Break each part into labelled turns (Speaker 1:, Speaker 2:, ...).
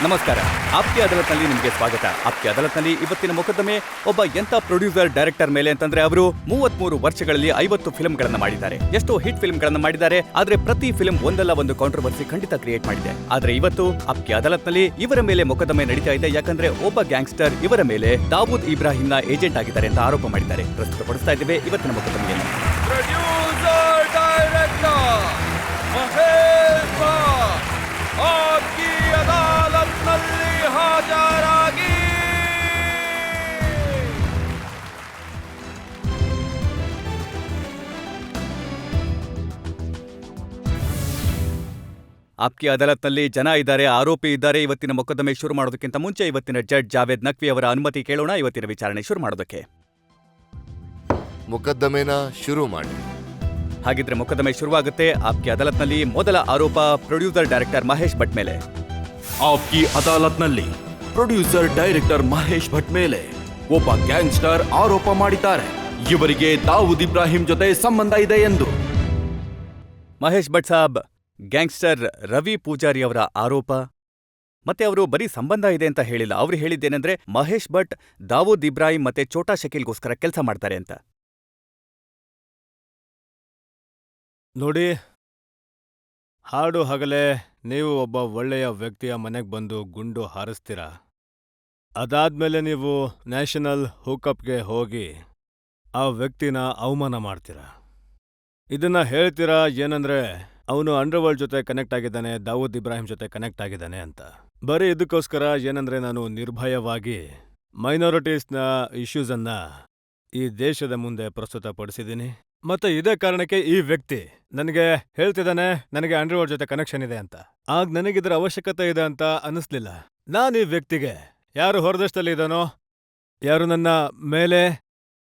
Speaker 1: ನಮಸ್ಕಾರ. ಆಪ್ಕೆ ಅದಾಲತ್ನಲ್ಲಿ ನಿಮಗೆ ಸ್ವಾಗತ. ಆಪ್ಕೆ ಅದಾಲತ್ನಲ್ಲಿ ಇವತ್ತಿನ ಮೊಕದ್ದಮೆ ಒಬ್ಬ ಎಂಥ ಪ್ರೊಡ್ಯೂಸರ್ ಡೈರೆಕ್ಟರ್ ಮೇಲೆ ಅಂತಂದ್ರೆ ಅವರು 33 ವರ್ಷಗಳಲ್ಲಿ 50 ಫಿಲ್ಮ್ಗಳನ್ನ ಮಾಡಿದ್ದಾರೆ. ಎಷ್ಟೋ ಹಿಟ್ ಫಿಲ್ಮ್ಗಳನ್ನ ಮಾಡಿದ್ದಾರೆ. ಆದ್ರೆ ಪ್ರತಿ ಫಿಲ್ಮ್ ಒಂದಲ್ಲ ಒಂದು ಕಾಂಟ್ರವರ್ಸಿ ಖಂಡಿತ ಕ್ರಿಯೇಟ್ ಮಾಡಿದೆ. ಆದ್ರೆ ಇವತ್ತು ಆಪ್ಕೆ ಅದಾಲತ್ನಲ್ಲಿ ಇವರ ಮೇಲೆ ಮೊಕದ್ದಮೆ ನಡೀತಾ ಇದೆ. ಯಾಕಂದ್ರೆ ಒಬ್ಬ ಗ್ಯಾಂಗ್ಸ್ಟರ್ ಇವರ ಮೇಲೆ ದಾವೂದ್ ಇಬ್ರಾಹಿಂನ ಏಜೆಂಟ್ ಆಗಿದ್ದಾರೆ ಅಂತ ಆರೋಪ ಮಾಡಿದ್ದಾರೆ. ಪ್ರಸ್ತುತಪಡಿಸ್ತಾ ಇದ್ದೇವೆ ಇವತ್ತಿನ ಮೊಕದ್ದಮೆಯನ್ನು.
Speaker 2: ಪ್ರೊಡ್ಯೂಸರ್ ಡೈರೆಕ್ಟರ್ ಮಹೇಶ್ ಭಟ್ ಆಪ್ಕಿ ಅದಾಲತ್ನಲ್ಲಿ ಹಾಜರಾಗಿ.
Speaker 1: ಆಪ್ಕೆ ಅದಾಲತ್ನಲ್ಲಿ ಜನ ಇದ್ದಾರೆ, ಆರೋಪಿ ಇದ್ದಾರೆ. ಇವತ್ತಿನ ಮೊಕದ್ದಮೆ ಶುರು ಮಾಡೋದಕ್ಕಿಂತ ಮುಂಚೆ ಇವತ್ತಿನ ಜಡ್ಜ್ ಜಾವೇದ್ ನಖ್ವಿ ಅವರ ಅನುಮತಿ ಕೇಳೋಣ ಇವತ್ತಿನ ವಿಚಾರಣೆ ಶುರು ಮಾಡೋದಕ್ಕೆ.
Speaker 3: ಮೊಕದ್ದಮೆನ ಶುರು ಮಾಡಿ.
Speaker 1: ಹಾಗಿದ್ರೆ ಮೊಕದ್ದಮೆ ಶುರುವಾಗುತ್ತೆ. ಆಪ್ಕೆ ಅದಾಲತ್ನಲ್ಲಿ ಮೊದಲ ಆರೋಪ ಪ್ರೊಡ್ಯೂಸರ್ ಡೈರೆಕ್ಟರ್ ಮಹೇಶ್ ಭಟ್ ಮೇಲೆ.
Speaker 4: ಆಪ್ಕಿ ಅದಾಲತ್ನಲ್ಲಿ ಪ್ರೊಡ್ಯೂಸರ್ ಡೈರೆಕ್ಟರ್ ಮಹೇಶ್ ಭಟ್ ಮೇಲೆ ಒಬ್ಬ ಗ್ಯಾಂಗ್ಸ್ಟರ್ ಆರೋಪ ಮಾಡಿದ್ದಾರೆ. ಇವರಿಗೆ ದಾವೂದ್ ಇಬ್ರಾಹಿಂ ಜೊತೆ ಸಂಬಂಧ ಇದೆ ಎಂದು.
Speaker 1: ಮಹೇಶ್ ಭಟ್ ಸಾಬ್, ಗ್ಯಾಂಗ್ಸ್ಟರ್ ರವಿ ಪೂಜಾರಿ ಅವರ ಆರೋಪ. ಮತ್ತೆ ಅವರು ಬರೀ ಸಂಬಂಧ ಇದೆ ಅಂತ ಹೇಳಿಲ್ಲ. ಅವ್ರು ಹೇಳಿದ್ದೇನೆಂದ್ರೆ ಮಹೇಶ್ ಭಟ್ ದಾವೂದ್ ಇಬ್ರಾಹಿಂ ಮತ್ತೆ ಛೋಟಾ ಶಕೀಲ್ಗೋಸ್ಕರ ಕೆಲಸ ಮಾಡ್ತಾರೆ ಅಂತ.
Speaker 5: ನೋಡಿ, ಹಾಡು ಹಗಲೇ ನೀವು ಒಬ್ಬ ಒಳ್ಳೆಯ ವ್ಯಕ್ತಿಯ ಮನೆಗೆ ಬಂದು ಗುಂಡು ಹಾರಿಸ್ತೀರಾ. ಅದಾದ್ಮೇಲೆ ನೀವು ನ್ಯಾಷನಲ್ ಹುಕಪ್ಗೆ ಹೋಗಿ ಆ ವ್ಯಕ್ತಿನ ಅವಮಾನ ಮಾಡ್ತೀರಾ. ಇದನ್ನ ಹೇಳ್ತೀರಾ ಏನಂದ್ರೆ ಅವನು ಅಂಡರ್ವರ್ಲ್ಡ್ ಜೊತೆ ಕನೆಕ್ಟ್ ಆಗಿದ್ದಾನೆ, ದಾವೂದ್ ಇಬ್ರಾಹಿಂ ಜೊತೆ ಕನೆಕ್ಟ್ ಆಗಿದ್ದಾನೆ ಅಂತ. ಬರೀ ಇದಕ್ಕೋಸ್ಕರ ಏನಂದ್ರೆ ನಾನು ನಿರ್ಭಯವಾಗಿ ಮೈನಾರಿಟೀಸ್ನ ಇಶ್ಯೂಸನ್ನ ಈ ದೇಶದ ಮುಂದೆ ಪ್ರಸ್ತುತಪಡಿಸಿದ್ದೀನಿ. ಮತ್ತೆ ಇದೇ ಕಾರಣಕ್ಕೆ ಈ ವ್ಯಕ್ತಿ ನನಗೆ ಹೇಳ್ತಿದ್ದಾನೆ ನನಗೆ ಅಂಡರ್ವರ್ಲ್ಡ್ ಜೊತೆ ಕನೆಕ್ಷನ್ ಇದೆ ಅಂತ. ಆಗ ನನಗಿದ್ರ ಅವಶ್ಯಕತೆ ಇದೆ ಅಂತ ಅನಿಸ್ಲಿಲ್ಲ. ನಾನು ಈ ವ್ಯಕ್ತಿಗೆ ಯಾರು ಹೊರದೇಶದಲ್ಲಿ ಇದ್ದಾನೋ, ಯಾರು ನನ್ನ ಮೇಲೆ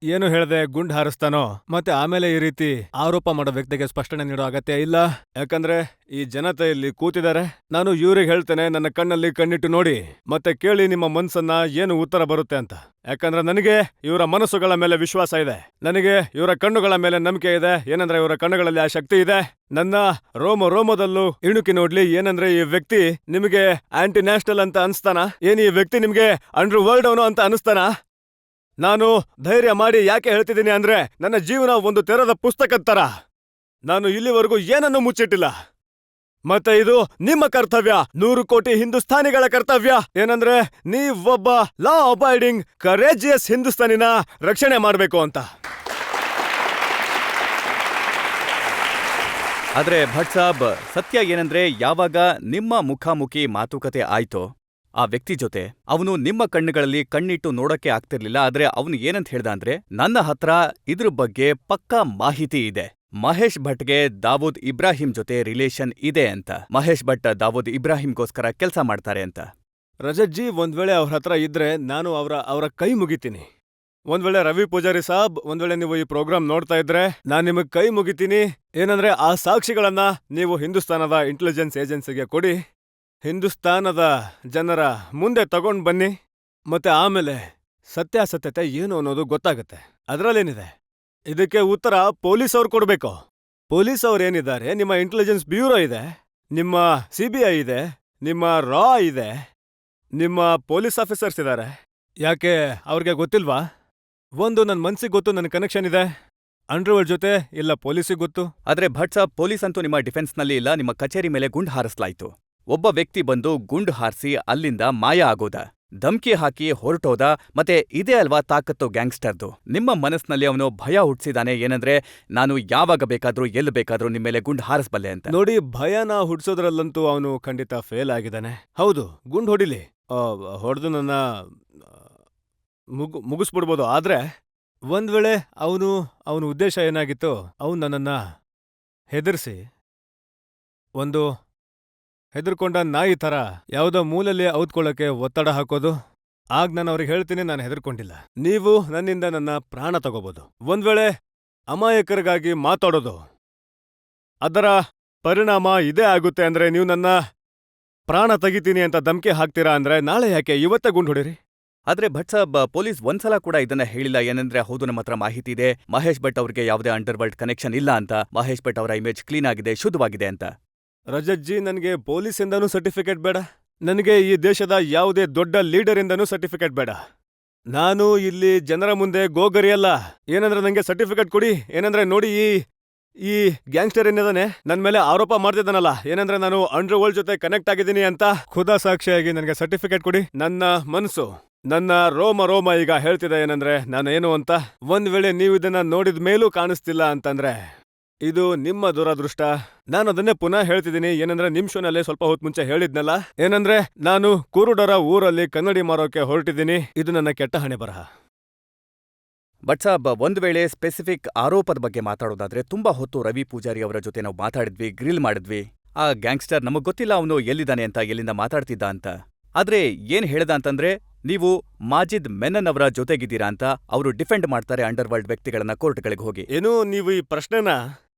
Speaker 5: ಏನು ಹೇಳ್ದೆ ಗುಂಡ್ ಹಾರಿಸ್ತಾನೋ, ಮತ್ತೆ ಆಮೇಲೆ ಈ ರೀತಿ ಆರೋಪ ಮಾಡೋ ವ್ಯಕ್ತಿಗೆ ಸ್ಪಷ್ಟನೆ ನೀಡೋ ಅಗತ್ಯ ಇಲ್ಲ. ಯಾಕಂದ್ರೆ ಈ ಜನತೆ ಇಲ್ಲಿ ಕೂತಿದ್ದಾರೆ. ನಾನು ಇವ್ರಿಗೆ ಹೇಳ್ತೇನೆ, ನನ್ನ ಕಣ್ಣಲ್ಲಿ ಕಣ್ಣಿಟ್ಟು ನೋಡಿ ಮತ್ತೆ ಕೇಳಿ ನಿಮ್ಮ ಮನ್ಸನ್ನ ಏನು ಉತ್ತರ ಬರುತ್ತೆ ಅಂತ. ಯಾಕಂದ್ರೆ ನನಗೆ ಇವರ ಮನಸ್ಸುಗಳ ಮೇಲೆ ವಿಶ್ವಾಸ ಇದೆ. ನನಗೆ ಇವರ ಕಣ್ಣುಗಳ ಮೇಲೆ ನಂಬಿಕೆ ಇದೆ. ಏನಂದ್ರೆ ಇವರ ಕಣ್ಣುಗಳಲ್ಲಿ ಆ ಶಕ್ತಿ ಇದೆ. ನನ್ನ ರೋಮದಲ್ಲೂ ಇಣುಕಿ ನೋಡ್ಲಿ. ಏನಂದ್ರೆ ಈ ವ್ಯಕ್ತಿ ನಿಮಗೆ ಆಂಟಿ ನ್ಯಾಷನಲ್ ಅಂತ ಅನ್ಸ್ತಾನ? ಏನ್ ಈ ವ್ಯಕ್ತಿ ನಿಮ್ಗೆ ಅಂಡರ್ ವರ್ಲ್ಡ್ ಅವನು ಅಂತ ಅನಿಸ್ತಾನ? ನಾನು ಧೈರ್ಯ ಮಾಡಿ ಯಾಕೆ ಹೇಳ್ತಿದ್ದೀನಿ ಅಂದ್ರೆ ನನ್ನ ಜೀವನ ಒಂದು ತೆರೆದ ಪುಸ್ತಕದ ತರ. ನಾನು ಇಲ್ಲಿವರೆಗೂ ಏನನ್ನೂ ಮುಚ್ಚಿಟ್ಟಿಲ್ಲ. ಮತ್ತೆ ಇದು ನಿಮ್ಮ ಕರ್ತವ್ಯ, 100 ಕೋಟಿ ಹಿಂದೂಸ್ತಾನಿಗಳ ಕರ್ತವ್ಯ. ಏನಂದ್ರೆ ನೀವೊಬ್ಬ ಲಾ ಅಬೈಡಿಂಗ್ ಕರೇಜಿಯಸ್ ಹಿಂದೂಸ್ತಾನಿನ ರಕ್ಷಣೆ ಮಾಡಬೇಕು ಅಂತ.
Speaker 1: ಆದ್ರೆ ಭಟ್ ಸಾಬ್, ಸತ್ಯ ಏನಂದ್ರೆ ಯಾವಾಗ ನಿಮ್ಮ ಮುಖಾಮುಖಿ ಮಾತುಕತೆ ಆಯ್ತೋ ಆ ವ್ಯಕ್ತಿ ಜೊತೆ, ಅವನು ನಿಮ್ಮ ಕಣ್ಣುಗಳಲ್ಲಿ ಕಣ್ಣಿಟ್ಟು ನೋಡಕ್ಕೆ ಆಗ್ತಿರ್ಲಿಲ್ಲ. ಆದ್ರೆ ಅವನು ಏನಂತ ಹೇಳ್ದ ಅಂದ್ರೆ ನನ್ನ ಹತ್ರ ಇದ್ರ ಬಗ್ಗೆ ಪಕ್ಕಾ ಮಾಹಿತಿ ಇದೆ. ಮಹೇಶ್ ಭಟ್ಗೆ ದಾವೂದ್ ಇಬ್ರಾಹಿಂ ಜೊತೆ ರಿಲೇಷನ್ ಇದೆ ಅಂತ. ಮಹೇಶ್ ಭಟ್ ದಾವೂದ್ ಇಬ್ರಾಹಿಂಗೋಸ್ಕರ ಕೆಲಸ ಮಾಡ್ತಾರೆ ಅಂತ.
Speaker 5: ರಜತ್ ಜಿ, ಒಂದ್ ವೇಳೆ ಅವ್ರ ಹತ್ರ ಇದ್ರೆ ನಾನು ಅವರ ಕೈ ಮುಗಿತೀನಿ. ಒಂದ್ ವೇಳೆ ರವಿ ಪೂಜಾರಿ ಸಾಬ್, ಒಂದ್ ವೇಳೆ ನೀವು ಈ ಪ್ರೋಗ್ರಾಮ್ ನೋಡ್ತಾ ಇದ್ರೆ ನಾನ್ ನಿಮಗ್ ಕೈ ಮುಗಿತೀನಿ. ಏನಂದ್ರೆ ಆ ಸಾಕ್ಷಿಗಳನ್ನ ನೀವು ಹಿಂದೂಸ್ತಾನದ ಇಂಟೆಲಿಜೆನ್ಸ್ ಏಜೆನ್ಸಿಗೆ ಕೊಡಿ, ಹಿಂದೂಸ್ತಾನದ ಜನರ ಮುಂದೆ ತಗೊಂಡ್ ಬನ್ನಿ. ಮತ್ತೆ ಆಮೇಲೆ ಸತ್ಯಾಸತ್ಯತೆ ಏನು ಅನ್ನೋದು ಗೊತ್ತಾಗತ್ತೆ. ಅದ್ರಲ್ಲೇನಿದೆ, ಇದಕ್ಕೆ ಉತ್ತರ ಪೊಲೀಸ್ ಅವ್ರು ಕೊಡ್ಬೇಕು. ಪೊಲೀಸ್ ಅವ್ರು ಏನಿದ್ದಾರೆ, ನಿಮ್ಮ ಇಂಟೆಲಿಜೆನ್ಸ್ ಬ್ಯೂರೋ ಇದೆ, ನಿಮ್ಮ CBI ಇದೆ, ನಿಮ್ಮ ರಾ ಇದೆ, ನಿಮ್ಮ ಪೊಲೀಸ್ ಆಫೀಸರ್ಸ್ ಇದ್ದಾರೆ. ಯಾಕೆ ಅವ್ರಿಗೆ ಗೊತ್ತಿಲ್ವಾ? ಒಂದು ನನ್ನ ಮನ್ಸಿಗೆ ಗೊತ್ತು, ನನ್ನ ಕನೆಕ್ಷನ್ ಇದೆ ಅಂಡರ್ವರ್ಲ್ಡ್ ಜೊತೆ, ಇಲ್ಲ ಪೊಲೀಸಿಗೆ ಗೊತ್ತು.
Speaker 1: ಆದ್ರೆ ಭಟ್ ಸಾಬ್, ಪೊಲೀಸ್ ಅಂತೂ ನಿಮ್ಮ ಡಿಫೆನ್ಸ್ನಲ್ಲಿ ಇಲ್ಲ. ನಿಮ್ಮ ಕಚೇರಿ ಮೇಲೆ ಗುಂಡು ಹಾರಿಸ್ಲಾಯ್ತು. ಒಬ್ಬ ವ್ಯಕ್ತಿ ಬಂದು ಗುಂಡು ಹಾರಿಸಿ ಅಲ್ಲಿಂದ ಮಾಯ ಆಗೋದ, ಧಮ್ಕಿ ಹಾಕಿ ಹೊರಟೋದ. ಮತ್ತೆ ಇದೇ ಅಲ್ವಾ ತಾಕತ್ತು ಗ್ಯಾಂಗ್ಸ್ಟರ್ದು. ನಿಮ್ಮ ಮನಸ್ಸಿನಲ್ಲಿ ಅವನು ಭಯ ಹುಟ್ಟಿಸಿದಾನೆ. ಏನಂದ್ರೆ ನಾನು ಯಾವಾಗ ಬೇಕಾದ್ರೂ ಎಲ್ಲಿ ಬೇಕಾದ್ರೂ ನಿಮ್ಮ ಮೇಲೆ ಗುಂಡು ಹಾರಿಸ್ಬಲ್ಲೆ ಅಂತ.
Speaker 5: ನೋಡಿ, ಭಯನ ಹುಡ್ಸೋದ್ರಲ್ಲಂತೂ ಅವನು ಖಂಡಿತ ಫೇಲ್ ಆಗಿದ್ದಾನೆ. ಹೌದು, ಗುಂಡು ಹೊಡಿಲಿ, ಹೊಡೆದು ನನ್ನ ಮುಗಿಸ್ಬಿಡ್ಬೋದು. ಆದ್ರೆ ಒಂದ್ ವೇಳೆ ಅವನು ಉದ್ದೇಶ ಏನಾಗಿತ್ತು, ಅವನು ನನ್ನನ್ನ ಹೆದರ್ಸಿ, ಒಂದು ಹೆದರ್ಕೊಂಡ ನಾಯಿ ತರ ಯಾವುದೋ ಮೂಲೆಯಲ್ಲಿ ಔದ್ಕೊಳ್ಳೋಕೆ ಒತ್ತಡ ಹಾಕೋದು. ಆಗ ನಾನು ಅವ್ರಿಗೆ ಹೇಳ್ತೀನಿ, ನಾನು ಹೆದರ್ಕೊಂಡಿಲ್ಲ, ನೀವು ನನ್ನಿಂದ ನನ್ನ ಪ್ರಾಣ ತಗೋಬೋದು. ಒಂದ್ ವೇಳೆ ಅಮಾಯಕರಿಗಾಗಿ ಮಾತಾಡೋದು, ಅದರ ಪರಿಣಾಮ ಇದೇ ಆಗುತ್ತೆ ಅಂದ್ರೆ, ನೀವು ನನ್ನ ಪ್ರಾಣ ತೆಗಿತೀನಿ ಅಂತ ಧಮ್ಕಿ ಹಾಕ್ತೀರಾ ಅಂದ್ರೆ ನಾಳೆ ಯಾಕೆ ಇವತ್ತೇ ಗುಂಡು ಹೊಡಿರಿ.
Speaker 1: ಆದ್ರೆ ಭಟ್ ಸಾಬ್, ಪೊಲೀಸ್ ಒಂದ್ಸಲ ಕೂಡ ಇದನ್ನ ಹೇಳಿಲ್ಲ. ಏನಂದ್ರೆ ಹೌದು, ನಮ್ಮ ಹತ್ರ ಮಾಹಿತಿ ಇದೆ, ಮಹೇಶ್ ಭಟ್ ಅವ್ರಿಗೆ ಯಾವುದೇ ಅಂಡರ್ವರ್ಲ್ಡ್ ಕನೆಕ್ಷನ್ ಇಲ್ಲ ಅಂತ. ಮಹೇಶ್ ಭಟ್ ಅವರ ಇಮೇಜ್ ಕ್ಲೀನ್ ಆಗಿದೆ, ಶುದ್ಧವಾಗಿದೆ ಅಂತ.
Speaker 5: ರಜತ್ ಜಿ, ನನಗೆ ಪೊಲೀಸಿಂದನೂ ಸರ್ಟಿಫಿಕೇಟ್ ಬೇಡ, ನನಗೆ ಈ ದೇಶದ ಯಾವುದೇ ದೊಡ್ಡ ಲೀಡರಿಂದನೂ ಸರ್ಟಿಫಿಕೇಟ್ ಬೇಡ. ನಾನು ಇಲ್ಲಿ ಜನರ ಮುಂದೆ ಗೋಗರಿಯಲ್ಲ. ಏನಂದ್ರೆ ನಂಗೆ ಸರ್ಟಿಫಿಕೇಟ್ ಕೊಡಿ. ಏನಂದ್ರೆ ನೋಡಿ, ಈ ಗ್ಯಾಂಗ್ಸ್ಟರ್ ಏನಿದಾನೆ ನನ್ ಮೇಲೆ ಆರೋಪ ಮಾಡ್ತಿದ್ದಾನಲ್ಲ, ಏನಂದ್ರೆ ನಾನು ಅಂಡರ್ ವರ್ಲ್ಡ್ ಜೊತೆ ಕನೆಕ್ಟ್ ಆಗಿದ್ದೀನಿ ಅಂತ. ಖುದಾ ಸಾಕ್ಷಿಯಾಗಿ ನನಗೆ ಸರ್ಟಿಫಿಕೇಟ್ ಕೊಡಿ. ನನ್ನ ಮನಸ್ಸು, ನನ್ನ ರೋಮ ಈಗ ಹೇಳ್ತಿದೆ ಏನಂದ್ರೆ ನಾನು ಏನು ಅಂತ. ಒಂದ್ ವೇಳೆ ನೀವು ಇದನ್ನ ನೋಡಿದ ಮೇಲೂ ಕಾಣಿಸ್ತಿಲ್ಲ ಅಂತಂದ್ರೆ ಇದು ನಿಮ್ಮ ದುರದೃಷ್ಟ. ನಾನು ಅದನ್ನೇ ಪುನಃ ಹೇಳ್ತಿದ್ದೀನಿ. ಏನಂದ್ರೆ ನಿಮ್ ಶೋನಲ್ಲೇ ಸ್ವಲ್ಪ ಹೊತ್ತು ಮುಂಚೆ ಹೇಳಿದ್ನಲ್ಲ, ಏನಂದ್ರೆ ನಾನು ಕುರುಡರ ಊರಲ್ಲಿ ಕನ್ನಡಿ ಮಾರೋಕೆ ಹೊರಟಿದ್ದೀನಿ. ಇದು ನನ್ನ ಕೆಟ್ಟ ಹಣೆ ಬರಹ.
Speaker 1: ಬಟ್ ಸಾಬ್, ಒಂದ್ ವೇಳೆ ಸ್ಪೆಸಿಫಿಕ್ ಆರೋಪದ ಬಗ್ಗೆ ಮಾತಾಡೋದಾದ್ರೆ ತುಂಬಾ ಹೊತ್ತು ರವಿ ಪೂಜಾರಿ ಅವರ ಜೊತೆ ನಾವು ಮಾತಾಡಿದ್ವಿ, ಗ್ರಿಲ್ ಮಾಡಿದ್ವಿ. ಆ ಗ್ಯಾಂಗ್ಸ್ಟರ್ ನಮಗ್ ಗೊತ್ತಿಲ್ಲ ಅವನು ಎಲ್ಲಿದ್ದಾನೆ ಅಂತ, ಎಲ್ಲಿಂದ ಮಾತಾಡ್ತಿದ್ದ ಅಂತ. ಆದ್ರೆ ಏನ್ ಹೇಳ್ದ ಅಂತಂದ್ರೆ ನೀವು ಮಾಜಿದ್ ಮೆನನ್ ಅವರ ಜೊತೆಗಿದ್ದೀರಾ ಅಂತ. ಅವರು ಡಿಫೆಂಡ್ ಮಾಡ್ತಾರೆ ಅಂಡರ್ ವರ್ಲ್ಡ್ ವ್ಯಕ್ತಿಗಳನ್ನ ಕೋರ್ಟ್ಗಳಿಗೆ ಹೋಗಿ.
Speaker 5: ಏನು ನೀವು ಈ ಪ್ರಶ್ನೆನ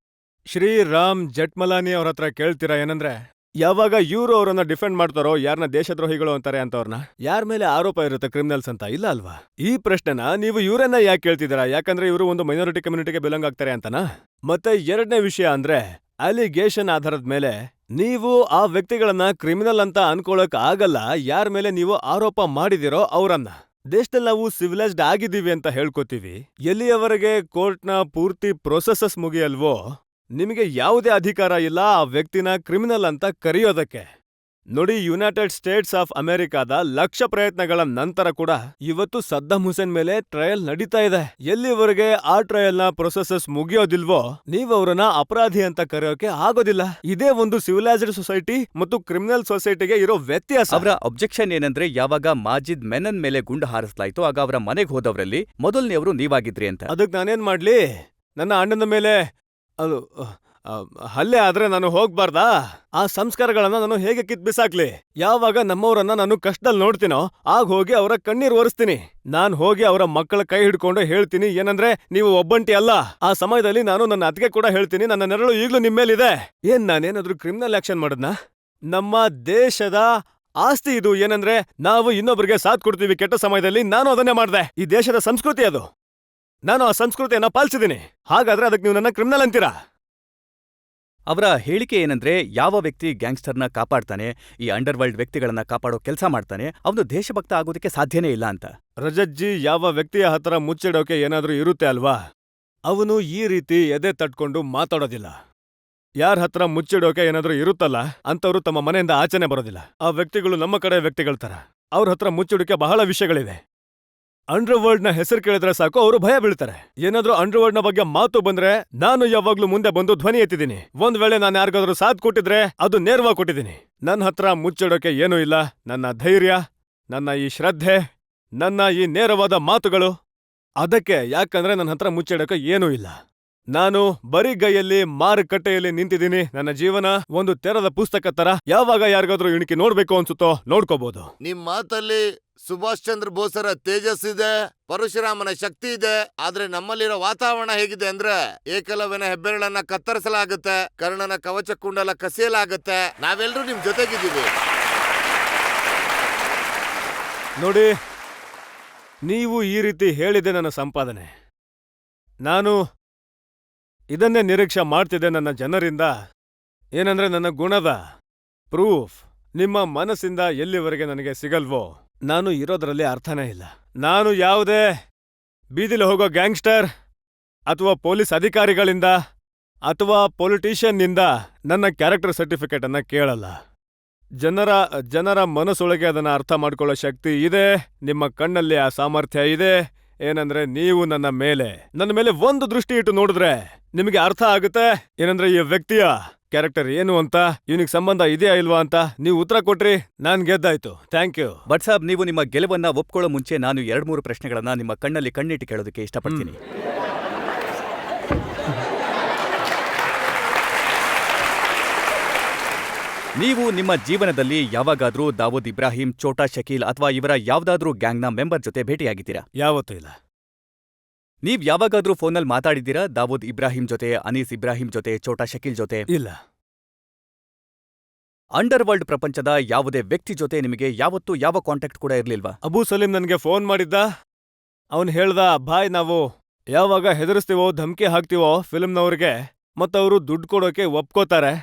Speaker 5: ಶ್ರೀರಾಮ್ ಜೆಠ್ಮಲಾನಿ ಅವ್ರ ಹತ್ರ ಕೇಳ್ತೀರಾ? ಏನಂದ್ರೆ ಯಾವಾಗ ಇವ್ರು ಅವರನ್ನ ಡಿಫೆಂಡ್ ಮಾಡ್ತಾರೋ, ಯಾರನ್ನ ದೇಶದ್ರೋಹಿಗಳು ಅಂತಾರೆ ಅಂತವ್ರನ್ನ, ಯಾರ ಮೇಲೆ ಆರೋಪ ಇರುತ್ತೆ ಕ್ರಿಮಿನಲ್ಸ್ ಅಂತ, ಇಲ್ಲ ಅಲ್ವಾ? ಈ ಪ್ರಶ್ನೆನ ನೀವು ಇವ್ರನ್ನ ಯಾಕೆ ಕೇಳ್ತಿದ್ದೀರಾ? ಯಾಕಂದ್ರೆ ಇವರು ಒಂದು ಮೈನಾರಿಟಿ ಕಮ್ಯುನಿಟಿಗೆ ಬಿಲಾಂಗ್ ಆಗ್ತಾರೆ ಅಂತನಾ? ಮತ್ತೆ ಎರಡನೇ ವಿಷಯ ಅಂದ್ರೆ ಅಲಿಗೇಷನ್ ಆಧಾರದ ಮೇಲೆ ನೀವು ಆ ವ್ಯಕ್ತಿಗಳನ್ನ ಕ್ರಿಮಿನಲ್ ಅಂತ ಅನ್ಕೊಳಕ್ ಆಗಲ್ಲ. ಯಾರ ಮೇಲೆ ನೀವು ಆರೋಪ ಮಾಡಿದಿರೋ ಅವರನ್ನ. ದೇಶದಲ್ಲಿ ನಾವು ಸಿವಿಲೈಸ್ಡ್ ಆಗಿದ್ದೀವಿ ಅಂತ ಹೇಳ್ಕೊತೀವಿ. ಎಲ್ಲಿಯವರೆಗೆ ಕೋರ್ಟ್ನ ಪೂರ್ತಿ ಪ್ರೊಸೆಸಸ್ ಮುಗಿಯಲ್ವೋ ನಿಮಗೆ ಯಾವುದೇ ಅಧಿಕಾರ ಇಲ್ಲ ಆ ವ್ಯಕ್ತಿನ ಕ್ರಿಮಿನಲ್ ಅಂತ ಕರೆಯೋದಕ್ಕೆ. ನೋಡಿ, ಯುನೈಟೆಡ್ ಸ್ಟೇಟ್ಸ್ ಆಫ್ ಅಮೆರಿಕಾದ ಲಕ್ಷ ಪ್ರಯತ್ನಗಳ ನಂತರ ಕೂಡ ಇವತ್ತು ಸದ್ದಾಂ ಹುಸೇನ್ ಮೇಲೆ ಟ್ರಯಲ್ ನಡೀತಾ ಇದೆ. ಎಲ್ಲಿವರೆಗೆ ಆ ಟ್ರಯಲ್ನ ಪ್ರೊಸೆಸಸ್ ಮುಗಿಯೋದಿಲ್ವೋ ನೀವು ಅವರನ್ನ ಅಪರಾಧಿ ಅಂತ ಕರೆಯೋಕೆ ಆಗೋದಿಲ್ಲ. ಇದೇ ಒಂದು ಸಿವಿಲೈಸ್ಡ್ ಸೊಸೈಟಿ ಮತ್ತು ಕ್ರಿಮಿನಲ್ ಸೊಸೈಟಿಗೆ ಇರೋ ವ್ಯತ್ಯಾಸ.
Speaker 1: ಅವರ ಅಬ್ಜೆಕ್ಷನ್ ಏನಂದ್ರೆ, ಯಾವಾಗ ಮಾಜಿದ್ ಮೆನನ್ ಮೇಲೆ ಗುಂಡು ಹಾರಿಸಲಾಯ್ತು ಆಗ ಅವರ ಮನೆಗೆ ಹೋದವರಲ್ಲಿ ಮೊದಲನೆಯವರು ನೀವಾಗಿದ್ರಿ ಅಂತ.
Speaker 5: ಅದಕ್ಕೆ ನಾನೇನ್ ಮಾಡ್ಲಿ? ನನ್ನ ಅಣ್ಣನ ಮೇಲೆ ಅದು ಹಲ್ಲೆ ಆದ್ರೆ ನಾನು ಹೋಗ್ಬಾರ್ದಾ? ಆ ಸಂಸ್ಕಾರಗಳನ್ನ ನಾನು ಹೇಗೆ ಕಿತ್ ಬಿಸಾಕ್ಲಿ? ಯಾವಾಗ ನಮ್ಮವರನ್ನ ನಾನು ಕಷ್ಟದಲ್ಲಿ ನೋಡ್ತೀನೋ ಆಗ ಹೋಗಿ ಅವರ ಕಣ್ಣೀರ್ ಒರೆಸ್ತೀನಿ. ನಾನ್ ಹೋಗಿ ಅವರ ಮಕ್ಕಳ ಕೈ ಹಿಡ್ಕೊಂಡು ಹೇಳ್ತೀನಿ, ಏನಂದ್ರೆ ನೀವು ಒಬ್ಬಂಟಿ ಅಲ್ಲ. ಆ ಸಮಯದಲ್ಲಿ ನಾನು ನನ್ನ ಅತ್ತಿಗೆ ಕೂಡ ಹೇಳ್ತೀನಿ, ನನ್ನ ನೆರಳು ಈಗ್ಲೂ ನಿಮ್ಮೇಲಿದೆ. ಏನ್ ನಾನೇನಾದ್ರೂ ಕ್ರಿಮಿನಲ್ ಆಕ್ಷನ್ ಮಾಡದ್ನಾ? ನಮ್ಮ ದೇಶದ ಆಸ್ತಿ ಇದು. ಏನಂದ್ರೆ ನಾವು ಇನ್ನೊಬ್ರಿಗೆ ಸಾಥ್ ಕೊಡ್ತೀವಿ ಕೆಟ್ಟ ಸಮಯದಲ್ಲಿ. ನಾನು ಅದನ್ನೇ ಮಾಡ್ದೆ. ಈ ದೇಶದ ಸಂಸ್ಕೃತಿ ಅದು. ನಾನು ಆ ಸಂಸ್ಕೃತಿಯನ್ನ ಪಾಲಿಸಿದ್ದೀನಿ. ಹಾಗಾದ್ರೆ ಅದಕ್ಕೆ ನೀವು ನನ್ನ ಕ್ರಿಮಿನಲ್ ಅಂತೀರಾ?
Speaker 1: ಅವರ ಹೇಳಿಕೆ ಏನಂದ್ರೆ, ಯಾವ ವ್ಯಕ್ತಿ ಗ್ಯಾಂಗ್ಸ್ಟರ್ನ ಕಾಪಾಡ್ತಾನೆ, ಈ ಅಂಡರ್ ವರ್ಲ್ಡ್ ವ್ಯಕ್ತಿಗಳನ್ನ ಕಾಪಾಡೋ ಕೆಲಸ ಮಾಡ್ತಾನೆ, ಅವನು ದೇಶಭಕ್ತ ಆಗೋದಕ್ಕೆ ಸಾಧ್ಯನೇ ಇಲ್ಲ ಅಂತ.
Speaker 5: ರಜತ್ಜಿ, ಯಾವ ವ್ಯಕ್ತಿಯ ಹತ್ರ ಮುಚ್ಚಿಡೋಕೆ ಏನಾದ್ರೂ ಇರುತ್ತೆ ಅಲ್ವಾ, ಅವನು ಈ ರೀತಿ ಎದೆ ತಟ್ಕೊಂಡು ಮಾತಾಡೋದಿಲ್ಲ. ಯಾರ ಹತ್ರ ಮುಚ್ಚಿಡೋಕೆ ಏನಾದ್ರೂ ಇರುತ್ತಲ್ಲ ಅಂತವ್ರು ತಮ್ಮ ಮನೆಯಿಂದ ಆಚೆನೆ ಬರೋದಿಲ್ಲ. ಆ ವ್ಯಕ್ತಿಗಳು ನಮ್ಮ ಕಡೆ ವ್ಯಕ್ತಿಗಳ ತರ. ಅವ್ರ ಹತ್ರ ಮುಚ್ಚಿಡೋಕೆ ಬಹಳ ವಿಷಯಗಳಿವೆ. ಅಂಡರ್ ವರ್ಲ್ಡ್ ನ ಹೆಸರು ಕೇಳಿದ್ರೆ ಸಾಕು ಅವರು ಭಯ ಬೀಳ್ತಾರೆ. ಏನಾದ್ರೂ ಅಂಡರ್ ವರ್ಲ್ಡ್ ನ ಬಗ್ಗೆ ಮಾತು ಬಂದ್ರೆ ನಾನು ಯಾವಾಗ್ಲೂ ಮುಂದೆ ಬಂದು ಧ್ವನಿ ಎತ್ತಿದ್ದೀನಿ. ಒಂದ್ ವೇಳೆ ನಾನು ಯಾರಿಗಾದ್ರೂ ಸಾಥ್ ಕೊಟ್ಟಿದ್ರೆ ಅದು ನೇರವಾಗಿ ಕೊಟ್ಟಿದ್ದೀನಿ. ನನ್ನ ಹತ್ರ ಮುಚ್ಚಿಡೋಕೆ ಏನೂ ಇಲ್ಲ. ನನ್ನ ಧೈರ್ಯ, ನನ್ನ ಈ ಶ್ರದ್ಧೆ, ನನ್ನ ಈ ನೇರವಾದ ಮಾತುಗಳು. ಅದಕ್ಕೆ ಯಾಕಂದ್ರೆ ನನ್ನ ಹತ್ರ ಮುಚ್ಚಿಡೋಕೆ ಏನೂ ಇಲ್ಲ. ನಾನು ಬರಿಗೈಯಲ್ಲಿ ಮಾರುಕಟ್ಟೆಯಲ್ಲಿ ನಿಂತಿದ್ದೀನಿ. ನನ್ನ ಜೀವನ ಒಂದು ತೆರೆದ ಪುಸ್ತಕ ತರ. ಯಾವಾಗ ಯಾರಿಗಾದ್ರೂ ಇಣಕಿ ನೋಡ್ಬೇಕು ಅನ್ಸುತ್ತೋ ನೋಡ್ಕೋಬಹುದು.
Speaker 3: ನಿಮ್ ಮಾತಲ್ಲಿ ಸುಭಾಷ್ ಚಂದ್ರ ಬೋಸರ ತೇಜಸ್ ಇದೆ, ಪರಶುರಾಮನ ಶಕ್ತಿ ಇದೆ. ಆದ್ರೆ ನಮ್ಮಲ್ಲಿರೋ ವಾತಾವರಣ ಹೇಗಿದೆ ಅಂದ್ರೆ, ಏಕಲವ್ಯನ ಹೆಬ್ಬೆರಳನ್ನ ಕತ್ತರಿಸಲಾಗುತ್ತೆ, ಕರ್ಣನ ಕವಚ ಕುಂಡಲ ಕಸಿಯಲಾಗುತ್ತೆ. ನಾವೆಲ್ಲರೂ ನಿಮ್ ಜೊತೆಗಿದ್ದೀವಿ.
Speaker 5: ನೋಡಿ, ನೀವು ಈ ರೀತಿ ಹೇಳಿದೆ ನನ್ನ ಸಂಪಾದನೆ. ನಾನು ಇದನ್ನೇ ನಿರೀಕ್ಷೆ ಮಾಡ್ತಿದ್ದೆ ನನ್ನ ಜನರಿಂದ. ಏನಂದ್ರೆ ನನ್ನ ಗುಣದ ಪ್ರೂಫ್ ನಿಮ್ಮ ಮನಸ್ಸಿಂದ ಎಲ್ಲಿವರೆಗೆ ನನಗೆ ಸಿಗಲ್ವೋ ನಾನು ಇರೋದ್ರಲ್ಲಿ ಅರ್ಥನೇ ಇಲ್ಲ. ನಾನು ಯಾವುದೇ ಬೀದಿಲಿ ಹೋಗೋ ಗ್ಯಾಂಗ್ಸ್ಟರ್ ಅಥವಾ ಪೊಲೀಸ್ ಅಧಿಕಾರಿಗಳಿಂದ ಅಥವಾ ಪೊಲಿಟಿಷಿಯನ್ನಿಂದ ನನ್ನ ಕ್ಯಾರೆಕ್ಟರ್ ಸರ್ಟಿಫಿಕೇಟ್ ಅನ್ನ ಕೇಳಲ್ಲ. ಜನರ ಮನಸ್ಸೊಳಗೆ ಅದನ್ನ ಅರ್ಥ ಮಾಡ್ಕೊಳ್ಳೋ ಶಕ್ತಿ ಇದೆ. ನಿಮ್ಮ ಕಣ್ಣಲ್ಲಿ ಆ ಸಾಮರ್ಥ್ಯ ಇದೆ. ಏನಂದ್ರೆ ನೀವು ನನ್ನ ಮೇಲೆ ಒಂದು ದೃಷ್ಟಿ ಇಟ್ಟು ನೋಡಿದ್ರೆ ನಿಮಗೆ ಅರ್ಥ ಆಗುತ್ತೆ ಏನಂದ್ರೆ ಈ ವ್ಯಕ್ತಿಯ ಕ್ಯಾರೆಕ್ಟರ್ ಏನು ಅಂತ, ಇವನಿಗೆ ಸಂಬಂಧ ಇದೆಯಾ ಇಲ್ವಾ ಅಂತ. ನೀವು ಉತ್ತರ ಕೊಟ್ರಿ, ನಾನ್ ಗೆದ್ದಾಯ್ತು. Thank you.
Speaker 1: ಬಟ್ ಸಾಬ್, ನೀವು ನಿಮ್ಮ ಗೆಲುವನ್ನ ಒಪ್ಕೊಳ್ಳೋ ಮುಂಚೆ ನಾನು 2-3 ಪ್ರಶ್ನೆಗಳನ್ನ ನಿಮ್ಮ ಕಣ್ಣಲ್ಲಿ ಕಣ್ಣಿಟ್ಟು ಕೇಳೋದಕ್ಕೆ ಇಷ್ಟಪಡ್ತೀನಿ. ನೀವು ನಿಮ್ಮ ಜೀವನದಲ್ಲಿ ಯಾವಾಗಾದ್ರೂ ದಾವೂದ್ ಇಬ್ರಾಹಿಂ, ಛೋಟಾ ಶಕೀಲ್ ಅಥವಾ ಇವರ ಯಾವ್ದಾದ್ರೂ ಗ್ಯಾಂಗ್ನ ಮೆಂಬರ್ ಜೊತೆ ಭೇಟಿಯಾಗಿದ್ದೀರಾ?
Speaker 5: ಯಾವತ್ತೂ ಇಲ್ಲ.
Speaker 1: ನೀವ್ ಯಾವಾಗಾದ್ರೂ ಫೋನಲ್ಲಿ ಮಾತಾಡಿದ್ದೀರಾ ದಾವೂದ್ ಇಬ್ರಾಹಿಂ ಜೊತೆ, ಅನೀಸ್ ಇಬ್ರಾಹಿಂ ಜೊತೆ, ಛೋಟಾ ಶಕೀಲ್ ಜೊತೆ?
Speaker 5: ಇಲ್ಲ.
Speaker 1: ಅಂಡರ್ ವರ್ಲ್ಡ್ ಪ್ರಪಂಚದ ಯಾವುದೇ ವ್ಯಕ್ತಿ ಜೊತೆ ನಿಮಗೆ ಯಾವತ್ತೂ ಯಾವ ಕಾಂಟ್ಯಾಕ್ಟ್ ಕೂಡ ಇರ್ಲಿಲ್ವಾ?
Speaker 5: ಅಬೂ ಸಲೀಂ ನನಗೆ ಫೋನ್ ಮಾಡಿದ್ದ. ಅವನು ಹೇಳ್ದ, ಭಾಯ್, ನಾವು ಯಾವಾಗ ಹೆದರಿಸ್ತೀವೋ ಧಮ್ಕಿ ಹಾಕ್ತೀವೋ ಫಿಲ್ಮ್ನವ್ರಿಗೆ, ಮತ್ತವರು ದುಡ್ಡು ಕೊಡೋಕೆ ಒಪ್ಕೋತಾರೆ,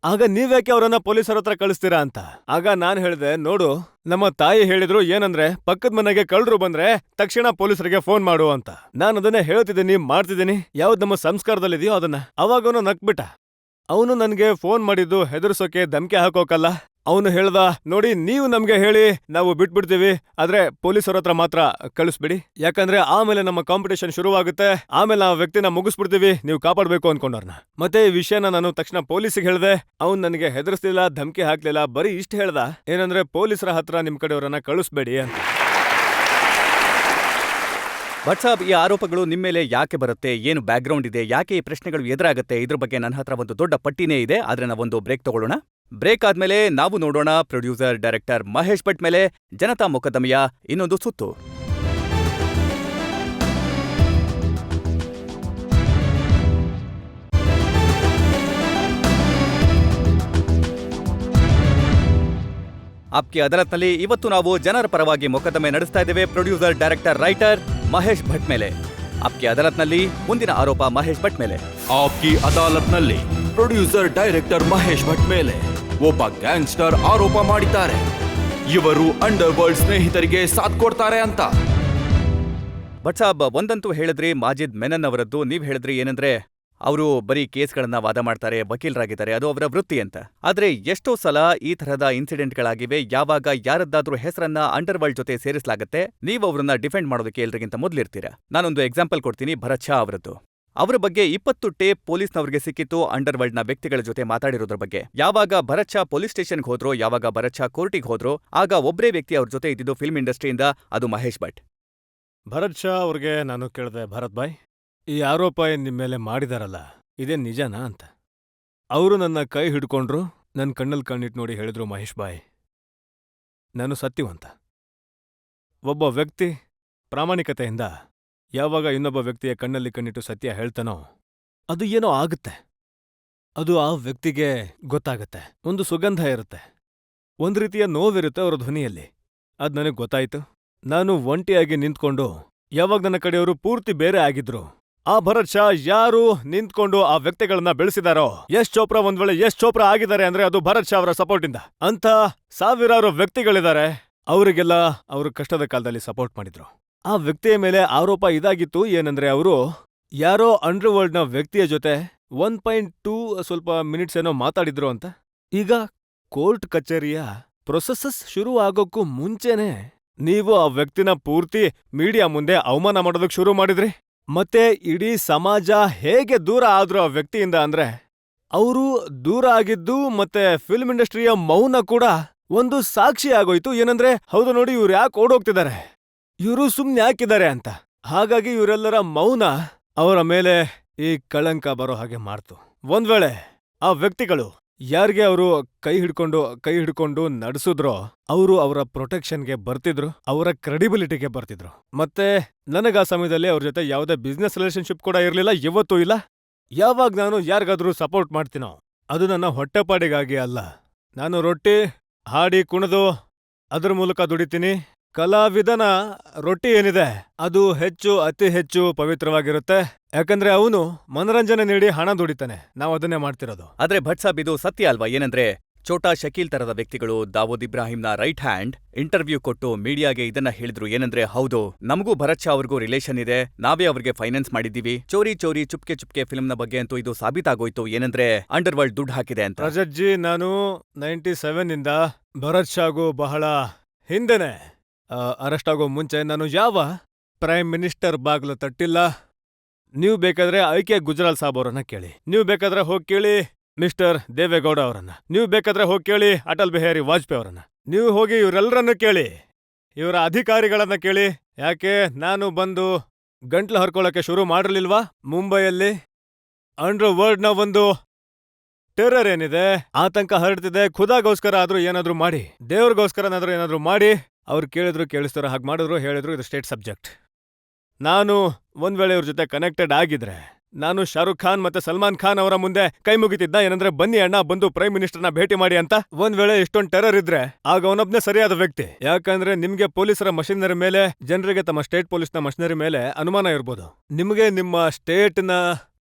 Speaker 5: ಆಗ ನೀವ್ಯಾಕೆ ಅವರನ್ನ ಪೊಲೀಸರ ಹತ್ರ ಕಳಿಸ್ತೀರಾ ಅಂತ. ಆಗ ನಾನ್ ಹೇಳ್ದೆ, ನೋಡು, ನಮ್ಮ ತಾಯಿ ಹೇಳಿದ್ರು ಏನಂದ್ರೆ ಪಕ್ಕದ ಮನೆಗೆ ಕಳ್ಳರು ಬಂದ್ರೆ ತಕ್ಷಣ ಪೊಲೀಸರಿಗೆ ಫೋನ್ ಮಾಡು ಅಂತ. ನಾನು ಅದನ್ನೇ ಹೇಳ್ತಿದ್ದೀನಿ, ಮಾಡ್ತಿದ್ದೀನಿ, ಯಾವ್ದು ನಮ್ಮ ಸಂಸ್ಕಾರದಲ್ಲಿದೆಯೋ ಅದನ್ನ. ಅವಾಗವನು ನಕ್ಬಿಟ್ಟ. ಅವನು ನನ್ಗೆ ಫೋನ್ ಮಾಡಿದ್ದು ಹೆದರ್ಸೋಕೆ, ಧಮ್ಕಿ ಹಾಕೋಕಲ್ಲ. ಅವನು ಹೇಳ್ದ, ನೋಡಿ, ನೀವು ನಮ್ಗೆ ಹೇಳಿ ನಾವು ಬಿಟ್ಬಿಡ್ತೀವಿ, ಆದ್ರೆ ಪೊಲೀಸರ ಹತ್ರ ಮಾತ್ರ ಕಳಿಸ್ಬಿಡಿ, ಯಾಕಂದ್ರೆ ಆಮೇಲೆ ನಮ್ಮ ಕಾಂಪಿಟೇಷನ್ ಶುರುವಾಗುತ್ತೆ, ಆಮೇಲೆ ಆ ವ್ಯಕ್ತಿನ ಮುಗಿಸ್ಬಿಡ್ತೀವಿ, ನೀವು ಕಾಪಾಡ್ಬೇಕು ಅನ್ಕೊಂಡವ್ರನ್ನ. ಮತ್ತೆ ಈ ವಿಷಯನ ನಾನು ತಕ್ಷಣ ಪೊಲೀಸಿಗೆ ಹೇಳ್ದೆ. ಅವ್ನು ನನಗೆ ಹೆದರ್ಸ್ಲಿಲ್ಲ, ಧಮ್ಕಿ ಹಾಕ್ಲಿಲ್ಲ, ಬರೀ ಇಷ್ಟ ಹೇಳ್ದ, ಏನಂದ್ರೆ ಪೊಲೀಸರ ಹತ್ರ ನಿಮ್ ಕಡೆಯವ್ರನ್ನ ಕಳಿಸ್ಬೇಡಿ ಅಂತ.
Speaker 1: ಭಟ್ ಸಾಬ್, ಈ ಆರೋಪಗಳು ನಿಮ್ಮ ಮೇಲೆ ಯಾಕೆ ಬರುತ್ತೆ, ಏನು ಬ್ಯಾಕ್ಗ್ರೌಂಡ್ ಇದೆ, ಯಾಕೆ ಈ ಪ್ರಶ್ನೆಗಳು ಎದುರಾಗುತ್ತೆ, ಇದ್ರ ಬಗ್ಗೆ ನನ್ನ ಹತ್ರ ಒಂದು ದೊಡ್ಡ ಪಟ್ಟಿನೇ ಇದೆ. ಆದ್ರೆ ನಾವೊಂದು ಬ್ರೇಕ್ ತಗೊಳ್ಳೋಣ. ಬ್ರೇಕ್ ಆದ್ಮೇಲೆ ನಾವು ನೋಡೋಣ ಪ್ರೊಡ್ಯೂಸರ್ ಡೈರೆಕ್ಟರ್ ಮಹೇಶ್ ಭಟ್ ಮೇಲೆ ಜನತಾ ಮೊಕದ್ದಮೆಯ ಇನ್ನೊಂದು ಸುತ್ತು. ಆಪ್ಕಿ ಅದಾಲತ್ನಲ್ಲಿ ಇವತ್ತು ನಾವು ಜನರ ಪರವಾಗಿ ಮೊಕದ್ದಮೆ ನಡೆಸ್ತಾ ಇದ್ದೇವೆ producer director writer Mahesh Bhatt ಮೇಲೆ. ಆಪ್ಕಿ ಅದಾಲತ್ನಲ್ಲಿ ಮುಂದಿನ ಆರೋಪ ಮಹೇಶ್ ಭಟ್ ಮೇಲೆ.
Speaker 4: ಆಪ್ಕಿ ಅದಾಲತ್ನಲ್ಲಿ ಪ್ರೊಡ್ಯೂಸರ್ ಡೈರೆಕ್ಟರ್ ಮಹೇಶ್ ಭಟ್ ಮೇಲೆ ಒಬ್ಬ ಗ್ಯಾಂಗ್ಸ್ಟರ್ ಆರೋಪ ಮಾಡಿದ್ದಾರೆ. ಇವರು ಅಂಡರ್ ವರ್ಲ್ಡ್ ಸ್ನೇಹಿತರಿಗೆ ಸಾಥ್ ಕೊಡ್ತಾರೆ ಅಂತ.
Speaker 1: ಭಟ್ ಸಾಬ್, ಒಂದಂತೂ ಹೇಳಿದ್ರಿ ಮಾಜಿದ್ ಮೆನನ್ ಅವರದ್ದು. ನೀವ್ ಹೇಳಿದ್ರಿ ಏನಂದ್ರೆ ಅವರು ಬರೀ ಕೇಸ್ಗಳನ್ನ ವಾದ ಮಾಡ್ತಾರೆ, ವಕೀಲರಾಗಿದ್ದಾರೆ, ಅದು ಅವರ ವೃತ್ತಿ ಅಂತ. ಆದ್ರೆ ಎಷ್ಟೋ ಸಲ ಈ ತರಹದ ಇನ್ಸಿಡೆಂಟ್ಗಳಾಗಿವೆ, ಯಾವಾಗ ಯಾರದ್ದಾದ್ರೂ ಹೆಸರನ್ನ ಅಂಡರ್ ವರ್ಲ್ಡ್ ಜೊತೆ ಸೇರಿಸಲಾಗುತ್ತೆ, ನೀವು ಅವರನ್ನ ಡಿಫೆಂಡ್ ಮಾಡೋದಕ್ಕೆ ಎಲ್ರಿಗಿಂತ ಮೊದಲಿರ್ತೀರಾ. ನಾನೊಂದು ಎಕ್ಸಾಂಪಲ್ ಕೊಡ್ತೀನಿ, ಭರತ್ ಶಾ ಅವರದ್ದು. ಅವರ ಬಗ್ಗೆ 20 ಟೇಪ್ ಪೊಲೀಸ್ನವ್ರಿಗೆ ಸಿಕ್ಕಿತ್ತು ಅಂಡರ್ ವರ್ಲ್ಡ್ನ ವ್ಯಕ್ತಿಗಳ ಜೊತೆ ಮಾತಾಡಿರೋದ್ರ ಬಗ್ಗೆ. ಯಾವಾಗ ಭರತ್ ಶಾ ಪೊಲೀಸ್ ಸ್ಟೇಷನ್ಗೆ ಹೋದ್ರೋ, ಯಾವಾಗ ಭರತ್ ಶಾ ಕೋರ್ಟಿಗೆ ಹೋದ್ರೋ, ಆಗ ಒಬ್ಬರೇ ವ್ಯಕ್ತಿ ಅವ್ರ ಜೊತೆ ಇದ್ದಿದ್ದು ಫಿಲ್ಮ್ ಇಂಡಸ್ಟ್ರಿಯಿಂದ, ಅದು ಮಹೇಶ್ ಭಟ್.
Speaker 5: ಭರತ್ ಶಾ ಅವ್ರಿಗೆ ನಾನು ಕೇಳಿದೆ, ಭರತ್ ಬಾಯ್, ಈ ಆರೋಪ ನಿಮ್ ಮೇಲೆ ಮಾಡಿದಾರಲ್ಲ, ಇದೇನ್ ನಿಜನಾ ಅಂತ. ಅವರು ನನ್ನ ಕೈ ಹಿಡ್ಕೊಂಡ್ರು, ನನ್ನ ಕಣ್ಣಲ್ಲಿ ಕಣ್ಣಿಟ್ಟು ನೋಡಿ ಹೇಳಿದ್ರು, ಮಹೇಶ್ ಬಾಯ್, ನಾನು ಸತ್ಯವಂತ. ಒಬ್ಬ ವ್ಯಕ್ತಿ ಪ್ರಾಮಾಣಿಕತೆಯಿಂದ ಯಾವಾಗ ಇನ್ನೊಬ್ಬ ವ್ಯಕ್ತಿಯ ಕಣ್ಣಲ್ಲಿ ಕಣ್ಣಿಟ್ಟು ಸತ್ಯ ಹೇಳ್ತಾನೋ, ಅದು ಏನೋ ಆಗುತ್ತೆ. ಅದು ಆ ವ್ಯಕ್ತಿಗೆ ಗೊತ್ತಾಗತ್ತೆ. ಒಂದು ಸುಗಂಧ ಇರುತ್ತೆ, ಒಂದ್ ರೀತಿಯ ನೋವಿರುತ್ತೆ ಅವರ ಧ್ವನಿಯಲ್ಲಿ. ಅದ್ ನನಗ್ ಗೊತ್ತಾಯ್ತು. ನಾನು ಒಂಟಿಯಾಗಿ ನಿಂತ್ಕೊಂಡು, ಯಾವಾಗ ನನ್ನ ಕಡೆಯವರು ಪೂರ್ತಿ ಬೇರೆ ಆಗಿದ್ರು, ಆ ಭರತ್ ಶಾ ಯಾರು ನಿಂತ್ಕೊಂಡು ಆ ವ್ಯಕ್ತಿಗಳನ್ನ ಬೆಳೆಸಿದಾರೋ, ಯಶ್ ಚೋಪ್ರಾ ಒಂದ್ ವೇಳೆ ಯಶ್ ಚೋಪ್ರಾ ಆಗಿದ್ದಾರೆ ಅಂದ್ರೆ ಅದು ಭರತ್ ಶಾ ಅವರ ಸಪೋರ್ಟಿಂದ. ಅಂತ ಸಾವಿರಾರು ವ್ಯಕ್ತಿಗಳಿದ್ದಾರೆ, ಅವರಿಗೆಲ್ಲ ಅವರು ಕಷ್ಟದ ಕಾಲದಲ್ಲಿ ಸಪೋರ್ಟ್ ಮಾಡಿದ್ರು. ಆ ವ್ಯಕ್ತಿಯ ಮೇಲೆ ಆರೋಪ ಇದಾಗಿತ್ತು ಏನಂದ್ರೆ, ಅವರು ಯಾರೋ ಅಂಡರ್ ವರ್ಲ್ಡ್ನ ವ್ಯಕ್ತಿಯ ಜೊತೆ 1.2 ಸ್ವಲ್ಪ ಮಿನಿಟ್ಸ್ ಏನೋ ಮಾತಾಡಿದ್ರು ಅಂತ. ಈಗ ಕೋರ್ಟ್ ಕಚೇರಿಯ ಪ್ರೊಸೆಸಸ್ ಶುರು ಆಗೋಕ್ಕೂ ಮುಂಚೆನೆ ನೀವು ಆ ವ್ಯಕ್ತಿನ ಪೂರ್ತಿ ಮೀಡಿಯಾ ಮುಂದೆ ಅವಮಾನ ಮಾಡೋದಕ್ ಶುರು ಮಾಡಿದ್ರಿ. ಮತ್ತೆ ಇಡೀ ಸಮಾಜ ಹೇಗೆ ದೂರ ಆದ್ರು ಆ ವ್ಯಕ್ತಿಯಿಂದ ಅಂದ್ರೆ, ಅವರು ದೂರ ಆಗಿದ್ದು ಮತ್ತೆ ಫಿಲ್ಮ್ ಇಂಡಸ್ಟ್ರಿಯ ಮೌನ ಕೂಡ ಒಂದು ಸಾಕ್ಷಿ ಆಗೋಯ್ತು. ಏನಂದ್ರೆ, ಹೌದು ನೋಡಿ, ಇವ್ರು ಯಾಕೆ ಓಡೋಗ್ತಿದ್ದಾರೆ, ಇವರು ಸುಮ್ನೆ ಯಾಕಿದ್ದಾರೆ ಅಂತ. ಹಾಗಾಗಿ ಇವರೆಲ್ಲರ ಮೌನ ಅವರ ಮೇಲೆ ಈ ಕಳಂಕ ಬರೋ ಹಾಗೆ ಮಾಡ್ತು. ಒಂದ್ ವೇಳೆ ಆ ವ್ಯಕ್ತಿಗಳು ಯಾರಿಗೆ ಅವರು ಕೈ ಹಿಡ್ಕೊಂಡು ನಡೆಸಿದ್ರೋ, ಅವರು ಅವರ ಪ್ರೊಟೆಕ್ಷನ್ಗೆ ಬರ್ತಿದ್ರು, ಅವರ ಕ್ರೆಡಿಬಿಲಿಟಿಗೆ ಬರ್ತಿದ್ರು. ಮತ್ತೆ ನನಗ ಆ ಸಮಯದಲ್ಲಿ ಅವ್ರ ಜೊತೆ ಯಾವುದೇ ಬಿಸ್ನೆಸ್ ರಿಲೇಶನ್ಶಿಪ್ ಕೂಡ ಇರ್ಲಿಲ್ಲ, ಇವತ್ತೂ ಇಲ್ಲ. ಯಾವಾಗ ನಾನು ಯಾರಿಗಾದ್ರೂ ಸಪೋರ್ಟ್ ಮಾಡ್ತೀನೋ, ಅದು ನನ್ನ ಹೊಟ್ಟೆಪಾಡಿಗಾಗಿ ಅಲ್ಲ. ನಾನು ರೊಟ್ಟಿ ಹಾಡಿ ಕುಣಿದು ಅದ್ರ ಮೂಲಕ ದುಡಿತೀನಿ. ಕಲಾವಿದನ ರೊಟ್ಟಿ ಏನಿದೆ ಅದು ಅತಿ ಹೆಚ್ಚು ಪವಿತ್ರವಾಗಿರುತ್ತೆ, ಯಾಕಂದ್ರೆ ಅವನು ಮನರಂಜನೆ ನೀಡಿ ಹಣ ದುಡಿತಾನೆ. ನಾವು ಅದನ್ನೇ ಮಾಡ್ತಿರೋದು.
Speaker 1: ಆದ್ರೆ ಭಟ್ ಸಾಬ್, ಇದು ಸತ್ಯ ಅಲ್ವಾ? ಏನಂದ್ರೆ, ಛೋಟಾ ಶಕೀಲ್ ತರದ ವ್ಯಕ್ತಿಗಳು ದಾವೂದ್ ಇಬ್ರಾಹಿಂನ ರೈಟ್ ಹ್ಯಾಂಡ್ ಇಂಟರ್ವ್ಯೂ ಕೊಟ್ಟು ಮೀಡಿಯಾಗೆ ಇದನ್ನ ಹೇಳಿದ್ರು. ಏನಂದ್ರೆ, ಹೌದು, ನಮಗೂ ಭರತ್ ಶಾ ಅವ್ರಿಗೂ ರಿಲೇಷನ್ ಇದೆ, ನಾವೇ ಅವ್ರಿಗೆ ಫೈನಾನ್ಸ್ ಮಾಡಿದ್ದೀವಿ, ಚೋರಿ ಚುಪ್ಕೆ ಫಿಲ್ಮ್ನ ಬಗ್ಗೆ ಅಂತೂ ಇದು ಸಾಬೀತಾಗೋಯ್ತು. ಏನಂದ್ರೆ, ಅಂಡರ್ ವರ್ಲ್ಡ್ ದುಡ್ಡು ಹಾಕಿದೆ ಅಂತ.
Speaker 5: ರಜತ್ಜಿ, ನಾನು 97 ಇಂದ ಭರತ್ ಶಾಗೂ ಬಹಳ ಹಿಂದೆನೆ, ಅರೆಸ್ಟ್ ಆಗೋ ಮುಂಚೆ ನಾನು ಯಾವ ಪ್ರೈಮ್ ಮಿನಿಸ್ಟರ್ ಬಾಗ್ಲು ತಟ್ಟಿಲ್ಲ. ನೀವು ಬೇಕಾದ್ರೆ ಐಕೆ ಗುಜರಾಲ್ ಸಾಬ್ ಅವರನ್ನ ಕೇಳಿ, ನೀವು ಬೇಕಾದ್ರೆ ಹೋಗಿ ಕೇಳಿ ಮಿಸ್ಟರ್ ದೇವೇಗೌಡ ಅವರನ್ನ, ನೀವು ಬೇಕಾದ್ರೆ ಹೋಗಿ ಕೇಳಿ ಅಟಲ್ ಬಿಹಾರಿ ವಾಜಪೇಯಿ ಅವರನ್ನ, ನೀವು ಹೋಗಿ ಇವರೆಲ್ಲರನ್ನು ಕೇಳಿ, ಇವರ ಅಧಿಕಾರಿಗಳನ್ನ ಕೇಳಿ. ಯಾಕೆ ನಾನು ಬಂದು ಗಂಟ್ಲು ಹರ್ಕೊಳ್ಳೋಕೆ ಶುರು ಮಾಡಿರ್ಲಿಲ್ವಾ? ಮುಂಬೈಯಲ್ಲಿ ಅಂಡರ್ ವರ್ಲ್ಡ್ನ ಒಂದು ಟೆರರ್ ಏನಿದೆ, ಆತಂಕ ಹರಡ್ತಿದೆ, ಖುದಾಗೋಸ್ಕರ ಆದ್ರೂ ಏನಾದ್ರೂ ಮಾಡಿ, ದೇವ್ರಿಗೋಸ್ಕರನಾದ್ರೂ ಏನಾದ್ರೂ ಮಾಡಿ. ಅವ್ರು ಕೇಳಿದ್ರು, ಕೇಳಿಸ್ತಾರ, ಹಾಗೆ ಮಾಡಿದ್ರು, ಹೇಳಿದ್ರು, ಇದು ಸ್ಟೇಟ್ ಸಬ್ಜೆಕ್ಟ್. ನಾನು ಒಂದ್ ವೇಳೆ ಇವ್ರ ಜೊತೆ ಕನೆಕ್ಟೆಡ್ ಆಗಿದ್ರೆ, ನಾನು ಶಾರುಖ್ ಖಾನ್ ಮತ್ತೆ ಸಲ್ಮಾನ್ ಖಾನ್ ಅವರ ಮುಂದೆ ಕೈ ಮುಗಿತಿದ್ದ. ಏನಂದ್ರೆ, ಬನ್ನಿ ಅಣ್ಣ, ಬಂದು ಪ್ರೈಮ್ ಮಿನಿಸ್ಟರ್ನ ಭೇಟಿ ಮಾಡಿ ಅಂತ. ಒಂದ್ ವೇಳೆ ಇಷ್ಟೊಂದು ಟೆರರ್ ಇದ್ರೆ ಆಗ ಅವನೊಬ್ನೇ ಸರಿಯಾದ ವ್ಯಕ್ತಿ. ಯಾಕಂದ್ರೆ ನಿಮ್ಗೆ ಪೊಲೀಸರ ಮಷಿನರಿ ಮೇಲೆ, ಜನರಿಗೆ ತಮ್ಮ ಸ್ಟೇಟ್ ಪೊಲೀಸ್ನ ಮಷಿನರಿ ಮೇಲೆ ಅನುಮಾನ ಇರ್ಬೋದು. ನಿಮ್ಗೆ ನಿಮ್ಮ ಸ್ಟೇಟ್ನ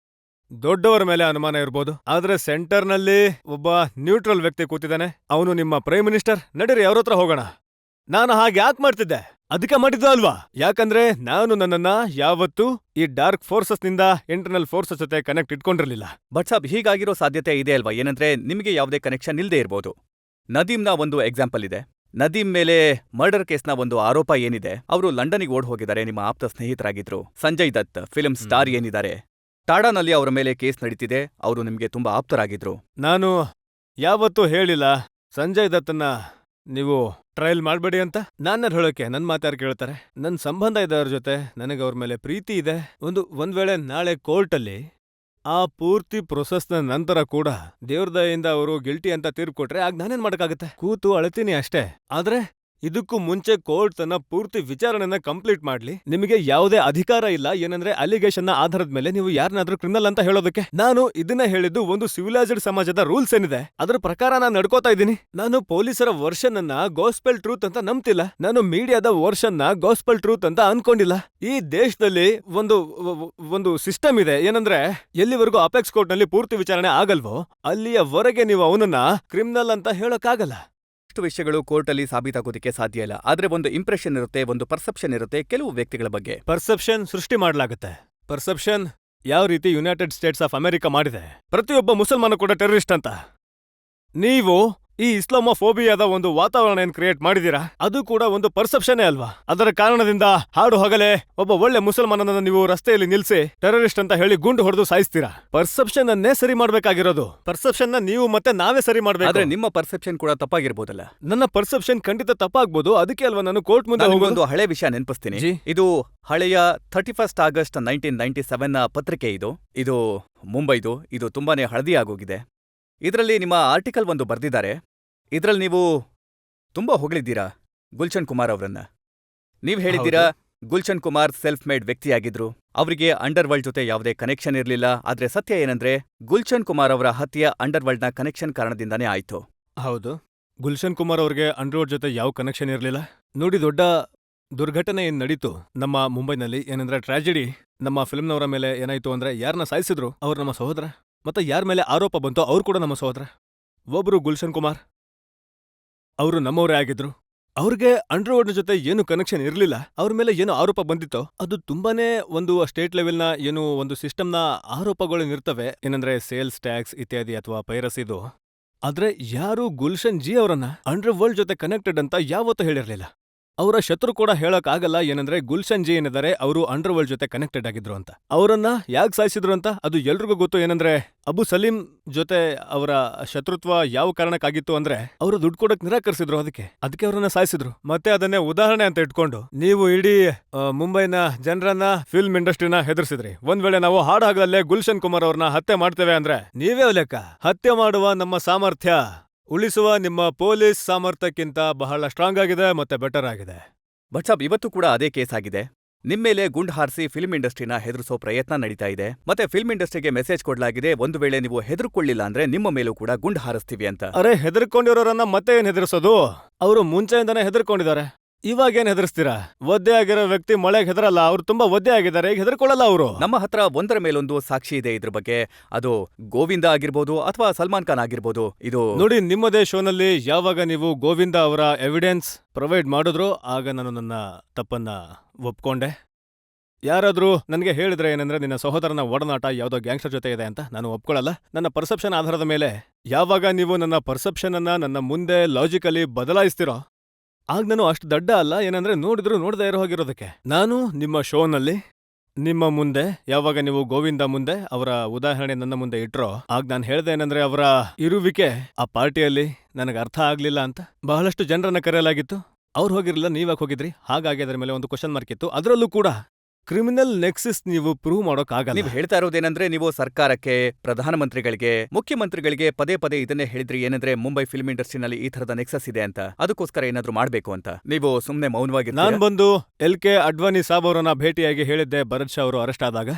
Speaker 5: ದೊಡ್ಡವರ ಮೇಲೆ ಅನುಮಾನ ಇರ್ಬೋದು, ಆದ್ರೆ ಸೆಂಟರ್ನಲ್ಲಿ ಒಬ್ಬ ನ್ಯೂಟ್ರಲ್ ವ್ಯಕ್ತಿ ಕೂತಿದ್ದಾನೆ. ಅವನು ನಿಮ್ಮ ಪ್ರೈಮ್ ಮಿನಿಸ್ಟರ್. ನಡೀರಿ ಅವ್ರ ಹತ್ರ ಹೋಗೋಣ. ನಾನು ಹಾಗೆ ಯಾಕೆ ಮಾಡ್ತಿದ್ದೆ? ಅದಕ್ಕೆ ಮಾಡಿದ್ದು ಅಲ್ವಾ? ಯಾಕಂದ್ರೆ ನಾನು ನನ್ನನ್ನ ಯಾವತ್ತೂ ಈ ಡಾರ್ಕ್ ಫೋರ್ಸಸ್ ನಿಂದ ಇಂಟರ್ನಲ್ ಫೋರ್ಸಸ್ ಜೊತೆ ಕನೆಕ್ಟ್ ಇಟ್ಕೊಂಡಿರ್ಲಿಲ್ಲ.
Speaker 1: ಬಟ್ ಸಾಬ್, ಹೀಗಾಗಿರೋ ಸಾಧ್ಯತೆ ಇದೆ ಅಲ್ವಾ? ಏನಂದ್ರೆ ನಿಮಗೆ ಯಾವುದೇ ಕನೆಕ್ಷನ್ ಇಲ್ಲದೆ ಇರ್ಬೋದು. ನದೀಮ್ನ ಒಂದು ಎಕ್ಸಾಂಪಲ್ ಇದೆ. ನದೀಮ್ ಮೇಲೆ ಮರ್ಡರ್ ಕೇಸ್ನ ಒಂದು ಆರೋಪ ಏನಿದೆ, ಅವರು ಲಂಡನ್ಗೆ ಓಡ್ ಹೋಗಿದ್ದಾರೆ, ನಿಮ್ಮ ಆಪ್ತ ಸ್ನೇಹಿತರಾಗಿದ್ರು. ಸಂಜಯ್ ದತ್ ಫಿಲ್ಮ್ ಸ್ಟಾರ್ ಏನಿದ್ದಾರೆ, ಟಾಡಾನಲ್ಲಿ ಅವರ ಮೇಲೆ ಕೇಸ್ ನಡೀತಿದೆ. ಅವರು ನಿಮ್ಗೆ ತುಂಬಾ ಆಪ್ತರಾಗಿದ್ರು.
Speaker 5: ನಾನು ಯಾವತ್ತೂ ಹೇಳಿಲ್ಲ ಸಂಜಯ್ ದತ್ತನ್ನ ನೀವು ಟ್ರಯಲ್ ಮಾಡ್ಬೇಡಿ ಅಂತ. ನಾನ್ಯಾರು ಹೇಳೋಕೆ? ನನ್ ಮಾತಾರು ಕೇಳ್ತಾರೆ? ನನ್ ಸಂಬಂಧ ಇದೆ ಅವ್ರ ಜೊತೆ, ನನಗೆ ಅವ್ರ ಮೇಲೆ ಪ್ರೀತಿ ಇದೆ. ಒಂದ್ ವೇಳೆ ನಾಳೆ ಕೋರ್ಟಲ್ಲಿ ಆ ಪೂರ್ತಿ ಪ್ರೊಸೆಸ್ನ ನಂತರ ಕೂಡ ದೇವ್ರ ದಯೆಯಿಂದ ಅವರು ಗಿಲ್ಟಿ ಅಂತ ತೀರ್ಪು ಕೊಟ್ರೆ ಆಗ ನಾನೇನ್ ಮಾಡಕ್ಕಾಗತ್ತೆ? ಕೂತು ಅಳ್ತೀನಿ ಅಷ್ಟೇ. ಆದ್ರೆ ಇದಕ್ಕೂ ಮುಂಚೆ ಕೋರ್ಟ್ ತನ್ನ ಪೂರ್ತಿ ವಿಚಾರಣೆನ ಕಂಪ್ಲೀಟ್ ಮಾಡ್ಲಿ. ನಿಮಗೆ ಯಾವುದೇ ಅಧಿಕಾರ ಇಲ್ಲ ಏನಂದ್ರೆ ಅಲಿಗೇಷನ್ನ ಆಧಾರದ ಮೇಲೆ ನೀವು ಯಾರನ್ನಾದ್ರೂ ಕ್ರಿಮಿನಲ್ ಅಂತ ಹೇಳೋದಕ್ಕೆ. ನಾನು ಇದನ್ನ ಹೇಳಿದ್ದು ಒಂದು ಸಿವಿಲೈಸ್ಡ್ ಸಮಾಜದ ರೂಲ್ಸ್ ಏನಿದೆ ಅದ್ರ ಪ್ರಕಾರ ನಾನು ನಡ್ಕೋತಾ ಇದ್ದೀನಿ. ನಾನು ಪೊಲೀಸರ ವರ್ಷನ್ ಅನ್ನ ಗಾಸ್ಪೆಲ್ ಟ್ರೂತ್ ಅಂತ ನಂಬ್ತಿಲ್ಲ. ನಾನು ಮೀಡಿಯಾದ ವರ್ಷನ್ನ ಗಾಸ್ಪೆಲ್ ಟ್ರೂತ್ ಅಂತ ಅನ್ಕೊಂಡಿಲ್ಲ. ಈ ದೇಶದಲ್ಲಿ ಒಂದು ಸಿಸ್ಟಮ್ ಇದೆ ಏನಂದ್ರೆ, ಎಲ್ಲಿವರೆಗೂ ಅಪೆಕ್ಸ್ ಕೋರ್ಟ್ ನಲ್ಲಿ ಪೂರ್ತಿ ವಿಚಾರಣೆ ಆಗಲ್ವೋ ಅಲ್ಲಿಯವರೆಗೆ ನೀವು ಅವನನ್ನ ಕ್ರಿಮಿನಲ್ ಅಂತ ಹೇಳೋಕ್ಕಾಗಲ್ಲ.
Speaker 1: ವಿಷಯಗಳು ಕೋರ್ಟಲ್ಲಿ ಸಾಬೀತಾಗೋದಕ್ಕೆ ಸಾಧ್ಯ ಇಲ್ಲ. ಆದ್ರೆ ಒಂದು ಇಂಪ್ರೆಷನ್ ಇರುತ್ತೆ, ಒಂದು ಪರ್ಸೆಪ್ಷನ್ ಇರುತ್ತೆ ಕೆಲವು ವ್ಯಕ್ತಿಗಳ ಬಗ್ಗೆ.
Speaker 5: ಪರ್ಸೆಪ್ಷನ್ ಸೃಷ್ಟಿ ಮಾಡ್ಲಾಗುತ್ತೆ. ಪರ್ಸೆಪ್ಷನ್ ಯಾವ ರೀತಿ ಯುನೈಟೆಡ್ ಸ್ಟೇಟ್ಸ್ ಆಫ್ ಅಮೆರಿಕ ಮಾಡಿದೆ, ಪ್ರತಿಯೊಬ್ಬ ಮುಸಲ್ಮಾನ ಕೂಡ ಟೆರರಿಸ್ಟ್ ಅಂತ. ನೀವು ಈ ಇಸ್ಲಾಮೋಫೋಬಿಯಾದ ಒಂದು ವಾತಾವರಣ ಏನ್ ಕ್ರಿಯೇಟ್ ಮಾಡಿದೀರಾ, ಅದು ಕೂಡ ಒಂದು ಪರ್ಸೆಪ್ಷನ್ನೇ ಅಲ್ವಾ? ಅದರ ಕಾರಣದಿಂದ ಹಾಡು ಹಗಲೇ ಒಬ್ಬ ಒಳ್ಳೆ ಮುಸಲ್ಮಾನನನ್ನ ನೀವು ರಸ್ತೆಯಲ್ಲಿ ನಿಲ್ಸಿ ಟೆರರಿಸ್ಟ್ ಅಂತ ಹೇಳಿ ಗುಂಡು ಹೊಡೆದು ಸಾಯಿಸ್ತೀರಾ. ಪರ್ಸೆಪ್ಷನ್ ಅನ್ನೇ ಸರಿ ಮಾಡ್ಬೇಕಾಗಿರೋದು. ಪರ್ಸೆಪ್ಷನ್ ನ ನೀವು ಮತ್ತೆ ನಾವೇ ಸರಿ ಮಾಡ್ಬೇಕು.
Speaker 1: ಆದ್ರೆ ನಿಮ್ಮ ಪರ್ಸೆಪ್ಷನ್ ಕೂಡ ತಪ್ಪಾಗಿರ್ಬೋದಲ್ಲ?
Speaker 5: ನನ್ನ ಪರ್ಸೆಪ್ಷನ್ ಖಂಡಿತ ತಪ್ಪಾಗ್ಬೋದು. ಅದಕ್ಕೆ ಅಲ್ವಾ ನಾನು ಕೋರ್ಟ್ ಮುಂದೆ
Speaker 1: ಒಂದು ಹಳೆ ವಿಷಯ ನೆನಪಿಸ್ತೀನಿ. ಇದು ಹಳೆಯ 31 ಆಗಸ್ಟ್ 1997 ಪತ್ರಿಕೆ. ಇದು ಮುಂಬೈದು. ಇದು ತುಂಬಾನೇ ಹಳದಿ ಆಗೋಗಿದೆ. ಇದರಲ್ಲಿ ನಿಮ್ಮ ಆರ್ಟಿಕಲ್ ಒಂದು ಬರ್ದಿದ್ದಾರೆ. ಇದರಲ್ಲಿ ನೀವು ತುಂಬಾ ಹೊಗಳಿದ್ದೀರಾ ಗುಲ್ಶನ್ ಕುಮಾರ್ ಅವರನ್ನ. ನೀವ್ ಹೇಳಿದ್ದೀರಾ ಗುಲ್ಶನ್ ಕುಮಾರ್ ಸೆಲ್ಫ್ ಮೇಡ್ ವ್ಯಕ್ತಿಯಾಗಿದ್ರು, ಅವರಿಗೆ ಅಂಡರ್ ವರ್ಲ್ಡ್ ಜೊತೆ ಯಾವುದೇ ಕನೆಕ್ಷನ್ ಇರಲಿಲ್ಲ. ಆದ್ರೆ ಸತ್ಯ ಏನಂದ್ರೆ ಗುಲ್ಶನ್ ಕುಮಾರ್ ಅವರ ಹತ್ಯೆ ಅಂಡರ್ ವರ್ಲ್ಡ್ನ ಕನೆಕ್ಷನ್ ಕಾರಣದಿಂದಾನೇ ಆಯ್ತು.
Speaker 5: ಹೌದು, ಗುಲ್ಶನ್ ಕುಮಾರ್ ಅವ್ರಿಗೆ ಅಂಡರ್ ವರ್ಲ್ಡ್ ಜೊತೆ ಯಾವ ಕನೆಕ್ಷನ್ ಇರಲಿಲ್ಲ. ನೋಡಿ, ದೊಡ್ಡ ದುರ್ಘಟನೆ ಏನ್ ನಡೀತು ನಮ್ಮ ಮುಂಬೈನಲ್ಲಿ, ಏನಂದ್ರೆ ಟ್ರಾಜಿಡಿ. ನಮ್ಮ ಫಿಲ್ಮ್ನವರ ಮೇಲೆ ಏನಾಯ್ತು ಅಂದ್ರೆ, ಯಾರನ್ನ ಸಾಯಿಸಿದ್ರು ಅವ್ರು ನಮ್ಮ ಸಹೋದರ. ಮತ್ತೆ ಯಾರ ಮೇಲೆ ಆರೋಪ ಬಂತೋ ಅವ್ರು ಕೂಡ ನಮ್ಮ ಸಹೋದರ. ಒಬ್ರು ಗುಲ್ಶನ್ ಕುಮಾರ್, ಅವರು ನಮ್ಮವರೇ ಆಗಿದ್ರು. ಅವ್ರಿಗೆ ಅಂಡರ್ವರ್ಲ್ಡ್ ಜೊತೆ ಏನು ಕನೆಕ್ಷನ್ ಇರಲಿಲ್ಲ. ಅವ್ರ ಮೇಲೆ ಏನು ಆರೋಪ ಬಂದಿತ್ತೋ ಅದು ತುಂಬಾನೇ ಒಂದು ಸ್ಟೇಟ್ ಲೆವೆಲ್ನ ಏನು ಒಂದು ಸಿಸ್ಟಮ್ನ ಆರೋಪಗಳೇನಿರ್ತವೆ, ಏನಂದ್ರೆ ಸೇಲ್ಸ್ ಟ್ಯಾಕ್ಸ್ ಇತ್ಯಾದಿ ಅಥವಾ ಪೈರಸಿದು. ಆದ್ರೆ ಯಾರು ಗುಲ್ಶನ್ ಜಿ ಅವರನ್ನ ಅಂಡರ್ವರ್ಲ್ಡ್ ಜೊತೆ ಕನೆಕ್ಟೆಡ್ ಅಂತ ಯಾವತ್ತೂ ಹೇಳಿರ್ಲಿಲ್ಲ. ಅವರ ಶತ್ರು ಕೂಡ ಹೇಳಕ್ ಆಗಲ್ಲ ಏನಂದ್ರೆ ಗುಲ್ಶನ್ ಜಿ ಏನಿದ್ದಾರೆ ಅವರು ಅಂಡರ್ವರ್ಲ್ಡ್ ಜೊತೆ ಕನೆಕ್ಟೆಡ್ ಆಗಿದ್ರು ಅಂತ. ಅವರನ್ನ ಯಾಕೆ ಸಾಯಿಸಿದ್ರು ಅಂತ ಅದು ಎಲ್ರಿಗೂ ಗೊತ್ತು. ಏನಂದ್ರೆ ಅಬು ಸಲೀಂ ಜೊತೆ ಅವರ ಶತ್ರುತ್ವ ಯಾವ ಕಾರಣಕ್ಕಾಗಿತ್ತು ಅಂದ್ರೆ ಅವರು ದುಡ್ಡು ಕೊಡಕ್ ನಿರಾಕರಿಸಿದ್ರು, ಅದಕ್ಕೆ ಅವರನ್ನ ಸಾಯಿಸಿದ್ರು. ಮತ್ತೆ ಅದನ್ನೇ ಉದಾಹರಣೆ ಅಂತ ಇಟ್ಕೊಂಡು ನೀವು ಇಡೀ ಮುಂಬೈನ ಜನರನ್ನ, ಫಿಲ್ಮ್ ಇಂಡಸ್ಟ್ರಿನ ಹೆದರ್ಸಿದ್ರಿ. ಒಂದ್ ವೇಳೆ ನಾವು ಹಾಡಾಗಲೇ ಗುಲ್ಶನ್ ಕುಮಾರ್ ಅವ್ರನ್ನ ಹತ್ಯೆ ಮಾಡ್ತೇವೆ ಅಂದ್ರೆ ನೀವೇ ಲೆಕ್ಕ. ಹತ್ಯೆ ಮಾಡುವ ನಮ್ಮ ಸಾಮರ್ಥ್ಯ ಉಳಿಸುವ ನಿಮ್ಮ ಪೊಲೀಸ್ ಸಾಮರ್ಥ್ಯಕ್ಕಿಂತ ಬಹಳ ಸ್ಟ್ರಾಂಗ್ ಆಗಿದೆ ಮತ್ತೆ ಬೆಟರ್ ಆಗಿದೆ.
Speaker 1: ಬಟ್ ಸಾಬ್, ಇವತ್ತು ಕೂಡ ಅದೇ ಕೇಸ್ ಆಗಿದೆ. ನಿಮ್ಮೇಲೆ ಗುಂಡ್ ಹಾರಿಸಿ ಫಿಲ್ಮ್ ಇಂಡಸ್ಟ್ರಿನ ಹೆದರ್ಸೋ ಪ್ರಯತ್ನ ನಡೀತಾ ಇದೆ. ಮತ್ತೆ ಫಿಲ್ಮ್ ಇಂಡಸ್ಟ್ರಿಗೆ ಮೆಸೇಜ್ ಕೊಡ್ಲಾಗಿದೆ, ಒಂದು ವೇಳೆ ನೀವು ಹೆದರ್ಕೊಳ್ಳಿಲ್ಲ ಅಂದ್ರೆ ನಿಮ್ಮ ಮೇಲೂ ಕೂಡ ಗುಂಡ್ ಹಾರಿಸ್ತೀವಿ ಅಂತ.
Speaker 5: ಅರೆ, ಹೆದರ್ಕೊಂಡಿರೋರನ್ನ ಮತ್ತೆ ಏನ್ ಹೆದರ್ಸೋದು? ಅವರು ಮುಂಚೆಯಿಂದಾನೇ ಹೆದರ್ಕೊಂಡಿದ್ದಾರೆ. ಇವಾಗೇನ್ ಹೆದರ್ಸ್ತೀರಾ? ಒದ್ದೆ ಆಗಿರೋ ವ್ಯಕ್ತಿ ಮಳೆಗೆ ಹೆದರಲ್ಲ. ಅವ್ರು ತುಂಬಾ ಒದ್ದೆ ಆಗಿದ್ದಾರೆ, ಈಗ ಹೆದರ್ಕೊಳ್ಳಲ್ಲ ಅವರು.
Speaker 1: ನಮ್ಮ ಹತ್ರ ಒಂದರ ಮೇಲೊಂದು ಸಾಕ್ಷಿ ಇದೆ ಇದ್ರ ಬಗ್ಗೆ. ಅದು ಗೋವಿಂದ ಆಗಿರ್ಬೋದು ಅಥವಾ ಸಲ್ಮಾನ್ ಖಾನ್ ಆಗಿರ್ಬೋದು. ಇದು
Speaker 5: ನೋಡಿ, ನಿಮ್ಮದೇ ಶೋನಲ್ಲಿ ಯಾವಾಗ ನೀವು ಗೋವಿಂದ ಅವರ ಎವಿಡೆನ್ಸ್ ಪ್ರೊವೈಡ್ ಮಾಡಿದ್ರು ಆಗ ನಾನು ನನ್ನ ತಪ್ಪನ್ನ ಒಪ್ಕೊಂಡೆ. ಯಾರಾದ್ರೂ ನನಗೆ ಹೇಳಿದ್ರೆ ಏನಂದ್ರೆ ನಿನ್ನ ಸಹೋದರನ ಒಡನಾಟ ಯಾವುದೋ ಗ್ಯಾಂಗ್ಸ್ಟರ್ ಜೊತೆ ಇದೆ ಅಂತ, ನಾನು ಒಪ್ಕೊಳ್ಳಲ್ಲ. ನನ್ನ ಪರ್ಸೆಪ್ಷನ್ ಆಧಾರದ ಮೇಲೆ ಯಾವಾಗ ನೀವು ನನ್ನ ಪರ್ಸೆಪ್ಷನ್ ಅನ್ನ ನನ್ನ ಮುಂದೆ ಲಾಜಿಕಲಿ ಬದಲಾಯಿಸ್ತಿರೋ ಆಗ ನಾನು ಅಷ್ಟು ದಡ್ಡ ಅಲ್ಲ ಏನಂದ್ರೆ ನೋಡಿದ್ರು ನೋಡದೆ ಇರೋ ಹೋಗಿರೋದಕ್ಕೆ. ನಾನು ನಿಮ್ಮ ಶೋನಲ್ಲಿ ನಿಮ್ಮ ಮುಂದೆ ಯಾವಾಗ ನೀವು ಗೋವಿಂದ ಮುಂದೆ ಅವರ ಉದಾಹರಣೆ ನನ್ನ ಮುಂದೆ ಇಟ್ರೋ ಆಗ ನಾನು ಹೇಳ್ದೆ ಏನಂದ್ರೆ ಅವರ ಇರುವಿಕೆ ಆ ಪಾರ್ಟಿಯಲ್ಲಿ ನನಗೆ ಅರ್ಥ ಆಗ್ಲಿಲ್ಲ ಅಂತ. ಬಹಳಷ್ಟು ಜನರನ್ನ ಕರೆಯಲಾಗಿತ್ತು, ಅವ್ರು ಹೋಗಿರ್ಲಿಲ್ಲ, ನೀವಾಗ ಹೋಗಿದ್ರಿ. ಹಾಗಾಗಿ ಅದರ ಮೇಲೆ ಒಂದು ಕ್ವಶನ್ ಮಾರ್ಕ್ ಇತ್ತು. ಅದರಲ್ಲೂ ಕೂಡ ಕ್ರಿಮಿನಲ್ ನೆಕ್ಸಿಸ್ ನೀವು ಪ್ರೂವ್ ಮಾಡೋಕ್ಕಾಗಲ್ಲ.
Speaker 1: ನೀವು ಹೇಳ್ತಾ ಇರೋದೇನಂದ್ರೆ, ನೀವು ಸರ್ಕಾರಕ್ಕೆ, ಪ್ರಧಾನಮಂತ್ರಿಗಳಿಗೆ, ಮುಖ್ಯಮಂತ್ರಿಗಳಿಗೆ ಪದೇ ಪದೇ ಇದನ್ನೇ ಹೇಳಿದ್ರಿ ಏನಂದ್ರೆ ಮುಂಬೈ ಫಿಲ್ಮ್ ಇಂಡಸ್ಟ್ರಿನಲ್ಲಿ ಈ ತರದ ನೆಕ್ಸಸ್ ಇದೆ ಅಂತ, ಅದಕ್ಕೋಸ್ಕರ ಏನಾದ್ರೂ ಮಾಡ್ಬೇಕು ಅಂತ. ನೀವು ಸುಮ್ನೆ ಮೌನವಾಗಿ.
Speaker 5: ನಾನ್ ಬಂದು LK ಅಡ್ವಾಣಿ ಸಾಬ್ ಅವರನ್ನ ಭೇಟಿಯಾಗಿ ಹೇಳಿದ್ದೆ ಭರತ್ ಶಾ ಅವರು ಅರೆಸ್ಟ್ ಆದಾಗ,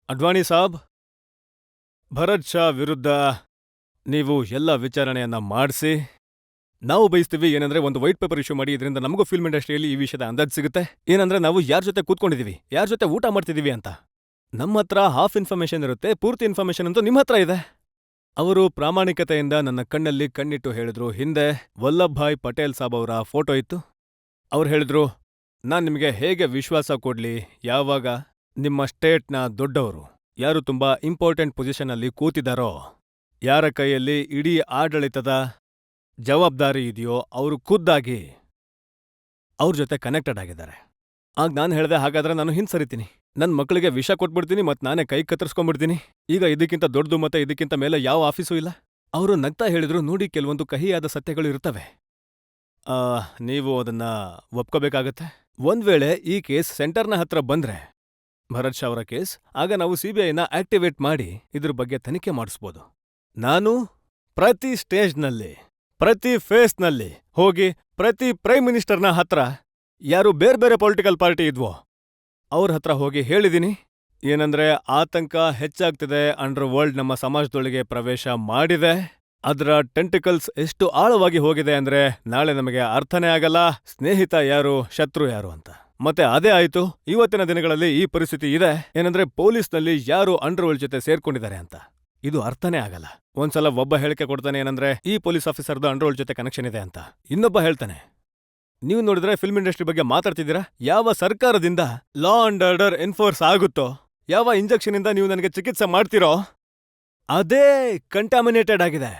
Speaker 5: ಅಡ್ವಾಣಿ ಸಾಬ್, ಭರತ್ ಶಾ ವಿರುದ್ಧ ನೀವು ಎಲ್ಲ ವಿಚಾರಣೆಯನ್ನ ಮಾಡಿಸಿ ನಾವು ಬಯಸ್ತೀವಿ ಏನಂದ್ರೆ ಒಂದು ವೈಟ್ ಪೇಪರ್ ಇಶ್ಯೂ ಮಾಡಿ. ಇದರಿಂದ ನಮಗೂ ಫಿಲ್ಮ್ ಇಂಡಸ್ಟ್ರಿಯಲ್ಲಿ ಈ ವಿಷಯದ ಅಂದಾಜು ಸಿಗುತ್ತೆ ಏನಂದ್ರೆ ನಾವು ಯಾರ ಜೊತೆ ಕೂತ್ಕೊಂಡಿದೀವಿ, ಯಾರ ಜೊತೆ ಊಟ ಮಾಡ್ತಿದೀವಿ ಅಂತ. ನಮ್ಮ ಹತ್ರ ಹಾಫ್ ಇನ್ಫಾರ್ಮೇಶನ್ ಇರುತ್ತೆ, ಪೂರ್ತಿ ಇನ್ಫಾರ್ಮೇಶನ್ ಅಂತೂ ನಿಮ್ಮ ಹತ್ರ ಇದೆ. ಅವರು ಪ್ರಾಮಾಣಿಕತೆಯಿಂದ ನನ್ನ ಕಣ್ಣಲ್ಲಿ ಕಣ್ಣಿಟ್ಟು ಹೇಳಿದ್ರು, ಹಿಂದೆ ವಲ್ಲಭಭಾಯ್ ಪಟೇಲ್ ಸಾಬ್ ಅವರ ಫೋಟೋ ಇತ್ತು. ಅವ್ರು ಹೇಳಿದ್ರು, ನಾನ್ ನಿಮಗೆ ಹೇಗೆ ವಿಶ್ವಾಸ ಕೊಡ್ಲಿ, ಯಾವಾಗ ನಿಮ್ಮ ಸ್ಟೇಟ್ನ ದೊಡ್ಡವರು ಯಾರು ತುಂಬಾ ಇಂಪಾರ್ಟೆಂಟ್ ಪೊಸಿಷನ್ನಲ್ಲಿ ಕೂತಿದಾರೋ, ಯಾರ ಕೈಯಲ್ಲಿ ಇಡೀ ಆಡಳಿತದ ಜವಾಬ್ದಾರಿ ಇದೆಯೋ ಅವರು ಖುದ್ದಾಗಿ ಅವ್ರ ಜೊತೆ ಕನೆಕ್ಟೆಡ್ ಆಗಿದ್ದಾರೆ. ಆಗ ನಾನು ಹೇಳ್ದೆ, ಹಾಗಾದ್ರೆ ನಾನು ಹಿಂಸರಿತೀನಿ, ನನ್ನ ಮಕ್ಕಳಿಗೆ ವಿಷ ಕೊಟ್ಬಿಡ್ತೀನಿ ಮತ್ತು ನಾನೇ ಕೈ ಕತ್ತರಿಸ್ಕೊಂಡ್ಬಿಡ್ತೀನಿ. ಈಗ ಇದಕ್ಕಿಂತ ದೊಡ್ಡದು ಮತ್ತೆ ಇದಕ್ಕಿಂತ ಮೇಲೆ ಯಾವ ಆಫೀಸೂ ಇಲ್ಲ. ಅವರು ನಗ್ತಾ ಹೇಳಿದ್ರು, ನೋಡಿ ಕೆಲವೊಂದು ಕಹಿಯಾದ ಸತ್ಯಗಳು ಇರ್ತವೆ, ನೀವು ಅದನ್ನ ಒಪ್ಕೋಬೇಕಾಗತ್ತೆ. ಒಂದ್ ವೇಳೆ ಈ ಕೇಸ್ ಸೆಂಟರ್ನ ಹತ್ರ ಬಂದ್ರೆ, ಭರತ್ ಶಾ ಅವರ ಕೇಸ್, ಆಗ ನಾವು ಸಿಬಿಐನ ಆಕ್ಟಿವೇಟ್ ಮಾಡಿ ಇದ್ರ ಬಗ್ಗೆ ತನಿಖೆ ಮಾಡಿಸ್ಬೋದು. ನಾನು ಪ್ರತಿ ಸ್ಟೇಜ್ನಲ್ಲಿ, ಪ್ರತಿ ಫೇಸ್ನಲ್ಲಿ ಹೋಗಿ ಪ್ರತಿ ಪ್ರೈಮ್ ಮಿನಿಸ್ಟರ್ನ ಹತ್ರ, ಯಾರು ಬೇರೆ ಪೊಲಿಟಿಕಲ್ ಪಾರ್ಟಿ ಇದ್ವೋ ಅವ್ರ ಹತ್ರ ಹೋಗಿ ಹೇಳಿದೀನಿ, ಏನಂದ್ರೆ ಆತಂಕ ಹೆಚ್ಚಾಗ್ತಿದೆ, ಅಂಡರ್ ವರ್ಲ್ಡ್ ನಮ್ಮ ಸಮಾಜದೊಳಗೆ ಪ್ರವೇಶ ಮಾಡಿದೆ, ಅದರ ಟೆಂಟಿಕಲ್ಸ್ ಎಷ್ಟು ಆಳವಾಗಿ ಹೋಗಿದೆ ಅಂದ್ರೆ ನಾಳೆ ನಮಗೆ ಅರ್ಥನೇ ಆಗಲ್ಲ ಸ್ನೇಹಿತ ಯಾರು ಶತ್ರು ಯಾರು ಅಂತ. ಮತ್ತೆ ಅದೇ ಆಯ್ತು, ಇವತ್ತಿನ ದಿನಗಳಲ್ಲಿ ಈ ಪರಿಸ್ಥಿತಿ ಇದೆ, ಏನಂದ್ರೆ ಪೊಲೀಸ್ನಲ್ಲಿ ಯಾರು ಅಂಡರ್ ವರ್ಲ್ಡ್ ಜೊತೆ ಸೇರ್ಕೊಂಡಿದ್ದಾರೆ ಅಂತ ಇದು ಅರ್ಥನೇ ಆಗಲ್ಲ. ಒಂದ್ಸಲ ಒಬ್ಬ ಹೇಳಿಕೆ ಕೊಡ್ತಾನೆ, ಏನಂದ್ರೆ ಈ ಪೊಲೀಸ್ ಆಫೀಸರ್ದು ಅಂಡರ್ ವರ್ಲ್ಡ್ ಜೊತೆ ಕನೆಕ್ಷನ್ ಇದೆ ಅಂತ. ಇನ್ನೊಬ್ಬ ಹೇಳ್ತಾನೆ, ನೀವು ನೋಡಿದ್ರೆ ಫಿಲ್ಮ್ ಇಂಡಸ್ಟ್ರಿ ಬಗ್ಗೆ ಮಾತಾಡ್ತಿದ್ದೀರಾ, ಯಾವ ಸರ್ಕಾರದಿಂದ ಲಾ ಅಂಡ್ ಆರ್ಡರ್ ಎನ್ಫೋರ್ಸ್ ಆಗುತ್ತೋ, ಯಾವ ಇಂಜೆಕ್ಷನ್ ಇಂದ ನೀವು ನನಗೆ ಚಿಕಿತ್ಸೆ ಮಾಡ್ತೀರೋ ಅದೇ ಕಂಟಾಮಿನೇಟೆಡ್ ಆಗಿದೆ,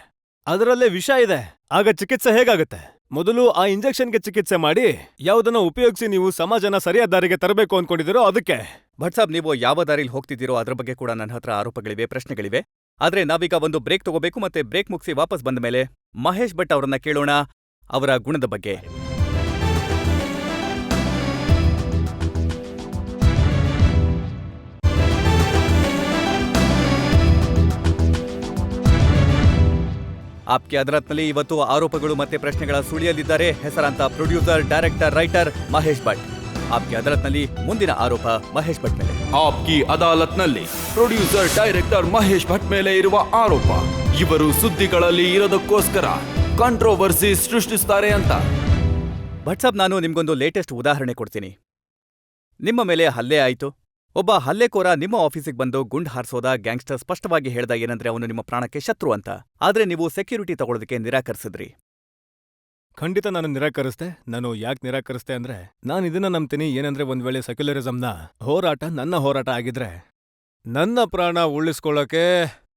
Speaker 5: ಅದರಲ್ಲೇ ವಿಷ ಇದೆ, ಆಗ ಚಿಕಿತ್ಸೆ ಹೇಗಾಗುತ್ತೆ? ಮೊದಲು ಆ ಇಂಜೆಕ್ಷನ್ಗೆ ಚಿಕಿತ್ಸೆ ಮಾಡಿ ಯಾವುದನ್ನ ಉಪಯೋಗಿಸಿ ನೀವು ಸಮಾಜನ ಸರಿಯಾದ ದಾರಿಗೆ ತರಬೇಕು ಅನ್ಕೊಂಡಿದ್ದೀರೋ ಅದಕ್ಕೆ.
Speaker 1: ಭಟ್ ಸಾಬ್, ನೀವು ಯಾವ ದಾರಿಲಿ ಹೋಗ್ತಿದ್ದೀರೋ ಅದ್ರ ಬಗ್ಗೆ ಕೂಡ ನನ್ನ ಹತ್ರ ಆರೋಪಗಳಿವೆ, ಪ್ರಶ್ನೆಗಳಿವೆ. ಆದ್ರೆ ನಾವೀಗ ಒಂದು ಬ್ರೇಕ್ ತಗೋಬೇಕು. ಮತ್ತೆ ಬ್ರೇಕ್ ಮುಗಿಸಿ ವಾಪಸ್ ಬಂದ ಮೇಲೆ ಮಹೇಶ್ ಭಟ್ ಅವರನ್ನ ಕೇಳೋಣ ಅವರ ಗುಣದ ಬಗ್ಗೆ. ಆಪ್ಕೆ ಅದಾಲತ್ನಲ್ಲಿ ಇವತ್ತು ಆರೋಪಗಳು ಮತ್ತೆ ಪ್ರಶ್ನೆಗಳ ಸುಳಿಯಲಿದ್ದಾರೆ ಹೆಸರಾಂತ producer, director, writer Mahesh Bhatt. ಆಪ್ಕೆ ಅದಾಲತ್ನಲ್ಲಿ ಮುಂದಿನ ಆರೋಪ ಮಹೇಶ್ ಭಟ್ ಮೇಲೆ.
Speaker 4: ಆಪ್ಕಿ ಅದಾಲತ್ನಲ್ಲಿ ಪ್ರೊಡ್ಯೂಸರ್ ಡೈರೆಕ್ಟರ್ ಮಹೇಶ್ ಭಟ್ ಮೇಲೆ ಇರುವ ಆರೋಪ, ಇವರು ಸುದ್ದಿಗಳಲ್ಲಿ ಇರೋದಕ್ಕೋಸ್ಕರ ಕಾಂಟ್ರೋವರ್ಸಿ ಸೃಷ್ಟಿಸ್ತಾರೆ ಅಂತ.
Speaker 1: ಭಟ್ ಸಾಬ್, ನಾನು ನಿಮ್ಗೊಂದು ಲೇಟೆಸ್ಟ್ ಉದಾಹರಣೆ ಕೊಡ್ತೀನಿ. ನಿಮ್ಮ ಮೇಲೆ ಹಲ್ಲೆ ಆಯ್ತು, ಒಬ್ಬ ಹಲ್ಲೆಕೋರ ನಿಮ್ಮ ಆಫೀಸಿಗೆ ಬಂದು ಗುಂಡ್ ಹಾರಿಸೋದ ಗ್ಯಾಂಗ್ಸ್ಟರ್ ಸ್ಪಷ್ಟವಾಗಿ ಹೇಳ್ದ ಏನಂದ್ರೆ ಅವನು ನಿಮ್ಮ ಪ್ರಾಣಕ್ಕೆ ಶತ್ರು ಅಂತ. ಆದ್ರೆ ನೀವು ಸೆಕ್ಯೂರಿಟಿ ತಗೊಳ್ಳೋದಕ್ಕೆ ನಿರಾಕರಿಸಿದ್ರಿ.
Speaker 5: ಖಂಡಿತ ನಾನು ನಿರಾಕರಿಸ್ದೆ. ನಾನು ಯಾಕೆ ನಿರಾಕರಿಸ್ದೆ ಅಂದ್ರೆ, ನಾನು ಇದನ್ನ ನಂಬ್ತೀನಿ, ಏನಂದ್ರೆ ಒಂದ್ ವೇಳೆ ಸೆಕ್ಯುಲರಿಸಂನ ಹೋರಾಟ ನನ್ನ ಹೋರಾಟ ಆಗಿದ್ರೆ, ನನ್ನ ಪ್ರಾಣ ಉಳಿಸ್ಕೊಳ್ಳೋಕೆ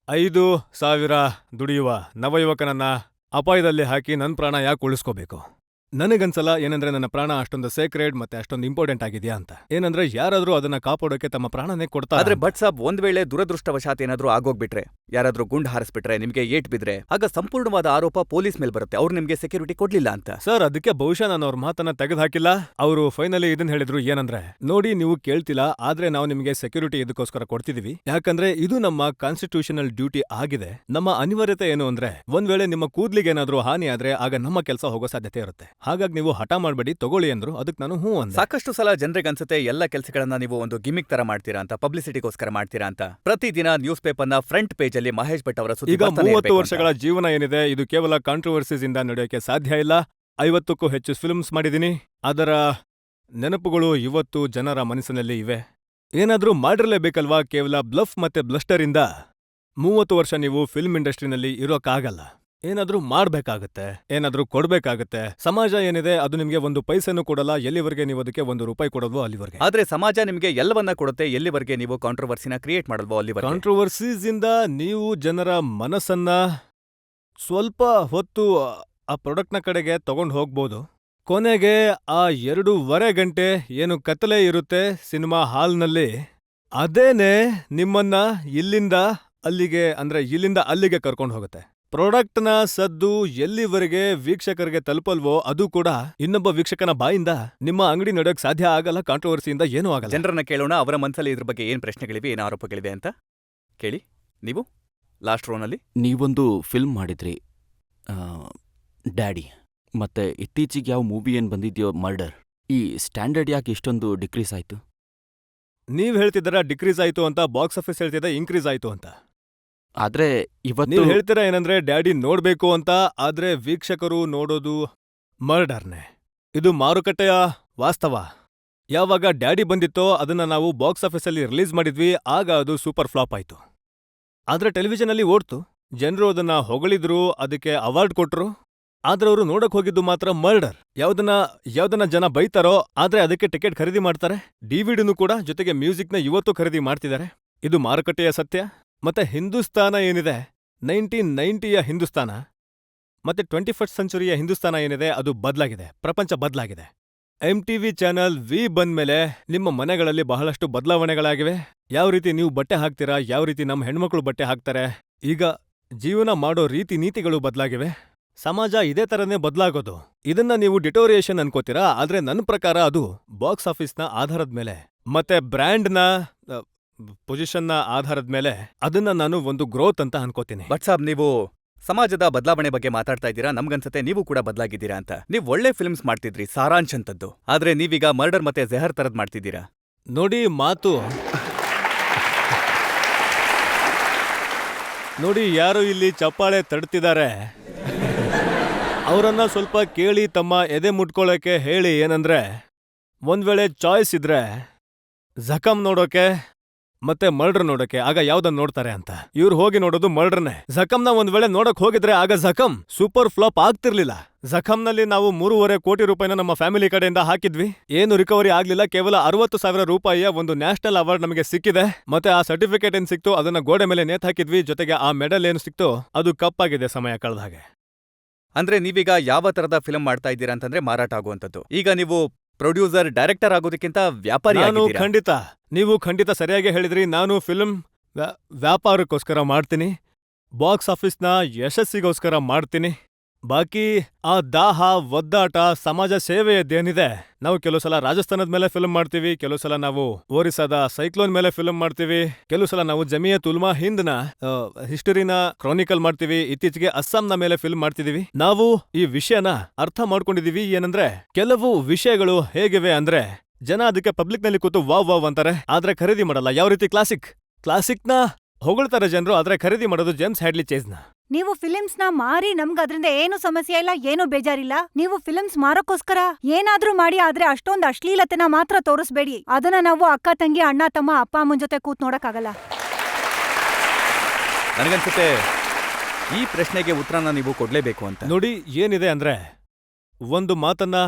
Speaker 5: 5,000 ದುಡಿಯುವ ನವಯುವಕನನ್ನ ಅಪಾಯದಲ್ಲಿ ಹಾಕಿ ನನ್ನ ಪ್ರಾಣ ಯಾಕೆ ಉಳಿಸ್ಕೋಬೇಕು? ನನಗನ್ಸಲ್ಲ ಏನಂದ್ರೆ ನನ್ನ ಪ್ರಾಣ ಅಷ್ಟೊಂದು ಸೇಕ್ರೆಡ್ ಮತ್ತೆ ಅಷ್ಟೊಂದು ಇಂಪಾರ್ಟೆಂಟ್ ಆಗಿದ್ಯಾ ಅಂತ. ಏನಂದ್ರೆ ಯಾರಾದ್ರೂ ಅದನ್ನ ಕಾಪಾಡೋಕೆ ತಮ್ಮ ಪ್ರಾಣನೇ ಕೊಡ್ತಾರೆ.
Speaker 1: ಆದ್ರೆ ಭಟ್ ಸಾಬ್, ಒಂದ್ ವೇಳೆ ದುರದೃಷ್ಟವಶಾತ್ ಏನಾದ್ರೂ ಆಗೋಗ್ಬಿಟ್ರೆ, ಯಾರಾದ್ರೂ ಗುಂಡ್ ಹಾರಿಸ್ಬಿಟ್ರೆ, ನಿಮ್ಗೆ ಏಟ್ ಬಿದ್ರೆ, ಆಗ ಸಂಪೂರ್ಣವಾದ ಆರೋಪ ಪೊಲೀಸ್ ಮೇಲೆ ಬರುತ್ತೆ, ಅವ್ರು ನಿಮ್ಗೆ ಸೆಕ್ಯೂರಿಟಿ ಕೊಡ್ಲಿಲ್ಲ ಅಂತ.
Speaker 5: ಸರ್, ಅದಕ್ಕೆ ಬಹುಶಃ ನಾನು ಅವ್ರ ಮಾತನ್ನ ತೆಗೆದುಹಾಕಿಲ್ಲ. ಅವರು ಫೈನಲಿ ಇದನ್ನ ಹೇಳಿದ್ರು, ಏನಂದ್ರೆ ನೋಡಿ ನೀವು ಕೇಳ್ತಿಲ್ಲ, ಆದ್ರೆ ನಾವು ನಿಮ್ಗೆ ಸೆಕ್ಯೂರಿಟಿ ಇದಕ್ಕೋಸ್ಕರ ಕೊಡ್ತಿದೀವಿ, ಯಾಕಂದ್ರೆ ಇದು ನಮ್ಮ ಕಾನ್ಸ್ಟಿಟ್ಯೂಷನಲ್ ಡ್ಯೂಟಿ ಆಗಿದೆ. ನಮ್ಮ ಅನಿವಾರ್ಯತೆ ಏನು ಅಂದ್ರೆ, ಒಂದ್ ವೇಳೆ ನಿಮ್ಮ ಕೂದ್ಲಿಗೆ ಏನಾದ್ರೂ ಹಾನಿ ಆದ್ರೆ ಆಗ ನಮ್ಮ ಕೆಲಸ ಹೋಗೋ ಸಾಧ್ಯತೆ ಇರುತ್ತೆ. ಹಾಗಾಗಿ ನೀವು ಹಠ ಮಾಡ್ಬೇಡಿ, ತಗೊಳ್ಳಿ ಅಂದ್ರು. ಅದಕ್ಕೆ ನಾನು ಹೂ ಅಂದೆ.
Speaker 1: ಸಾಕಷ್ಟು ಸಲ ಜನರಿಗೆ ಅನ್ಸುತ್ತೆ ಎಲ್ಲ ಕೆಲಸಗಳನ್ನ ನೀವು ಒಂದು ಗಿಮಿಕ್ ತರ ಮಾಡ್ತೀರಾ ಅಂತ, ಪಬ್ಲಿಸಿಟಿಗೋಸ್ಕರ ಮಾಡ್ತೀರಾ ಅಂತ. ಪ್ರತಿದಿನ ನ್ಯೂಸ್ ಪೇಪರ್ನ ಫ್ರಂಟ್ ಪೇಜ್ ಅಲ್ಲಿ ಮಹೇಶ್ ಭಟ್ ಅವರ ಸುದ್ದಿ
Speaker 5: ಈಗ 30 ವರ್ಷಗಳ ಜೀವನ ಏನಿದೆ, ಇದು ಕೇವಲ ಕಾಂಟ್ರವರ್ಸೀಸ್ ಇಂದ ನಡೆಯೋಕೆ ಸಾಧ್ಯ ಇಲ್ಲ. 50ಕ್ಕೂ ಹೆಚ್ಚು ಫಿಲ್ಮ್ಸ್ ಮಾಡಿದೀನಿ, ಅದರ ನೆನಪುಗಳು ಇವತ್ತು ಜನರ ಮನಸ್ಸಿನಲ್ಲಿ ಇವೆ. ಏನಾದ್ರೂ ಮಾಡಿರಲೇಬೇಕಲ್ವಾ? ಕೇವಲ ಬ್ಲಫ್ ಮತ್ತೆ ಬ್ಲಸ್ಟರ್ ಇಂದ 30 ವರ್ಷ ನೀವು ಫಿಲ್ಮ್ ಇಂಡಸ್ಟ್ರಿನಲ್ಲಿ ಇರೋಕ್ಕಾಗಲ್ಲ. ಏನಾದ್ರೂ ಮಾಡ್ಬೇಕಾಗತ್ತೆ, ಏನಾದ್ರೂ ಕೊಡ್ಬೇಕಾಗತ್ತೆ. ಸಮಾಜ ಏನಿದೆ ಅದು ನಿಮ್ಗೆ 1 ಪೈಸೆನೂ ಕೊಡಲ್ಲ, ಎಲ್ಲಿವರೆಗೆ ನೀವು ಅದಕ್ಕೆ 1 ರೂಪಾಯಿ ಕೊಡಲ್ವೋ ಅಲ್ಲಿವರೆಗೆ.
Speaker 1: ಆದ್ರೆ ಸಮಾಜ ನಿಮ್ಗೆ ಎಲ್ಲವನ್ನ ಕೊಡುತ್ತೆ, ಎಲ್ಲಿವರೆಗೆ ನೀವು ಕಾಂಟ್ರವರ್ಸಿನ ಕ್ರಿಯೇಟ್ ಮಾಡಲ್ವೋ ಅಲ್ಲಿವರೆಗೆ.
Speaker 5: ಕಾಂಟ್ರವರ್ಸೀಸ್ ಇಂದ ನೀವು ಜನರ ಮನಸ್ಸನ್ನ ಸ್ವಲ್ಪ ಹೊತ್ತು ಆ ಪ್ರಾಡಕ್ಟ್ನ ಕಡೆಗೆ ತಗೊಂಡು ಹೋಗ್ಬೋದು. ಕೊನೆಗೆ ಆ 2.5 ಗಂಟೆ ಏನು ಕತ್ತಲೆ ಇರುತ್ತೆ ಸಿನಿಮಾ ಹಾಲ್ನಲ್ಲಿ, ಅದೇನೆ ನಿಮ್ಮನ್ನ ಇಲ್ಲಿಂದ ಅಲ್ಲಿಗೆ, ಅಂದ್ರೆ ಇಲ್ಲಿಂದ ಅಲ್ಲಿಗೆ ಕರ್ಕೊಂಡು ಹೋಗುತ್ತೆ. ಪ್ರಾಡಕ್ಟ್ನ ಸದ್ದು ಎಲ್ಲಿವರೆಗೆ ವೀಕ್ಷಕರಿಗೆ ತಲುಪಲ್ವೋ ಅದು ಕೂಡ ಇನ್ನೊಬ್ಬ ವೀಕ್ಷಕನ ಬಾಯಿಂದ ನಿಮ್ಮ ಅಂಗಡಿ ನಡೆಯೋಕ್ ಸಾಧ್ಯ ಆಗಲ್ಲ. ಕಾಂಟ್ರವರ್ಸಿಯಿಂದ ಏನೂ ಆಗಲ್ಲ.
Speaker 1: ಜನರನ್ನ ಕೇಳೋಣ, ಅವರ ಮನಸ್ಸಲ್ಲಿ ಇದ್ರ ಬಗ್ಗೆ ಏನ್ ಪ್ರಶ್ನೆಗಳಿವೆ, ಏನ್ ಆರೋಪಗಳಿವೆ ಅಂತ ಕೇಳಿ. ನೀವು ಲಾಸ್ಟ್ ರೋನಲ್ಲಿ
Speaker 6: ನೀವೊಂದು ಫಿಲ್ಮ್ ಮಾಡಿದ್ರಿ, ಡ್ಯಾಡಿ, ಮತ್ತೆ ಇತ್ತೀಚಿಗೆ ಯಾವ ಮೂವಿ ಏನ್ ಬಂದಿದ್ಯೋ ಮರ್ಡರ್. ಈ ಸ್ಟ್ಯಾಂಡರ್ಡ್ ಯಾಕೆ ಇಷ್ಟೊಂದು ಡಿಕ್ರೀಸ್ ಆಯ್ತು?
Speaker 5: ನೀವ್ ಹೇಳ್ತಿದ್ದೀರಾ ಡಿಕ್ರೀಸ್ ಆಯ್ತು ಅಂತ, ಬಾಕ್ಸ್ ಆಫೀಸ್ ಹೇಳ್ತಿದ್ದ ಇನ್ಕ್ರೀಸ್ ಆಯ್ತು ಅಂತ.
Speaker 6: ಆದ್ರೆ ಇವತ್ತು
Speaker 5: ನೀವು ಹೇಳ್ತೀರಾ ಏನಂದ್ರೆ ಡ್ಯಾಡಿ ನೋಡ್ಬೇಕು ಅಂತ, ಆದ್ರೆ ವೀಕ್ಷಕರು ನೋಡೋದು ಮರ್ಡರ್ನೇ. ಇದು ಮಾರುಕಟ್ಟೆಯ ವಾಸ್ತವ. ಯಾವಾಗ ಡ್ಯಾಡಿ ಬಂದಿತ್ತೋ ಅದನ್ನ ನಾವು ಬಾಕ್ಸ್ ಆಫೀಸಲ್ಲಿ ರಿಲೀಸ್ ಮಾಡಿದ್ವಿ, ಆಗ ಅದು ಸೂಪರ್ ಫ್ಲಾಪ್ ಆಯ್ತು. ಆದ್ರೆ ಟೆಲಿವಿಷನಲ್ಲಿ ಓಡ್ತು, ಜನರು ಅದನ್ನ ಹೊಗಳಿದ್ರು, ಅದಕ್ಕೆ ಅವಾರ್ಡ್ ಕೊಟ್ರು. ಆದ್ರೆ ಅವರು ನೋಡಕ್ ಹೋಗಿದ್ದು ಮಾತ್ರ ಮರ್ಡರ್. ಯಾವ್ದನ್ನ ಜನ ಬೈತಾರೋ ಆದ್ರೆ ಅದಕ್ಕೆ ಟಿಕೆಟ್ ಖರೀದಿ ಮಾಡ್ತಾರೆ, ಡಿವಿಡಿನೂ ಕೂಡ, ಜೊತೆಗೆ ಮ್ಯೂಸಿಕ್ನ ಇವತ್ತು ಖರೀದಿ ಮಾಡ್ತಿದ್ದಾರೆ. ಇದು ಮಾರುಕಟ್ಟೆಯ ಸತ್ಯ. ಮತ್ತೆ ಹಿಂದೂಸ್ತಾನ ಏನಿದೆ, 1990ಯ ಹಿಂದೂಸ್ತಾನ ಮತ್ತೆ 21st ಸೆಂಚುರಿಯ ಹಿಂದೂಸ್ತಾನ ಏನಿದೆ ಅದು ಬದಲಾಗಿದೆ, ಪ್ರಪಂಚ ಬದಲಾಗಿದೆ. MTV ಚಾನಲ್ ವಿ ಬಂದ್ಮೇಲೆ ನಿಮ್ಮ ಮನೆಗಳಲ್ಲಿ ಬಹಳಷ್ಟು ಬದಲಾವಣೆಗಳಾಗಿವೆ. ಯಾವ ರೀತಿ ನೀವು ಬಟ್ಟೆ ಹಾಕ್ತೀರಾ, ಯಾವ ರೀತಿ ನಮ್ಮ ಹೆಣ್ಮಕ್ಳು ಬಟ್ಟೆ ಹಾಕ್ತಾರೆ, ಈಗ ಜೀವನ ಮಾಡೋ ರೀತಿ ನೀತಿಗಳು ಬದಲಾಗಿವೆ. ಸಮಾಜ ಇದೇ ತರನೇ ಬದಲಾಗೋದು. ಇದನ್ನ ನೀವು ಡಿಟೋರಿಯೇಷನ್ ಅನ್ಕೋತೀರಾ, ಆದ್ರೆ ನನ್ನ ಪ್ರಕಾರ ಅದು ಬಾಕ್ಸ್ ಆಫೀಸ್ನ ಆಧಾರದ ಮೇಲೆ ಮತ್ತೆ ಬ್ರ್ಯಾಂಡ್ನ ಪೊಸಿಷನ್ನ ಆಧಾರದ ಮೇಲೆ ಅದನ್ನ ನಾನು ಒಂದು ಗ್ರೋತ್ ಅಂತ ಅನ್ಕೋತೀನಿ.
Speaker 1: ಬಟ್ ಸಾಬ್, ನೀವು ಸಮಾಜದ ಬದಲಾವಣೆ ಬಗ್ಗೆ ಮಾತಾಡ್ತಾ ಇದ್ದೀರಾ, ನಮ್ಗನ್ಸತ್ತೆ ನೀವು ಕೂಡ ಬದಲಾಗಿದ್ದೀರಾ ಅಂತ. ನೀವು ಒಳ್ಳೆ ಫಿಲ್ಮ್ಸ್ ಮಾಡ್ತಿದ್ರಿ, ಸಾರಾಂಶ್ ಅಂತದ್ದು. ಆದ್ರೆ ನೀವೀಗ ಮರ್ಡರ್ ಮತ್ತೆ ಜೆಹರ್ ತರದ್ ಮಾಡ್ತಿದ್ದೀರಾ.
Speaker 5: ನೋಡಿ ಯಾರು ಇಲ್ಲಿ ಚಪ್ಪಾಳೆ ತಡ್ತಿದ್ದಾರೆ, ಅವರನ್ನ ಸ್ವಲ್ಪ ಕೇಳಿ ತಮ್ಮ ಎದೆ ಮುಟ್ಕೊಳ್ಳೋಕೆ ಹೇಳಿ. ಏನಂದ್ರೆ, ಒಂದ್ ವೇಳೆ ಚಾಯ್ಸ್ ಇದ್ರೆ ಜಖಮ್ ನೋಡೋಕೆ ಮತ್ತೆ ಮರ್ಡರ್ ನೋಡೋಕೆ, ಆಗ ಯಾವ್ದನ್ನ ನೋಡ್ತಾರೆ ಅಂತ. ಇವ್ರು ಹೋಗಿ ನೋಡೋದು ಮರ್ಡರ್ನೇ. ಜಖಮ್ನ ಒಂದ್ ವೇಳೆ ನೋಡಕ್ ಹೋಗಿದ್ರೆ ಆಗ ಜಖಮ್ ಸೂಪರ್ ಫ್ಲಾಪ್ ಆಗ್ತಿರ್ಲಿಲ್ಲ. ಜಖಮ್ನಲ್ಲಿ ನಾವು 3.5 ಕೋಟಿ ರೂಪಾಯಿನ ನಮ್ಮ ಫ್ಯಾಮಿಲಿ ಕಡೆಯಿಂದ ಹಾಕಿದ್ವಿ, ಏನು ರಿಕವರಿ ಆಗ್ಲಿಲ್ಲ. ಕೇವಲ 60,000 ರೂಪಾಯಿಯ ಒಂದು ನ್ಯಾಷನಲ್ ಅವಾರ್ಡ್ ನಮಗೆ ಸಿಕ್ಕಿದೆ. ಮತ್ತೆ ಆ ಸರ್ಟಿಫಿಕೇಟ್ ಏನ್ ಸಿಕ್ತು ಅದನ್ನ ಗೋಡೆ ಮೇಲೆ ನೇತ್ ಹಾಕಿದ್ವಿ, ಜೊತೆಗೆ ಆ ಮೆಡಲ್ ಏನು ಸಿಕ್ತು ಅದು ಕಪ್ಪಾಗಿದೆ ಸಮಯ ಕಳೆದ ಹಾಗೆ.
Speaker 1: ಅಂದ್ರೆ ನೀವೀಗ ಯಾವ ತರದ ಫಿಲ್ಮ್ ಮಾಡ್ತಾ ಇದ್ದೀರಾ ಅಂತಂದ್ರೆ ಮಾರಾಟ ಆಗುವಂತದ್ದು. ಈಗ ನೀವು ಪ್ರೊಡ್ಯೂಸರ್, ಡೈರೆಕ್ಟರ್ ಆಗೋದಕ್ಕಿಂತ ವ್ಯಾಪಾರಿ ಆಗಿದ್ದೀರಾ.
Speaker 5: ನೀವು ಖಂಡಿತ ಸರಿಯಾಗಿ ಹೇಳಿದ್ರಿ. ನಾನು ಫಿಲ್ಮ್ ವ್ಯಾಪಾರಕ್ಕೋಸ್ಕರ ಮಾಡ್ತೀನಿ, ಬಾಕ್ಸ್ ಆಫೀಸ್ನ ಯಶಸ್ಸಿಗೋಸ್ಕರ ಮಾಡ್ತೀನಿ. ಬಾಕಿ ಆ ದಾಹ, ಒದ್ದಾಟ, ಸಮಾಜ ಸೇವೆಯದ್ದೇನಿದೆ, ನಾವು ಕೆಲವು ಸಲ ರಾಜಸ್ಥಾನದ ಮೇಲೆ ಫಿಲ್ಮ್ ಮಾಡ್ತೀವಿ, ಕೆಲವು ಸಲ ನಾವು ಒರಿಸ್ಸಾದ ಸೈಕ್ಲೋನ್ ಮೇಲೆ ಫಿಲ್ಮ್ ಮಾಡ್ತೀವಿ, ಕೆಲವು ಸಲ ನಾವು ಜಮಿಯತ್ ಉಲ್ಮಾ ಹಿಂದ್ನ ಹಿಸ್ಟರಿನ ಕ್ರಾನಿಕಲ್ ಮಾಡ್ತೀವಿ, ಇತ್ತೀಚೆಗೆ ಅಸ್ಸಾಂನ ಮೇಲೆ ಫಿಲ್ಮ್ ಮಾಡ್ತಿದೀವಿ. ನಾವು ಈ ವಿಷಯನ ಅರ್ಥ ಮಾಡ್ಕೊಂಡಿದೀವಿ. ಏನಂದ್ರೆ, ಕೆಲವು ವಿಷಯಗಳು ಹೇಗಿವೆ ಅಂದ್ರೆ ಜನ ಅದಕ್ಕೆ ಪಬ್ಲಿಕ್ನಲ್ಲಿ ಕೂತು ವಾವ್ ವಾವ್ ಅಂತಾರೆ, ಆದ್ರೆ ಖರೀದಿ ಮಾಡಲ್ಲ. ಯಾವ ರೀತಿ ಕ್ಲಾಸಿಕ್ನ ಹೊಗಳ್ತಾರೆ ಜನರು, ಆದ್ರೆ ಖರೀದಿ ಮಾಡೋದು ಜೇಮ್ಸ್ ಹ್ಯಾಡ್ಲಿ ಚೇಸ್ನ.
Speaker 7: ನೀವು ಫಿಲಿಮ್ಸ್ನ ಮಾರಿ ನಮ್ಗ್ ಅದ್ರಿಂದ ಏನು ಸಮಸ್ಯೆ ಇಲ್ಲ, ಏನು ಬೇಜಾರಿಲ್ಲ. ನೀವು ಫಿಲಿಮ್ಸ್ ಮಾರಕ್ಕೋಸ್ಕರ ಏನಾದ್ರೂ ಮಾಡಿ, ಆದ್ರೆ ಅಷ್ಟೊಂದು ಅಶ್ಲೀಲತೆನ ಮಾತ್ರ ತೋರಿಸ್ಬೇಡಿ. ಅದನ್ನ ನಾವು ಅಕ್ಕ ತಂಗಿ, ಅಣ್ಣ ತಮ್ಮ, ಅಪ್ಪ ಅಮ್ಮನ್ ಜೊತೆ ಕೂತ್ ನೋಡಕ್ಕಾಗಲ್ಲ.
Speaker 1: ನನಗನ್ಸುತ್ತೆ ಈ ಪ್ರಶ್ನೆಗೆ ಉತ್ತರನ ನೀವು ಕೊಡ್ಲೇಬೇಕು ಅಂತ.
Speaker 5: ನೋಡಿ ಏನಿದೆ ಅಂದ್ರೆ, ಒಂದು ಮಾತನ್ನ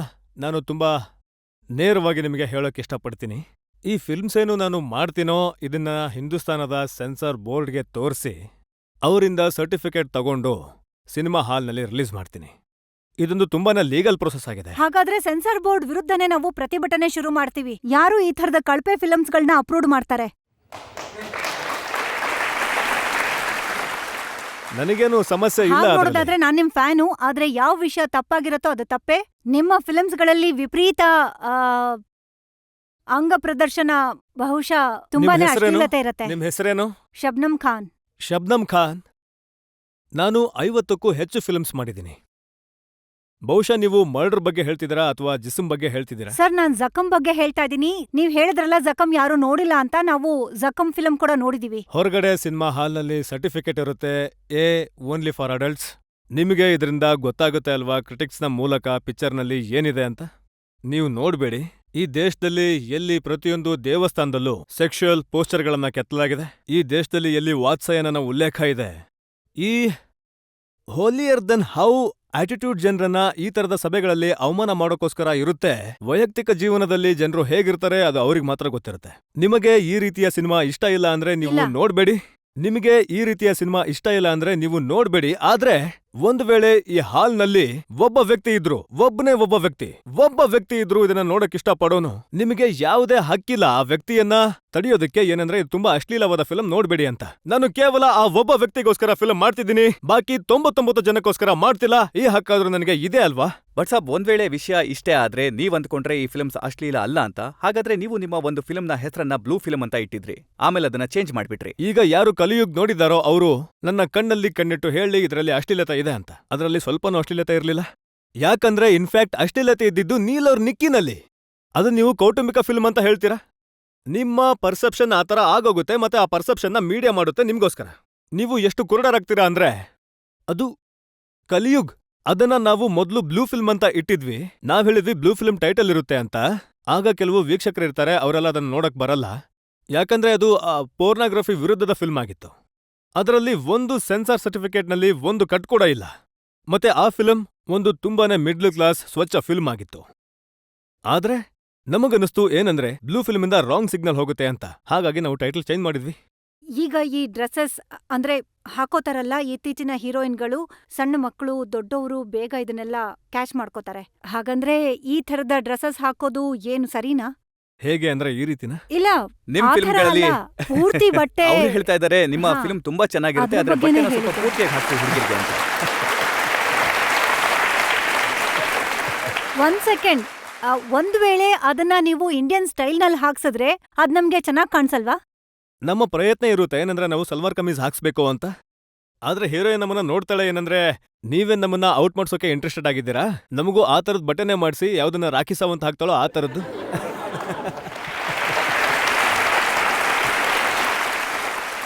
Speaker 5: ನಾನು ತುಂಬಾ ನೇರವಾಗಿ ನಿಮಗೆ ಹೇಳೋಕೆ ಇಷ್ಟಪಡ್ತೀನಿ. ಈ ಫಿಲ್ಮ್ಸ್ ಏನು ನಾನು ಮಾಡ್ತೀನೋ ಇದನ್ನ ಹಿಂದೂಸ್ತಾನದ ಸೆನ್ಸಾರ್ ಬೋರ್ಡ್ಗೆ ತೋರಿಸಿ ಅವರಿಂದ ಸರ್ಟಿಫಿಕೇಟ್ ತಗೊಂಡು ಸಿನಿಮಾ ಹಾಲ್ನಲ್ಲಿ ರಿಲೀಸ್ ಮಾಡ್ತೀನಿ. ಇದೊಂದು ತುಂಬಾನೇ ಲೀಗಲ್ ಪ್ರೊಸೆಸ್ ಆಗಿದೆ.
Speaker 7: ಹಾಗಾದ್ರೆ ಸೆನ್ಸಾರ್ ಬೋರ್ಡ್ ವಿರುದ್ಧನೇ ನಾವು ಪ್ರತಿಭಟನೆ ಶುರು ಮಾಡ್ತೀವಿ. ಯಾರು ಈ ತರದ ಕಳಪೆ ಫಿಲ್ಮ್ಸ್ಗಳನ್ನ ಅಪ್ಲೋಡ್ ಮಾಡ್ತಾರೆ?
Speaker 5: ನನಗೇನು ಸಮಸ್ಯೆ ಇಲ್ಲ.
Speaker 7: ನೋಡೋದಾದ್ರೆ ನಾನ್ ನಿಮ್ ಫ್ಯಾನು, ಆದ್ರೆ ಯಾವ ವಿಷಯ ತಪ್ಪಾಗಿರತ್ತೋ ಅದು ತಪ್ಪೇ. ನಿಮ್ಮ ಫಿಲ್ಮ್ಸ್ಗಳಲ್ಲಿ ವಿಪರೀತ ಅಂಗ ಪ್ರದರ್ಶನ ಬಹುಶಃ ತುಂಬಾನೇ ಅಶ್ಲೀಲತೆ ಇರತ್ತೆ.
Speaker 5: ನಿಮ್ ಹೆಸರೇನು?
Speaker 7: ಶಬ್ನಮ್ ಖಾನ್.
Speaker 5: ಶಬ್ನಮ್ ಖಾನ್, ನಾನು 50ಕ್ಕೂ ಹೆಚ್ಚು ಫಿಲ್ಮ್ಸ್ ಮಾಡಿದ್ದೀನಿ. ಬಹುಶಃ ನೀವು ಮರ್ಡರ್ ಬಗ್ಗೆ ಹೇಳ್ತಿದ್ದೀರಾ ಅಥವಾ ಜಿಸ್ಮ್ ಬಗ್ಗೆ ಹೇಳ್ತಿದ್ದೀರಾ?
Speaker 7: ಸರ್, ನಾನ್ ಜಖಮ್ ಬಗ್ಗೆ ಹೇಳ್ತಾ ಇದೀನಿ. ನೀವ್ ಹೇಳಿದ್ರಲ್ಲ ಜಖಮ್ ಯಾರು ನೋಡಿಲ್ಲ ಅಂತ, ನಾವು ಜಖಮ್ ಫಿಲ್ಮ್ ಕೂಡ ನೋಡಿದೀವಿ.
Speaker 5: ಹೊರಗಡೆ ಸಿನಿಮಾ ಹಾಲ್ನಲ್ಲಿ ಸರ್ಟಿಫಿಕೇಟ್ ಇರುತ್ತೆ, ಓನ್ಲಿ ಫಾರ್ ಅಡಲ್ಟ್ಸ್. ನಿಮಗೆ ಇದರಿಂದ ಗೊತ್ತಾಗುತ್ತೆ ಅಲ್ವಾ ಕ್ರಿಟಿಕ್ಸ್ನ ಮೂಲಕ ಪಿಕ್ಚರ್ನಲ್ಲಿ ಏನಿದೆ ಅಂತ. ನೀವು ನೋಡ್ಬೇಡಿ. ಈ ದೇಶದಲ್ಲಿ ಎಲ್ಲಿ ಪ್ರತಿಯೊಂದು ದೇವಸ್ಥಾನದಲ್ಲೂ ಸೆಕ್ಷುಯಲ್ ಪೋಸ್ಟರ್ಗಳನ್ನ ಕೆತ್ತಲಾಗಿದೆ. ಈ ದೇಶದಲ್ಲಿ ಎಲ್ಲಿ ವಾತ್ಸಾಯನನ ಉಲ್ಲೇಖ ಇದೆ. ಈ ಹೋಲಿಯರ್ ದೆನ್ ಹೌ ಆಟಿಟ್ಯೂಡ್ ಜನರನ್ನ ಈ ತರದ ಸಭೆಗಳಲ್ಲಿ ಅವಮಾನ ಮಾಡೋಕೋಸ್ಕರ ಇರುತ್ತೆ. ವೈಯಕ್ತಿಕ ಜೀವನದಲ್ಲಿ ಜನರು ಹೇಗಿರ್ತಾರೆ ಅದು ಅವ್ರಿಗೆ ಮಾತ್ರ ಗೊತ್ತಿರುತ್ತೆ. ನಿಮಗೆ ಈ ರೀತಿಯ ಸಿನಿಮಾ ಇಷ್ಟ ಇಲ್ಲ ಅಂದ್ರೆ ನೀವು ನೋಡ್ಬೇಡಿ. ನಿಮಗೆ ಈ ರೀತಿಯ ಸಿನಿಮಾ ಇಷ್ಟ ಇಲ್ಲ ಅಂದ್ರೆ ನೀವು ನೋಡ್ಬೇಡಿ. ಆದ್ರೆ ಒಂದು ವೇಳೆ ಈ ಹಾಲ್ನಲ್ಲಿ ಒಬ್ಬ ವ್ಯಕ್ತಿ ಇದ್ರು ಇದನ್ನ ನೋಡಕ್ ಇಷ್ಟ ಪಡೋನು, ನಿಮಗೆ ಯಾವುದೇ ಹಕ್ಕಿಲ್ಲ ಆ ವ್ಯಕ್ತಿಯನ್ನ ತಡೆಯೋದಕ್ಕೆ. ಏನಂದ್ರೆ ಇದು ತುಂಬಾ ಅಶ್ಲೀಲವಾದ ಫಿಲ್ಮ್, ನೋಡ್ಬೇಡಿ ಅಂತ. ನಾನು ಕೇವಲ ಆ ಒಬ್ಬ ವ್ಯಕ್ತಿಗೋಸ್ಕರ ಫಿಲ್ಮ್ ಮಾಡ್ತಿದ್ದೀನಿ, ಬಾಕಿ 99 ಜನಕ್ಕೋಸ್ಕರ ಮಾಡ್ತಿಲ್ಲ. ಈ ಹಕ್ಕಾದ್ರೂ ನನಗೆ ಇದೆ ಅಲ್ವಾ?
Speaker 1: ಬಟ್ ಸಾಬ್, ಒಂದ್ ವೇಳೆ ವಿಷಯ ಇಷ್ಟೇ ಆದ್ರೆ ನೀವ್ ಅಂದ್ಕೊಂಡ್ರೆ ಈ ಫಿಲ್ಮ್ಸ್ ಅಶ್ಲೀಲ ಅಲ್ಲ ಅಂತ, ಹಾಗಾದ್ರೆ ನೀವು ನಿಮ್ಮ ಒಂದು ಫಿಲ್ಮ್ನ ಹೆಸರನ್ನ ಬ್ಲೂ ಫಿಲ್ಮ್ ಅಂತ ಇಟ್ಟಿದ್ರಿ, ಆಮೇಲೆ ಅದನ್ನ ಚೇಂಜ್ ಮಾಡ್ಬಿಟ್ರಿ.
Speaker 5: ಈಗ ಯಾರು ಕಲಿಯುಗ್ ನೋಡಿದಾರೋ ಅವರು ನನ್ನ ಕಣ್ಣಲ್ಲಿ ಕಣ್ಣಿಟ್ಟು ಹೇಳಿ ಇದರಲ್ಲಿ ಅಶ್ಲೀಲತೆ ಇದೆ ಅಂತ. ಅದರಲ್ಲಿ ಸ್ವಲ್ಪನೂ ಅಶ್ಲೀಲತೆ ಇರಲಿಲ್ಲ. ಯಾಕಂದ್ರೆ ಇನ್ಫ್ಯಾಕ್ಟ್ ಅಶ್ಲೀಲತೆ ಇದ್ದಿದ್ದು ನೀಲೋರ್ ನಿಕ್ಕಿನಲ್ಲಿ. ಅದು ನೀವು ಕೌಟುಂಬಿಕ ಫಿಲ್ಮ್ ಅಂತ ಹೇಳ್ತೀರಾ. ನಿಮ್ಮ ಪರ್ಸೆಪ್ಷನ್ ಆ ಥರ ಆಗೋಗುತ್ತೆ, ಮತ್ತೆ ಆ ಪರ್ಸೆಪ್ಷನ್ನ ಮೀಡಿಯಾ ಮಾಡುತ್ತೆ ನಿಮ್ಗೋಸ್ಕರ. ನೀವು ಎಷ್ಟು ಕುರುಡರಾಗ್ತೀರಾ ಅಂದ್ರೆ, ಅದು ಕಲಿಯುಗ್. ಅದನ್ನ ನಾವು ಮೊದಲು ಬ್ಲೂ ಫಿಲ್ಮ್ ಅಂತ ಇಟ್ಟಿದ್ವಿ. ನಾವ್ ಹೇಳಿದ್ವಿ ಬ್ಲೂ ಫಿಲ್ಮ್ ಟೈಟಲ್ ಇರುತ್ತೆ ಅಂತ. ಆಗ ಕೆಲವು ವೀಕ್ಷಕರಿರ್ತಾರೆ, ಅವರೆಲ್ಲ ಅದನ್ನ ನೋಡಕ್ ಬರಲ್ಲ. ಯಾಕಂದ್ರೆ ಅದು ಪೋರ್ನೋಗ್ರಫಿ ವಿರುದ್ಧದ ಫಿಲ್ಮ್ ಆಗಿತ್ತು. ಅದರಲ್ಲಿ ಒಂದು ಸೆನ್ಸಾರ್ ಸರ್ಟಿಫಿಕೇಟ್ನಲ್ಲಿ ಒಂದು ಕಟ್ ಕೂಡ ಇಲ್ಲ. ಮತ್ತೆ ಆ ಫಿಲ್ಮ್ ಒಂದು ತುಂಬಾನೇ ಮಿಡ್ಲ್ ಕ್ಲಾಸ್ ಸ್ವಚ್ಛ ಫಿಲ್ಮ್ ಆಗಿತ್ತು. ಆದ್ರೆ ನಮಗನ್ನಿಸ್ತು ಏನಂದ್ರೆ ಬ್ಲೂ ಫಿಲ್ಮಿಂದ ರಾಂಗ್ ಸಿಗ್ನಲ್ ಹೋಗುತ್ತೆ ಅಂತ. ಹಾಗಾಗಿ ನಾವು ಟೈಟಲ್ ಚೇಂಜ್ ಮಾಡಿದ್ವಿ.
Speaker 7: ಈಗ ಈ ಡ್ರೆಸ್ಸಸ್ ಅಂದ್ರೆ ಹಾಕೋತಾರಲ್ಲ ಇತ್ತೀಚಿನ ಹೀರೋಯಿನ್ಗಳು, ಸಣ್ಣ ಮಕ್ಕಳು, ದೊಡ್ಡವರು ಬೇಗ ಇದನ್ನೆಲ್ಲ ಕ್ಯಾಚ್ ಮಾಡ್ಕೋತಾರೆ. ಹಾಗಂದ್ರೆ ಈ ಥರದ ಡ್ರೆಸ್ಸಸ್ ಹಾಕೋದು ಏನು ಸರಿನಾ?
Speaker 5: ಹೇಗೆ ಅಂದ್ರೆ ಈ ರೀತಿನ?
Speaker 7: ಇಲ್ಲ,
Speaker 1: ನಿಮ್
Speaker 7: ಆ ಥರ
Speaker 1: ಫಿಲ್ಮ್ಗಳಲ್ಲಿ
Speaker 7: ಅಲ್ಲ. ಪೂರ್ತಿ ಬಟ್ಟೆ
Speaker 1: ಅವ್ರು ಹೇಳ್ತಾ ಇದ್ದಾರೆ ನಿಮ್ಮ
Speaker 7: ಹಾ.
Speaker 1: ಫಿಲ್ಮ್ ತುಂಬಾ ಚೆನ್ನಾಗಿರುತ್ತೆ,
Speaker 7: ಅದ್ರ
Speaker 1: ಆದ್ರೆ
Speaker 7: ಬಗ್ಗೆನೇ
Speaker 1: ಬಟ್ಟೆನ ಸ್ವಲ್ಪ
Speaker 7: ಹೇಳಿದ್ದು.
Speaker 1: ಪೂರ್ತಿಯಾಗಿ ಹಾಕ್ತೀವಿ ಹುಡುಗಿರಿಗೆ ಅಂತ.
Speaker 7: ಒಂದ್ ಸೆಕೆಂಡ್, ಒಂದ್ ವೇಳೆ ಅದನ್ನ ನೀವು ಇಂಡಿಯನ್ ಸ್ಟೈಲ್ನಲ್ಲಿ ಹಾಕ್ಸಿದ್ರೆ ಅದ್ ನಮ್ಗೆ ಚೆನ್ನಾಗ್ ಕಾಣ್ಸಲ್ವಾ?
Speaker 5: ನಮ್ಮ ಪ್ರಯತ್ನ ಇರುತ್ತೆ ಏನಂದ್ರೆ ನಾವು ಸಲ್ವಾರ್ ಕಮೀಸ್ ಹಾಕ್ಸ್ಬೇಕು ಅಂತ. ಆದ್ರೆ ಹೀರೋಯಿನ್ ನಮ್ಮನ್ನ ನೋಡ್ತಾಳೆ ಏನಂದ್ರೆ, ನೀವೇ ನಮ್ಮನ್ನ ಔಟ್ ಮಾಡ್ಸೋಕೆ ಇಂಟ್ರೆಸ್ಟೆಡ್ ಆಗಿದ್ದೀರಾ? ನಮಗೂ ಆ ಥರದ್ ಬಟ್ಟೆನೆ ಮಾಡಿಸಿ, ಯಾವ್ದನ್ನ ರಾಖಿ ಸಾವಂತ್ ಹಾಕ್ತಾಳೋ ಆ ಥರದ್ದು.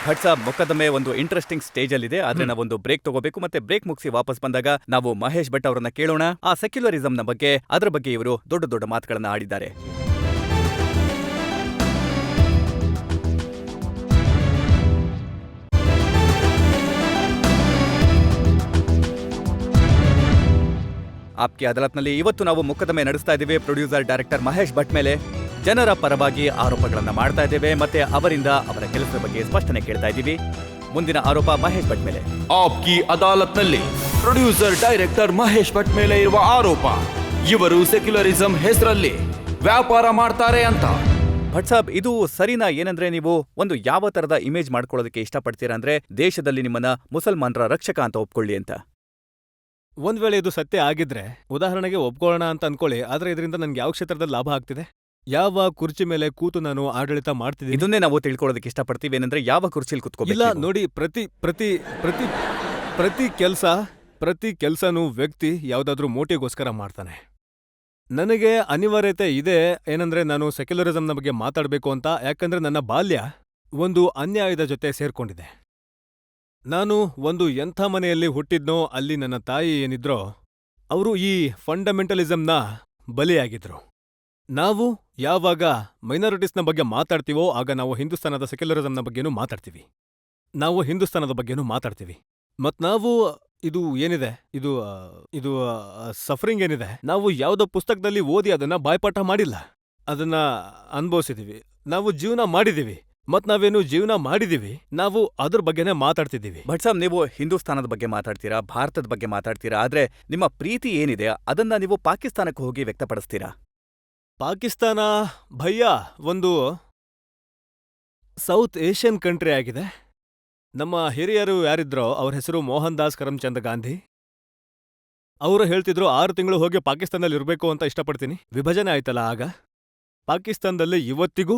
Speaker 1: ಭಟ್ ಸಾಬ್, ಮೊಕದ್ದಮೆ ಒಂದು ಇಂಟ್ರೆಸ್ಟಿಂಗ್ ಸ್ಟೇಜ್ ಅಲ್ಲಿದೆ. ಆದ್ರೆ ನಾವೊಂದು ಬ್ರೇಕ್ ತಗೋಬೇಕು. ಮತ್ತೆ ಬ್ರೇಕ್ ಮುಗಿಸಿ ವಾಪಸ್ ಬಂದಾಗ ನಾವು ಮಹೇಶ್ ಭಟ್ ಅವರನ್ನ ಕೇಳೋಣ. ಆ ಸೆಕ್ಯುಲರಿಸಂನ ಬಗ್ಗೆ, ಅದರ ಬಗ್ಗೆ ಇವರು ದೊಡ್ಡ ದೊಡ್ಡ ಮಾತುಗಳನ್ನ ಆಡಿದ್ದಾರೆ. ಆಪ್ಕಿ ಅದಾಲತ್ನಲ್ಲಿ ಇವತ್ತು ನಾವು ಮೊಕದ್ದಮೆ ನಡೆಸ್ತಾ ಇದ್ದೇವೆ ಪ್ರೊಡ್ಯೂಸರ್ ಡೈರೆಕ್ಟರ್ ಮಹೇಶ್ ಭಟ್ ಮೇಲೆ. ಜನರ ಪರವಾಗಿ ಆರೋಪಗಳನ್ನ ಮಾಡ್ತಾ ಇದ್ದೇವೆ, ಮತ್ತೆ ಅವರಿಂದ ಅವರ ಕೆಲಸದ ಬಗ್ಗೆ ಸ್ಪಷ್ಟನೆ ಕೇಳ್ತಾ ಇದ್ದೀವಿ. ಮುಂದಿನ ಆರೋಪ ಮಹೇಶ್ ಭಟ್ ಮೇಲೆ.
Speaker 4: ಆಪ್ಕಿ ಅದಾಲತ್ನಲ್ಲಿ ಪ್ರೊಡ್ಯೂಸರ್ ಡೈರೆಕ್ಟರ್ ಮಹೇಶ್ ಭಟ್ ಮೇಲೆ ಇರುವ ಆರೋಪ, ಇವರು ಸೆಕ್ಯುಲರಿಸಂ ಹೆಸರಲ್ಲಿ ವ್ಯಾಪಾರ ಮಾಡ್ತಾರೆ ಅಂತ.
Speaker 1: ಭಟ್ ಸಾಬ್, ಇದು ಸರಿನಾ? ಏನಂದ್ರೆ ನೀವು ಒಂದು ಯಾವ ತರದ ಇಮೇಜ್ ಮಾಡ್ಕೊಳ್ಳೋದಕ್ಕೆ ಇಷ್ಟಪಡ್ತೀರಾ ಅಂದ್ರೆ, ದೇಶದಲ್ಲಿ ನಿಮ್ಮನ್ನ ಮುಸಲ್ಮಾನರ ರಕ್ಷಕ ಅಂತ ಒಪ್ಕೊಳ್ಳಿ ಅಂತ.
Speaker 5: ಒಂದ್ ವೇಳೆ ಇದು ಸತ್ಯ ಆಗಿದ್ರೆ, ಉದಾಹರಣೆಗೆ ಒಪ್ಕೊಳ್ಳೋಣ ಅಂತ ಅನ್ಕೊಳ್ಳಿ, ಆದ್ರೆ ಇದರಿಂದ ನನ್ಗೆ ಯಾವ ಕ್ಷೇತ್ರದಲ್ಲಿ ಲಾಭ ಆಗ್ತಿದೆ? ಯಾವ ಕುರ್ಚಿ ಮೇಲೆ ಕೂತು ನಾನು ಆಡಳಿತ ಮಾಡ್ತಿದ್ದೀನಿ?
Speaker 1: ಇದನ್ನೇ ನಾವು ತಿಳ್ಕೊಳ್ಳೋದಕ್ಕೆ ಇಷ್ಟಪಡ್ತೀವಿ. ಏನಂದ್ರೆ ಯಾವ ಕುರ್ಚಿಲಿ ಕುತ್ಕೋಬೇಕು.
Speaker 5: ಇಲ್ಲ ನೋಡಿ, ಪ್ರತಿ ಕೆಲ್ಸನೂ ವ್ಯಕ್ತಿ ಯಾವ್ದಾದ್ರೂ ಮೋಟಿಗೋಸ್ಕರ ಮಾಡ್ತಾನೆ. ನನಗೆ ಅನಿವಾರ್ಯತೆ ಇದೆ ಏನಂದ್ರೆ ನಾನು ಸೆಕ್ಯುಲರಿಸಂನ ಬಗ್ಗೆ ಮಾತಾಡ್ಬೇಕು ಅಂತ. ಯಾಕಂದ್ರೆ ನನ್ನ ಬಾಲ್ಯ ಒಂದು ಅನ್ಯಾಯದ ಜೊತೆ ಸೇರ್ಕೊಂಡಿದೆ. ನಾನು ಒಂದು ಎಂಥ ಮನೆಯಲ್ಲಿ ಹುಟ್ಟಿದ್ನೋ ಅಲ್ಲಿ ನನ್ನ ತಾಯಿ ಏನಿದ್ರೋ ಅವರು ಈ ಫಂಡಮೆಂಟಲಿಸಂನ ಬಲಿಯಾಗಿದ್ರು. ನಾವು ಯಾವಾಗ ಮೈನಾರಿಟೀಸ್ನ ಬಗ್ಗೆ ಮಾತಾಡ್ತೀವೋ ಆಗ ನಾವು ಹಿಂದೂಸ್ತಾನದ ಸೆಕ್ಯುಲರಿಸಂನ ಬಗ್ಗೆನೂ ಮಾತಾಡ್ತೀವಿ. ಮತ್ ನಾವು ಇದು ಏನಿದೆ, ಇದು ಸಫರಿಂಗ್ ಏನಿದೆ, ನಾವು ಯಾವುದೋ ಪುಸ್ತಕದಲ್ಲಿ ಓದಿ ಅದನ್ನ ಬಾಯ್ಪಾಠ ಮಾಡಿಲ್ಲ. ಅದನ್ನ ಅನುಭವಿಸಿದೀವಿ, ನಾವು ಜೀವನ ಮಾಡಿದೀವಿ. ಮತ್ ನಾವೇನು ಜೀವನ ಮಾಡಿದೀವಿ, ನಾವು ಅದ್ರ ಬಗ್ಗೆನೇ ಮಾತಾಡ್ತಿದ್ದೀವಿ.
Speaker 1: ಭಟ್ ಸಾಬ್, ನೀವು ಹಿಂದೂಸ್ತಾನದ ಬಗ್ಗೆ ಮಾತಾಡ್ತೀರಾ, ಭಾರತದ ಬಗ್ಗೆ ಮಾತಾಡ್ತೀರಾ, ಆದ್ರೆ ನಿಮ್ಮ ಪ್ರೀತಿ ಏನಿದೆ ಅದನ್ನ ನೀವು ಪಾಕಿಸ್ತಾನಕ್ಕೆ ಹೋಗಿ ವ್ಯಕ್ತಪಡಿಸ್ತೀರಾ.
Speaker 5: ಪಾಕಿಸ್ತಾನ ಭಯ್ಯ ಒಂದು ಸೌತ್ ಏಷ್ಯನ್ ಕಂಟ್ರಿ ಆಗಿದೆ. ನಮ್ಮ ಹಿರಿಯರು ಯಾರಿದ್ರೋ ಅವ್ರ ಹೆಸರು ಮೋಹನ್ ದಾಸ್ ಕರಮ್ಚಂದ್ ಗಾಂಧಿ. ಅವರು ಹೇಳ್ತಿದ್ರು 6 ತಿಂಗಳು ಹೋಗಿ ಪಾಕಿಸ್ತಾನದಲ್ಲಿ ಇರಬೇಕು ಅಂತ. ಇಷ್ಟಪಡ್ತೀನಿ. ವಿಭಜನೆ ಆಯ್ತಲ್ಲ ಆಗ. ಪಾಕಿಸ್ತಾನದಲ್ಲಿ ಇವತ್ತಿಗೂ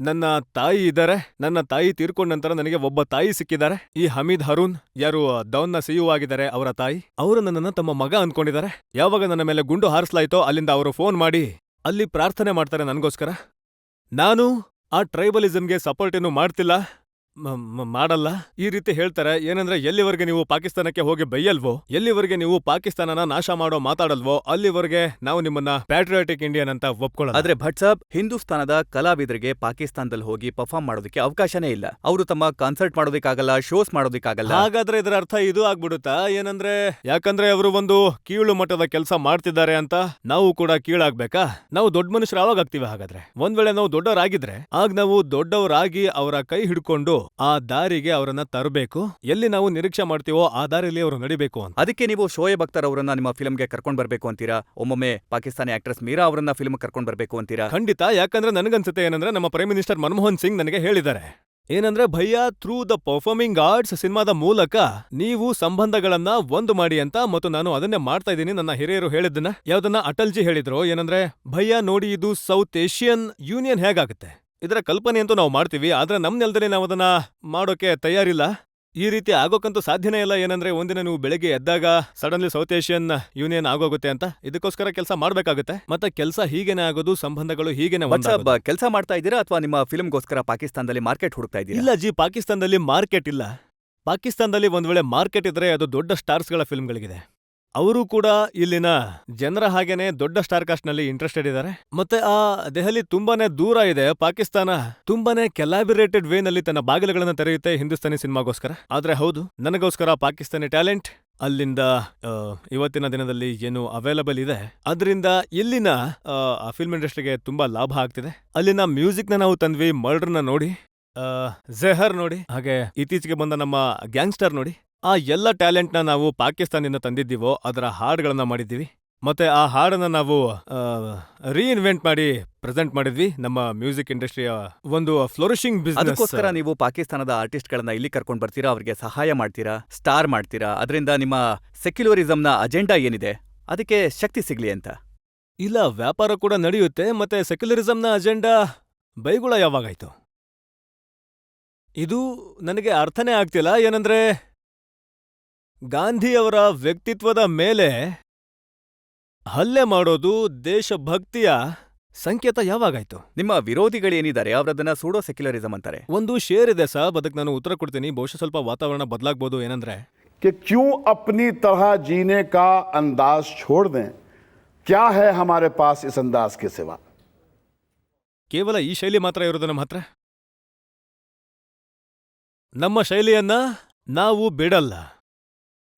Speaker 5: ನನ್ನ ತಾಯಿ ಇದ್ದಾರೆ. ನನ್ನ ತಾಯಿ ತೀರ್ಕೊಂಡ ನಂತರ ನನಗೆ ಒಬ್ಬ ತಾಯಿ ಸಿಕ್ಕಿದ್ದಾರೆ. ಈ ಹಮೀದ್ ಹರೂನ್, ಯಾರು ಡೌನ್ನ ಸಿಇಒ ಆಗಿದ್ದಾರೆ, ಅವರ ತಾಯಿ. ಅವರು ನನ್ನನ್ನ ತಮ್ಮ ಮಗ ಅನ್ಕೊಂಡಿದ್ದಾರೆ. ಯಾವಾಗ ನನ್ನ ಮೇಲೆ ಗುಂಡು ಹಾರಿಸ್ಲಾಯ್ತೋ ಅಲ್ಲಿಂದ ಅವರು ಫೋನ್ ಮಾಡಿ ಅಲ್ಲಿ ಪ್ರಾರ್ಥನೆ ಮಾಡ್ತಾರೆ ನನಗೋಸ್ಕರ. ನಾನು ಆ ಟ್ರೈಬಲಿಸಂಗೆ ಸಪೋರ್ಟ್ ಏನು ಮಾಡ್ತಿಲ್ಲ, ಮಾಡಲ್ಲ. ಈ ರೀತಿ ಹೇಳ್ತಾರೆ ಏನಂದ್ರೆ, ಎಲ್ಲಿವರೆಗೆ ನೀವು ಪಾಕಿಸ್ತಾನಕ್ಕೆ ಹೋಗಿ ಬೈಯಲ್ವೋ, ಎಲ್ಲಿವರೆಗೆ ನೀವು ಪಾಕಿಸ್ತಾನನ ನಾಶ ಮಾಡೋ ಮಾತಾಡಲ್ವೋ, ಅಲ್ಲಿವರೆಗೆ ನಾವು ನಿಮ್ಮನ್ನ ಪ್ಯಾಟ್ರಿಯಾಟಿಕ್ ಇಂಡಿಯನ್ ಅಂತ ಒಪ್ಕೊಳ್ಳೋದು.
Speaker 1: ಆದ್ರೆ ಭಟ್ ಸಾಬ್, ಹಿಂದೂಸ್ತಾನದ ಕಲಾವಿದರಿಗೆ ಪಾಕಿಸ್ತಾನದಲ್ಲಿ ಹೋಗಿ ಪರ್ಫಾರ್ಮ್ ಮಾಡೋದಕ್ಕೆ ಅವಕಾಶನೇ ಇಲ್ಲ. ಅವರು ತಮ್ಮ ಕಾನ್ಸರ್ಟ್ ಮಾಡೋದಕ್ಕಾಗಲ್ಲ, ಶೋಸ್ ಮಾಡೋದಕ್ಕಾಗಲ್ಲ.
Speaker 5: ಹಾಗಾದ್ರೆ ಇದರ ಅರ್ಥ ಇದು ಆಗ್ಬಿಡುತ್ತಾ ಏನಂದ್ರೆ, ಯಾಕಂದ್ರೆ ಅವರು ಒಂದು ಕೀಳು ಮಟ್ಟದ ಕೆಲಸ ಮಾಡ್ತಿದ್ದಾರೆ ಅಂತ ನಾವು ಕೂಡ ಕೀಳಾಗ್ಬೇಕಾ? ನಾವು ದೊಡ್ಡ ಮನುಷ್ಯರು ಯಾವಾಗ ಆಗ್ತೀವಿ? ಹಾಗಾದ್ರೆ ಒಂದ್ ವೇಳೆ ನಾವು ದೊಡ್ಡವರಾಗಿದ್ರೆ ಆಗ ನಾವು ದೊಡ್ಡವರಾಗಿ ಅವರ ಕೈ ಹಿಡ್ಕೊಂಡು ಆ ದಾರಿಗೆ ಅವರನ್ನ ತರಬೇಕು. ಎಲ್ಲಿ ನಾವು ನಿರೀಕ್ಷೆ ಮಾಡ್ತೀವೋ ಆ ದಾರಿಯಲ್ಲಿ ಅವರು ನಡಿಬೇಕು ಅಂತ.
Speaker 1: ಅದಕ್ಕೆ ನೀವು ಶೋಯಬ್ ಅಖ್ತರ್ ಅವರನ್ನ ನಿಮ್ಮ ಫಿಲ್ಮ್ಗೆ ಕರ್ಕೊಂಡ್ ಬರ್ಬೇಕು ಅಂತೀರಾ. ಒಮ್ಮೊಮ್ಮೆ ಪಾಕಿಸ್ತಾನಿ ಆಕ್ಟ್ರೆಸ್ ಮೀರಾ ಅವರನ್ನ ಫಿಲ್ಮ್ ಕರ್ಕೊಂಡ್ ಬರ್ಬೇಕು ಅಂತೀರಾ.
Speaker 5: ಖಂಡಿತ. ಯಾಕಂದ್ರೆ ನನಗನ್ಸುತ್ತೆ ಏನಂದ್ರೆ, ನಮ್ಮ ಪ್ರೈಮ್ ಮಿನಿಸ್ಟರ್ ಮನಮೋಹನ್ ಸಿಂಗ್ ನನಗೆ ಹೇಳಿದ್ದಾರೆ ಏನಂದ್ರೆ, bhaiya, through the performing arts ಸಿನಿಮಾದ ಮೂಲಕ ನೀವು ಸಂಬಂಧಗಳನ್ನ ಒಂದು ಮಾಡಿ ಅಂತ. ಮತ್ತು ನಾನು ಅದನ್ನೇ ಮಾಡ್ತಾ ಇದ್ದೀನಿ. ನನ್ನ ಹಿರಿಯರು ಹೇಳಿದ್ದನ್ನ, ಯಾವ್ದನ್ನ ಅಟಲ್ಜಿ ಹೇಳಿದ್ರು ಏನಂದ್ರೆ, ಭಯ್ಯ ನೋಡಿ, ಇದು ಸೌತ್ ಏಷಿಯನ್ ಯೂನಿಯನ್ ಹೇಗಾಗುತ್ತೆ, ಇದರ ಕಲ್ಪನೆ ಅಂತೂ ನಾವು ಮಾಡ್ತೀವಿ, ಆದ್ರೆ ನಮ್ ನೆಲದಲ್ಲಿ ನಾವು ಅದನ್ನ ಮಾಡೋಕೆ ತಯಾರಿಲ್ಲ. ಈ ರೀತಿ ಆಗೋಕಂತೂ ಸಾಧ್ಯನೇ ಇಲ್ಲ. ಏನಂದ್ರೆ, ಒಂದಿನ ನೀವು ಬೆಳಗ್ಗೆ ಎದ್ದಾಗ ಸಡನ್ಲಿ ಸೌತ್ ಏಷಿಯನ್ ಯೂನಿಯನ್ ಆಗೋಗುತ್ತೆ ಅಂತ. ಇದಕ್ಕೋಸ್ಕರ ಕೆಲಸ ಮಾಡ್ಬೇಕಾಗುತ್ತೆ. ಮತ್ತೆ ಕೆಲಸ ಹೀಗೇನೆ ಆಗೋದು, ಸಂಬಂಧಗಳು ಹೀಗೇನೆ.
Speaker 1: ಕೆಲಸ ಮಾಡ್ತಾ ಇದ್ದೀರಾ ಅಥವಾ ನಿಮ್ಮ ಫಿಲ್ಮ್ಗೋಸ್ಕರ ಪಾಕಿಸ್ತಾನದಲ್ಲಿ ಮಾರ್ಕೆಟ್ ಹುಡುಕ್ತಾ ಇದ್ದೀರಾ?
Speaker 5: ಇಲ್ಲ ಜಿ, ಪಾಕಿಸ್ತಾನದಲ್ಲಿ ಮಾರ್ಕೆಟ್ ಇಲ್ಲ. ಪಾಕಿಸ್ತಾನದಲ್ಲಿ ಒಂದ್ ವೇಳೆ ಮಾರ್ಕೆಟ್ ಇದ್ರೆ ಅದು ದೊಡ್ಡ ಸ್ಟಾರ್ಸ್ಗಳ ಫಿಲ್ಮ್ಗಳಿಗಿದೆ. ಅವರು ಕೂಡ ಇಲ್ಲಿನ ಜನರ ಹಾಗೇನೆ ದೊಡ್ಡ ಸ್ಟಾರ್ ಕಾಸ್ಟ್ ನಲ್ಲಿ ಇಂಟ್ರೆಸ್ಟೆಡ್ ಇದ್ದಾರೆ. ಮತ್ತೆ ಆ ದೆಹಲಿ ತುಂಬಾನೇ ದೂರ ಇದೆ. ಪಾಕಿಸ್ತಾನ ತುಂಬಾನೇ ಕೆಲಾಬಿರೇಟೆಡ್ ವೇ ನಲ್ಲಿ ತನ್ನ ಬಾಗಿಲುಗಳನ್ನ ತೆರೆಯುತ್ತೆ ಹಿಂದೂಸ್ತಾನಿ ಸಿನಿಮಾಗೋಸ್ಕರ. ಆದ್ರೆ ಹೌದು, ನನಗೋಸ್ಕರ ಪಾಕಿಸ್ತಾನಿ ಟ್ಯಾಲೆಂಟ್ ಅಲ್ಲಿಂದ ಇವತ್ತಿನ ದಿನದಲ್ಲಿ ಏನು ಅವೈಲಬಲ್ ಇದೆ ಅದರಿಂದ ಇಲ್ಲಿನ ಫಿಲ್ಮ್ ಇಂಡಸ್ಟ್ರಿಗೆ ತುಂಬಾ ಲಾಭ ಆಗ್ತಿದೆ. ಅಲ್ಲಿನ ಮ್ಯೂಸಿಕ್ ನ ನಾವು ತಂದ್ವಿ, ಮರ್ಡರ್ನ ನೋಡಿ, ಝೆಹರ್ ನೋಡಿ, ಹಾಗೆ ಇತ್ತೀಚೆಗೆ ಬಂದ ನಮ್ಮ ಗ್ಯಾಂಗ್ಸ್ಟರ್ ನೋಡಿ. ಆ ಎಲ್ಲ ಟ್ಯಾಲೆಂಟ್ನ ನಾವು ಪಾಕಿಸ್ತಾನದಿಂದ ತಂದಿದ್ದೀವೋ ಅದರ ಹಾಡುಗಳನ್ನ ಮಾಡಿದ್ದೀವಿ. ಮತ್ತೆ ಆ ಹಾಡನ್ನ ನಾವು ರೀಇನ್ವೆಂಟ್ ಮಾಡಿ ಪ್ರೆಸೆಂಟ್ ಮಾಡಿದ್ವಿ. ನಮ್ಮ ಮ್ಯೂಸಿಕ್ ಇಂಡಸ್ಟ್ರಿಯ ಒಂದು ಫ್ಲೋರಿಶಿಂಗ್ ಬಿಸ್ನೆಸ್.
Speaker 1: ಅದಕ್ಕೋಸ್ಕರ ನೀವು ಪಾಕಿಸ್ತಾನದ ಆರ್ಟಿಸ್ಟ್ಗಳನ್ನ ಇಲ್ಲಿ ಕರ್ಕೊಂಡು ಬರ್ತೀರಾ, ಅವರಿಗೆ ಸಹಾಯ ಮಾಡ್ತೀರಾ, ಸ್ಟಾರ್ ಮಾಡ್ತೀರಾ. ಅದರಿಂದ ನಿಮ್ಮ ಸೆಕ್ಯುಲರಿಸಂನ ಅಜೆಂಡಾ ಏನಿದೆ ಅದಕ್ಕೆ ಶಕ್ತಿ ಸಿಗ್ಲಿ ಅಂತ.
Speaker 5: ಇಲ್ಲ, ವ್ಯಾಪಾರ ಕೂಡ ನಡೆಯುತ್ತೆ. ಮತ್ತೆ ಸೆಕ್ಯುಲರಿಸಂನ ಅಜೆಂಡಾ ಬೈಗುಳ ಯಾವಾಗಾಯ್ತು? ಇದು ನನಗೆ ಅರ್ಥನೇ ಆಗ್ತಿಲ್ಲ. ಏನಂದ್ರೆ ಗಾಂಧಿಯವರ ವ್ಯಕ್ತಿತ್ವದ ಮೇಲೆ ಹಲ್ಲೆ ಮಾಡೋದು ದೇಶಭಕ್ತಿಯ ಸಂಕೇತ ಯಾವಾಗಾಯ್ತು?
Speaker 1: ನಿಮ್ಮ ವಿರೋಧಿಗಳೇನಿದ್ದಾರೆ ಅವರದನ್ನ ಸೂಡೋ ಸೆಕ್ಯುಲರಿಸಂ ಅಂತಾರೆ.
Speaker 5: ಒಂದು ಶೇರ್ ಇದೆ ಸಾಬ್, ಅದಕ್ಕೆ ನಾನು ಉತ್ತರ ಕೊಡ್ತೀನಿ. ಬಹುಶಃ ಸ್ವಲ್ಪ ವಾತಾವರಣ ಬದಲಾಗ್ಬೋದು. ಏನಂದ್ರೆ
Speaker 8: कि क्यों अपनी तरह जीने का अंदाज छोड़ दें, क्या है हमारे पास इस अंदाज के सिवा?
Speaker 5: ಕೇವಲ ಈ ಶೈಲಿ ಮಾತ್ರ ಇರೋದು ನಮ್ಮ ಹತ್ರ. ನಮ್ಮ ಶೈಲಿಯನ್ನ ನಾವು ಬಿಡಲ್ಲ.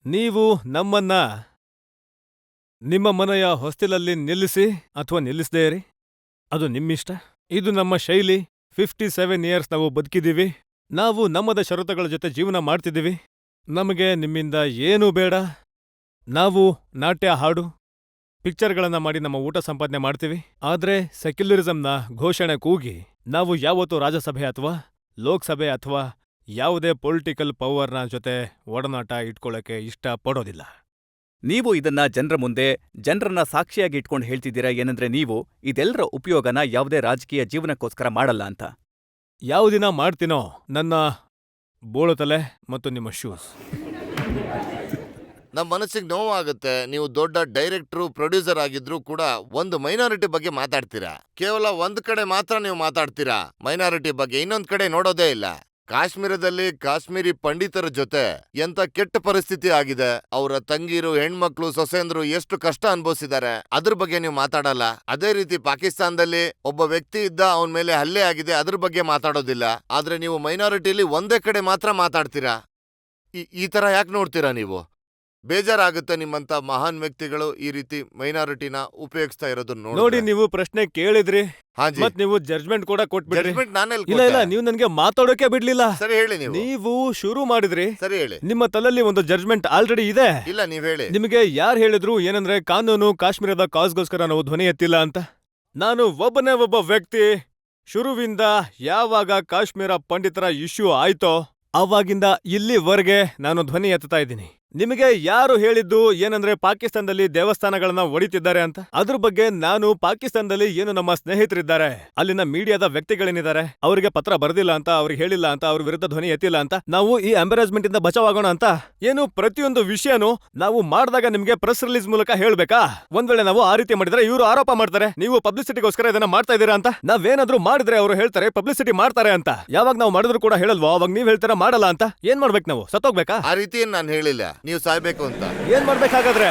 Speaker 5: ನೀವು ನಮ್ಮನ್ನ ನಿಮ್ಮ ಮನೆಯ ಹೊಸ್ತಿಲಲ್ಲಿ ನಿಲ್ಲಿಸಿ ಅಥವಾ ನಿಲ್ಲಿಸದೇ ಇರಿ, ಅದು ನಿಮ್ಮಿಷ್ಟ. ಇದು ನಮ್ಮ ಶೈಲಿ. 57 ಇಯರ್ಸ್ ನಾವು ಬದುಕಿದ್ದೀವಿ. ನಾವು ನಮ್ಮದ ಷರತ್ತುಗಳ ಜೊತೆ ಜೀವನ ಮಾಡ್ತಿದ್ದೀವಿ. ನಮಗೆ ನಿಮ್ಮಿಂದ ಏನೂ ಬೇಡ. ನಾವು ನಾಟ್ಯ, ಹಾಡು, ಪಿಕ್ಚರ್ಗಳನ್ನ ಮಾಡಿ ನಮ್ಮ ಊಟ ಸಂಪಾದನೆ ಮಾಡ್ತೀವಿ. ಆದ್ರೆ ಸೆಕ್ಯುಲರಿಸಂನ ಘೋಷಣೆ ಕೂಗಿ ನಾವು ಯಾವತ್ತೂ ರಾಜ್ಯಸಭೆ ಅಥವಾ ಲೋಕಸಭೆ ಅಥವಾ ಯಾವುದೇ ಪೊಲಿಟಿಕಲ್ ಪವರ್ನ ಜೊತೆ ಒಡನಾಟ ಇಟ್ಕೊಳ್ಳೋಕೆ ಇಷ್ಟ ಪಡೋದಿಲ್ಲ.
Speaker 1: ನೀವು ಇದನ್ನ ಜನರ ಮುಂದೆ ಜನರನ್ನ ಸಾಕ್ಷಿಯಾಗಿ ಇಟ್ಕೊಂಡು ಹೇಳ್ತಿದ್ದೀರಾ ಏನಂದ್ರೆ ನೀವು ಇದೆಲ್ಲರ ಉಪಯೋಗನ ಯಾವುದೇ ರಾಜಕೀಯ ಜೀವನಕ್ಕೋಸ್ಕರ ಮಾಡಲ್ಲ ಅಂತ.
Speaker 5: ಯಾವ ದಿನ ಮಾಡ್ತೀನೋ ನನ್ನ ಬೋಳುತಲೆ ಮತ್ತು ನಿಮ್ಮ ಶೂಸ್.
Speaker 3: ನಮ್ಮ ಮನಸ್ಸಿಗೆ ನೋವಾಗುತ್ತೆ. ನೀವು ದೊಡ್ಡ ಡೈರೆಕ್ಟ್ರು, ಪ್ರೊಡ್ಯೂಸರ್ ಆಗಿದ್ರು ಕೂಡ ಒಂದು ಮೈನಾರಿಟಿ ಬಗ್ಗೆ ಮಾತಾಡ್ತೀರಾ. ಕೇವಲ ಒಂದ್ ಕಡೆ ಮಾತ್ರ ನೀವು ಮಾತಾಡ್ತೀರಾ ಮೈನಾರಿಟಿ ಬಗ್ಗೆ, ಇನ್ನೊಂದ್ ಕಡೆ ನೋಡೋದೇ ಇಲ್ಲ. ಕಾಶ್ಮೀರದಲ್ಲಿ ಕಾಶ್ಮೀರಿ ಪಂಡಿತರ ಜೊತೆ ಎಂತ ಕೆಟ್ಟ ಪರಿಸ್ಥಿತಿ ಆಗಿದೆ. ಅವರ ತಂಗಿರು, ಹೆಣ್ಮಕ್ಳು, ಸೊಸೆಂದ್ರು ಎಷ್ಟು ಕಷ್ಟ ಅನುಭವಿಸಿದ್ದಾರೆ, ಅದ್ರ ಬಗ್ಗೆ ನೀವು ಮಾತಾಡಲ್ಲ. ಅದೇ ರೀತಿ ಪಾಕಿಸ್ತಾನದಲ್ಲಿ ಒಬ್ಬ ವ್ಯಕ್ತಿ ಇದ್ದ, ಅವನ ಮೇಲೆ ಹಲ್ಲೆ ಆಗಿದೆ, ಅದ್ರ ಬಗ್ಗೆ ಮಾತಾಡೋದಿಲ್ಲ. ಆದ್ರೆ ನೀವು ಮೈನಾರಿಟಿಲಿ ಒಂದೇ ಕಡೆ ಮಾತ್ರ ಮಾತಾಡ್ತೀರಾ. ಈ ತರ ಯಾಕೆ ನೋಡ್ತೀರಾ ನೀವು? ಬೇಜಾರಾಗುತ್ತೆ ನಿಮ್ಮಂತ ಮಹಾನ್ ವ್ಯಕ್ತಿಗಳು ಈ ರೀತಿ ಮೈನಾರಿಟಿನ ಉಪಯೋಗಿಸ್ತಾ ಇರೋದು
Speaker 5: ನೋಡಿ. ನೀವು ಪ್ರಶ್ನೆ ಕೇಳಿದ್ರಿ,
Speaker 3: ಹಾಜಿ.
Speaker 5: ಮತ್ ನೀವು ಜಡ್ಜ್ಮೆಂಟ್ ಕೂಡ ಕೊಟ್ಬಿಟ್ರಿ.
Speaker 3: ಜಡ್ಜ್ಮೆಂಟ್ ನಾನೆಲ್ಲ
Speaker 5: ಇಲ್ಲ ಇಲ್ಲ, ನೀವು ನನಗೆ ಮಾತಾಡೋಕೆ ಬಿಡ್ಲಿಲ್ಲ.
Speaker 3: ಸರಿ ಹೇಳಿ ನೀವು.
Speaker 5: ನೀವು ಶುರು ಮಾಡಿದ್ರಿ.
Speaker 3: ಸರಿ ಹೇಳಿ.
Speaker 5: ನಿಮ್ಮ ತಲೆಯಲ್ಲಿ ಒಂದು ಜಡ್ಜ್ಮೆಂಟ್ ಆಲ್ರೆಡಿ ಇದೆ.
Speaker 3: ಇಲ್ಲ, ನೀವ್ ಹೇಳಿ.
Speaker 5: ನಿಮಗೆ ಯಾರು ಹೇಳಿದ್ರು ಏನಂದ್ರೆ ಕಾನೂನು ಕಾಶ್ಮೀರದ ಕಾಸ್ಗೋಸ್ಕರ ನಾವು ಧ್ವನಿ ಎತ್ತಿಲ್ಲ ಅಂತ? ನಾನು ಒಬ್ಬನೇ ಒಬ್ಬ ವ್ಯಕ್ತಿ. ಶುರುವಿಂದ ಯಾವಾಗ ಕಾಶ್ಮೀರ ಪಂಡಿತರ ಇಶ್ಯೂ ಆಯ್ತೋ ಅವಾಗಿಂದ ಇಲ್ಲಿವರೆಗೆ ನಾನು ಧ್ವನಿ ಎತ್ತುತ್ತಾ ಇದ್ದೀನಿ. ನಿಮಗೆ ಯಾರು ಹೇಳಿದ್ದು ಏನಂದ್ರೆ ಪಾಕಿಸ್ತಾನದಲ್ಲಿ ದೇವಸ್ಥಾನಗಳನ್ನ ಒಡಿತಿದ್ದಾರೆ ಅಂತ? ಅದ್ರ ಬಗ್ಗೆ ನಾನು ಪಾಕಿಸ್ತಾನದಲ್ಲಿ ಏನು ನಮ್ಮ ಸ್ನೇಹಿತರಿದ್ದಾರೆ, ಅಲ್ಲಿನ ಮೀಡಿಯಾದ ವ್ಯಕ್ತಿಗಳೇನಿದ್ದಾರೆ, ಅವರಿಗೆ ಪತ್ರ ಬರ್ದಿಲ್ಲ ಅಂತ, ಅವ್ರಿಗೆ ಹೇಳಿಲ್ಲ ಅಂತ, ಅವ್ರ ವಿರುದ್ಧ ಧ್ವನಿ ಎತ್ತಿಲ್ಲ ಅಂತ, ನಾವು ಈ ಎಂಬರಾಸ್ಮೆಂಟ್ ಇಂದ ಬಚಾವಾಗೋಣ ಅಂತ ಏನು ಪ್ರತಿಯೊಂದು ವಿಷಯನೂ ನಾವು ಮಾಡಿದಾಗ ನಿಮ್ಗೆ ಪ್ರೆಸ್ ರಿಲೀಸ್ ಮೂಲಕ ಹೇಳ್ಬೇಕಾ? ಒಂದ್ ವೇಳೆ ನಾವು ಆ ರೀತಿ ಮಾಡಿದ್ರೆ ಇವರು ಆರೋಪ ಮಾಡ್ತಾರೆ ನೀವು ಪಬ್ಲಿಸಿಟಿಗೋಸ್ಕರ ಇದನ್ನ ಮಾಡ್ತಾ ಇದ್ದೀರಾ ಅಂತ. ನಾವೇನಾದ್ರೂ ಮಾಡಿದ್ರೆ ಅವರು ಹೇಳ್ತಾರೆ ಪಬ್ಲಿಸಿಟಿ ಮಾಡ್ತಾರೆ ಅಂತ. ಯಾವಾಗ ನಾವು ಮಾಡಿದ್ರು ಕೂಡ ಹೇಳಲ್ವೋ, ಅವಾಗ ನೀವ್ ಹೇಳ್ತಾರ ಮಾಡಲ್ಲ ಅಂತ. ಏನ್ ಮಾಡ್ಬೇಕು ನಾವು? ಸತ್ತೋಗ್ಬೇಕಾ?
Speaker 3: ಆ ರೀತಿ ನಾನು ಹೇಳಿಲ್ಲ ನೀವು ಸಾಯ್ಬೇಕು ಅಂತ.
Speaker 5: ಏನ್ ಮಾಡ್ಬೇಕಾಗಾದ್ರೆ?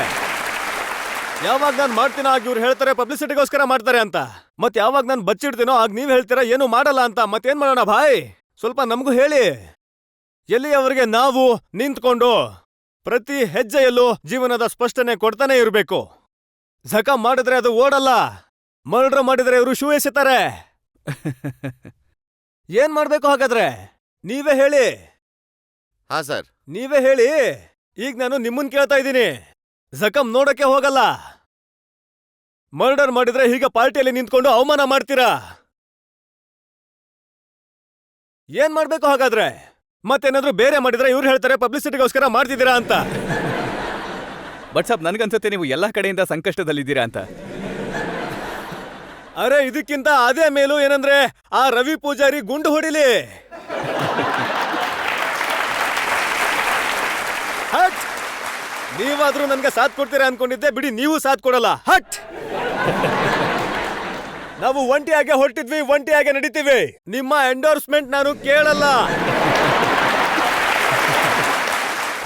Speaker 5: ಯಾವಾಗ ನಾನ್ ಮಾಡ್ತೀನೋ ಆಗ ಇವ್ರು ಹೇಳ್ತಾರೆ ಪಬ್ಲಿಸಿಟಿಗೋಸ್ಕರ ಮಾಡ್ತಾರೆ ಅಂತ. ಮತ್ ಯಾವಾಗ ನಾನ್ ಬಚ್ಚಿಡ್ತೀನೋ ಆಗ ನೀವ್ ಹೇಳ್ತೀರಾ ಏನು ಮಾಡಲ್ಲ ಅಂತ. ಮತ್ತೇನ್ ಮಾಡೋಣ ಭಾಯ್? ಸ್ವಲ್ಪ ನಮಗೂ ಹೇಳಿ. ಎಲ್ಲಿಯವರೆಗೆ ನಾವು ನಿಂತ್ಕೊಂಡು ಪ್ರತಿ ಹೆಜ್ಜೆಯಲ್ಲೂ ಜೀವನದ ಸ್ಪಷ್ಟನೆ ಕೊಡ್ತಾನೆ ಇರ್ಬೇಕು. ಝಕ ಮಾಡಿದ್ರೆ ಅದು ಓಡಲ್ಲ, ಮರ್ಡರ್ ಮಾಡಿದ್ರೆ ಇವರು ಶೂ ಎಸೆತಾರೆ. ಏನ್ ಮಾಡ್ಬೇಕು ಹಾಗಾದ್ರೆ? ನೀವೇ ಹೇಳಿ.
Speaker 3: ಹಾ ಸರ್,
Speaker 5: ನೀವೇ ಹೇಳಿ. ಈಗ ನಾನು ನಿಮ್ಮನ್ ಕೇಳ್ತಾ ಇದ್ದೀನಿ. ಜಖಂ ನೋಡಕ್ಕೆ ಹೋಗಲ್ಲ, ಮರ್ಡರ್ ಮಾಡಿದ್ರೆ ಹೀಗೆ ಪಾರ್ಟಿಯಲ್ಲಿ ನಿಂತ್ಕೊಂಡು ಅವಮಾನ ಮಾಡ್ತೀರಾ. ಏನ್ ಮಾಡ್ಬೇಕು ಹಾಗಾದ್ರೆ? ಮತ್ತೇನಾದ್ರೂ ಬೇರೆ ಮಾಡಿದ್ರೆ ಇವ್ರು ಹೇಳ್ತಾರೆ ಪಬ್ಲಿಸಿಟಿಗೋಸ್ಕರ ಮಾಡ್ತಿದ್ದೀರಾ ಅಂತ.
Speaker 1: ಬಟ್ ಸಾಬ್, ನನಗನ್ಸುತ್ತೆ ನೀವು ಎಲ್ಲಾ ಕಡೆಯಿಂದ ಸಂಕಷ್ಟದಲ್ಲಿದ್ದೀರಾ ಅಂತ.
Speaker 5: ಅರೆ, ಇದಕ್ಕಿಂತ ಅದೇ ಮೇಲೂ ಏನಂದ್ರೆ ಆ ರವಿ ಪೂಜಾರಿ ಗುಂಡು ಹೊಡಿಲಿ. ಹಟ್! ನೀವಾದ್ರೂ ನನ್ಗೆ ಸಾಥ್ ಕೊಡ್ತೀರಾ ಅನ್ಕೊಂಡಿದ್ದೆ, ಬಿಡಿ ನೀವು ಸಾಥ್ ಕೊಡಲ್ಲ. ಹಟ್! ನಾವು ಒಂಟಿಯಾಗೆ ಹೊರಟಿದ್ವಿ, ಒಂಟಿಯಾಗೆ ನಡೀತೀವಿ. ನಿಮ್ಮ ಎಂಡೋರ್ಸ್ಮೆಂಟ್ ನಾನು ಕೇಳಲ್ಲ.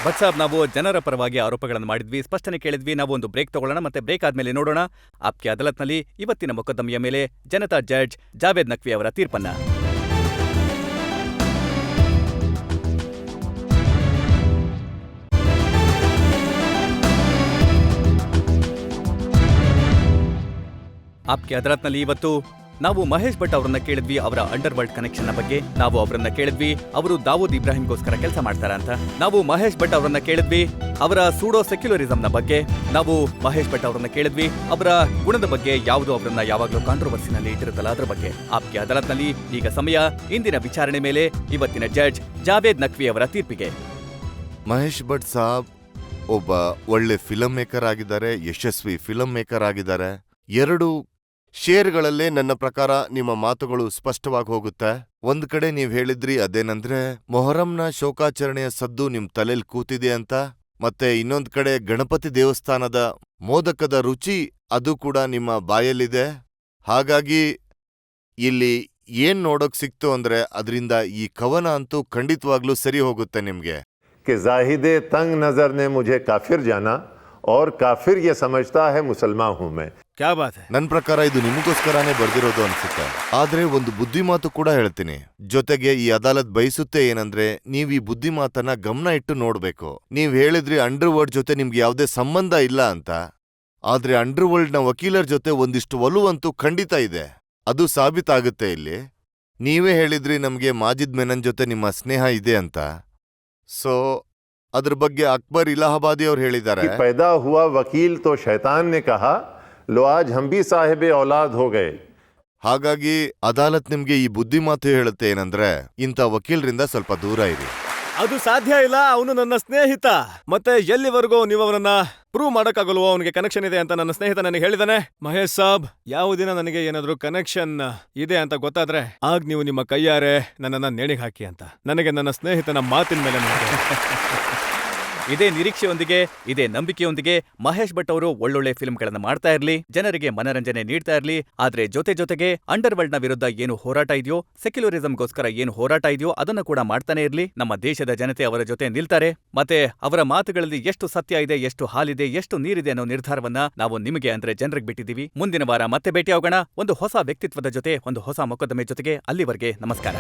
Speaker 1: ಬಟ್ ಸಾಬ್, ನಾವು ಜನರ ಪರವಾಗಿ ಆರೋಪಗಳನ್ನು ಮಾಡಿದ್ವಿ, ಸ್ಪಷ್ಟನೆ ಕೇಳಿದ್ವಿ. ನಾವು ಒಂದು ಬ್ರೇಕ್ ತಗೊಳ್ಳೋಣ, ಮತ್ತೆ ಬ್ರೇಕ್ ಆದ್ಮೇಲೆ ನೋಡೋಣ ಆಪ್ಕೆ ಅದಾಲತ್ನಲ್ಲಿ ಇವತ್ತಿನ ಮೊಕದ್ದಮೆಯ ಮೇಲೆ ಜನತಾ ಜಡ್ಜ್ ಜಾವೇದ್ ನಖ್ವಿ ಅವರ ತೀರ್ಪನ್ನ. ಆಪ್ಕೆ ಅದಾಲತ್ನಲ್ಲಿ ಇವತ್ತು ನಾವು ಮಹೇಶ್ ಭಟ್ ಅವರನ್ನ ಕೇಳಿದ್ವಿ ಅವರ ಅಂಡರ್ ವರ್ಲ್ಡ್ ಕನೆಕ್ಷನ್ ಬಗ್ಗೆ. ನಾವು ಅವರನ್ನ ಕೇಳಿದ್ವಿ ಅವರು ದಾವೂದ್ ಇಬ್ರಾಹಿಂಗೋಸ್ಕರ ಕೆಲಸ ಮಾಡ್ತಾರ ಅಂತ. ನಾವು ಮಹೇಶ್ ಭಟ್ ಅವರನ್ನ ಕೇಳಿದ್ವಿ ಅವರ ಸೂಡೋ ಸೆಕ್ಯುಲರಿಸಂನ ಬಗ್ಗೆ. ನಾವು ಮಹೇಶ್ ಭಟ್ ಅವರನ್ನ ಕೇಳಿದ್ವಿ ಅವರ ಗುಣದ ಬಗ್ಗೆ, ಯಾವುದು ಅವರನ್ನ ಯಾವಾಗಲೂ ಕಾಂಟ್ರವರ್ಸಿನಲ್ಲಿ ಇಟ್ಟಿರುತ್ತಲ್ಲ ಅದ್ರ ಬಗ್ಗೆ. ಆಪ್ಕೆ ಅದಾಲತ್ನಲ್ಲಿ ಈಗ ಸಮಯ ಇಂದಿನ ವಿಚಾರಣೆ ಮೇಲೆ ಇವತ್ತಿನ ಜಡ್ಜ್ ಜಾವೇದ್ ನಖ್ವಿ ಅವರ ತೀರ್ಪಿಗೆ.
Speaker 3: ಮಹೇಶ್ ಭಟ್ ಸಾಬ್ ಒಬ್ಬ ಒಳ್ಳೆ ಫಿಲಂ ಮೇಕರ್ ಆಗಿದ್ದಾರೆ, ಯಶಸ್ವಿ ಫಿಲಂ ಮೇಕರ್ ಆಗಿದ್ದಾರೆ. 2 ಶೇರ್ಗಳಲ್ಲೇ ನನ್ನ ಪ್ರಕಾರ ನಿಮ್ಮ ಮಾತುಗಳು ಸ್ಪಷ್ಟವಾಗಿ ಹೋಗುತ್ತೆ. ಒಂದ್ ಕಡೆ ನೀವ್ ಹೇಳಿದ್ರಿ ಅದೇನಂದ್ರೆ ಮೊಹರಂನ ಶೋಕಾಚರಣೆಯ ಸದ್ದು ನಿಮ್ ತಲೆಲ್ ಕೂತಿದೆ ಅಂತ, ಮತ್ತೆ ಇನ್ನೊಂದ್ ಕಡೆ ಗಣಪತಿ ದೇವಸ್ಥಾನದ ಮೋದಕದ ರುಚಿ ಅದು ಕೂಡ ನಿಮ್ಮ ಬಾಯಲ್ಲಿದೆ. ಹಾಗಾಗಿ ಇಲ್ಲಿ ಏನ್ ನೋಡೋಕ್ ಸಿಕ್ತು ಅಂದ್ರೆ ಅದರಿಂದ ಈ ಕವನ ಅಂತೂ ಖಂಡಿತವಾಗ್ಲೂ ಸರಿ ಹೋಗುತ್ತೆ ನಿಮ್ಗೆ.
Speaker 9: कि जाहिदे तंग नजर ने मुझे काफिर जाना और काफिर ये समझता है मुसलमान हूं मैं.
Speaker 5: ಕ್ಯಾ ಬಾತ್ ಹೈ.
Speaker 3: ನನ್ ಪ್ರಕಾರ ಇದು ನಿಮಗೋಸ್ಕರನೇ ಬರ್ದಿರೋದು ಅನ್ಸುತ್ತೆ. ಆದ್ರೆ ಒಂದು ಬುದ್ಧಿಮಾತು ಕೂಡ ಹೇಳ್ತೀನಿ. ಜೊತೆಗೆ ಈ ಅದಾಲತ್ ಬಯಸುತ್ತೆ ಏನಂದ್ರೆ ನೀವ್ ಈ ಬುದ್ಧಿಮಾತನ್ನ ಗಮನ ಇಟ್ಟು ನೋಡ್ಬೇಕು. ನೀವ್ ಹೇಳಿದ್ರಿ ಅಂಡರ್ ವರ್ಲ್ಡ್ ಜೊತೆ ನಿಮ್ಗೆ ಯಾವುದೇ ಸಂಬಂಧ ಇಲ್ಲ ಅಂತ. ಆದ್ರೆ ಅಂಡರ್ ವರ್ಲ್ಡ್ ನ ವಕೀಲರ ಜೊತೆ ಒಂದಿಷ್ಟು ಒಲುವಂತೂ ಖಂಡಿತ ಇದೆ. ಅದು ಸಾಬೀತಾಗುತ್ತೆ ಇಲ್ಲಿ. ನೀವೇ ಹೇಳಿದ್ರಿ ನಮ್ಗೆ ಮಾಜಿದ್ ಮೆನನ್ ಜೊತೆ ನಿಮ್ಮ ಸ್ನೇಹ ಇದೆ ಅಂತ. ಸೊ ಅದ್ರ ಬಗ್ಗೆ ಅಕ್ಬರ್ ಇಲಾಹಾಬಾದಿ ಅವ್ರು ಹೇಳಿದ್ದಾರೆ,
Speaker 9: कि पैदा हुआ वकील तो शैतान ने कहा लो आज हम भी साहिबे औलाद हो गए.
Speaker 3: ಹಾಗಾಗಿ ಅದಾಲತ್ ನಿಮ್ಗೆ ಈ ಬುದ್ಧಿಮಾತು ಹೇಳುತ್ತೆ ಏನಂದ್ರೆ ಇಂಥ ವಕೀಲರಿಂದ ಸ್ವಲ್ಪ ದೂರ ಇರಿ.
Speaker 5: ಅದು ಸಾಧ್ಯ ಇಲ್ಲ, ಅವನು ನನ್ನ ಸ್ನೇಹಿತ. ಮತ್ತೆ ಎಲ್ಲಿವರೆಗೂ ನೀವು ಅವನನ್ನ ಪ್ರೂವ್ ಮಾಡಕ್ಕಾಗಲ್ವೋ ಅವನಿಗೆ ಕನೆಕ್ಷನ್ ಇದೆ ಅಂತ ನನ್ನ ಸ್ನೇಹಿತ ನನಗೆ ಹೇಳಿದಾನೆ. ಮಹೇಶ್ ಸಾಬ್, ಯಾವ ದಿನ ನನಗೆ ಏನಾದ್ರೂ ಕನೆಕ್ಷನ್ ಇದೆ ಅಂತ ಗೊತ್ತಾದ್ರೆ ಆಗ ನೀವು ನಿಮ್ಮ ಕೈಯಾರೆ ನನ್ನನ್ನ ನೇಣಿಗೆ ಹಾಕಿ ಅಂತ ನನಗೆ ನನ್ನ ಸ್ನೇಹಿತನ ಮಾತಿನ ಮೇಲೆ
Speaker 1: ಇದೇ ನಿರೀಕ್ಷೆಯೊಂದಿಗೆ, ಇದೇ ನಂಬಿಕೆಯೊಂದಿಗೆ ಮಹೇಶ್ ಭಟ್ ಅವರು ಒಳ್ಳೊಳ್ಳೆ ಫಿಲ್ಮ್ಗಳನ್ನ ಮಾಡ್ತಾ ಇರ್ಲಿ, ಜನರಿಗೆ ಮನರಂಜನೆ ನೀಡ್ತಾ ಇರ್ಲಿ. ಆದ್ರೆ ಜೊತೆಗೆ ಅಂಡರ್ ವರ್ಲ್ಡ್ ನ ವಿರುದ್ಧ ಏನು ಹೋರಾಟ ಇದೆಯೋ, ಸೆಕ್ಯುಲರಿಸಂಗೋಸ್ಕರ ಏನು ಹೋರಾಟ ಇದೆಯೋ ಅದನ್ನ ಕೂಡ ಮಾಡ್ತಾನೆ ಇರ್ಲಿ. ನಮ್ಮ ದೇಶದ ಜನತೆ ಅವರ ಜೊತೆ ನಿಲ್ತಾರೆ. ಮತ್ತೆ ಅವರ ಮಾತುಗಳಲ್ಲಿ ಎಷ್ಟು ಸತ್ಯ ಇದೆ, ಎಷ್ಟು ಹಾಲಿದೆ, ಎಷ್ಟು ನೀರಿದೆ ಅನ್ನೋ ನಿರ್ಧಾರವನ್ನ ನಾವು ನಿಮಗೆ ಅಂದ್ರೆ ಜನರಿಗೆ ಬಿಟ್ಟಿದ್ದೀವಿ. ಮುಂದಿನ ವಾರ ಮತ್ತೆ ಭೇಟಿಯಾಗೋಣ ಒಂದು ಹೊಸ ವ್ಯಕ್ತಿತ್ವದ ಜೊತೆ, ಒಂದು ಹೊಸ ಮೊಕದ್ದಮೆ ಜೊತೆಗೆ. ಅಲ್ಲಿವರೆಗೆ ನಮಸ್ಕಾರ.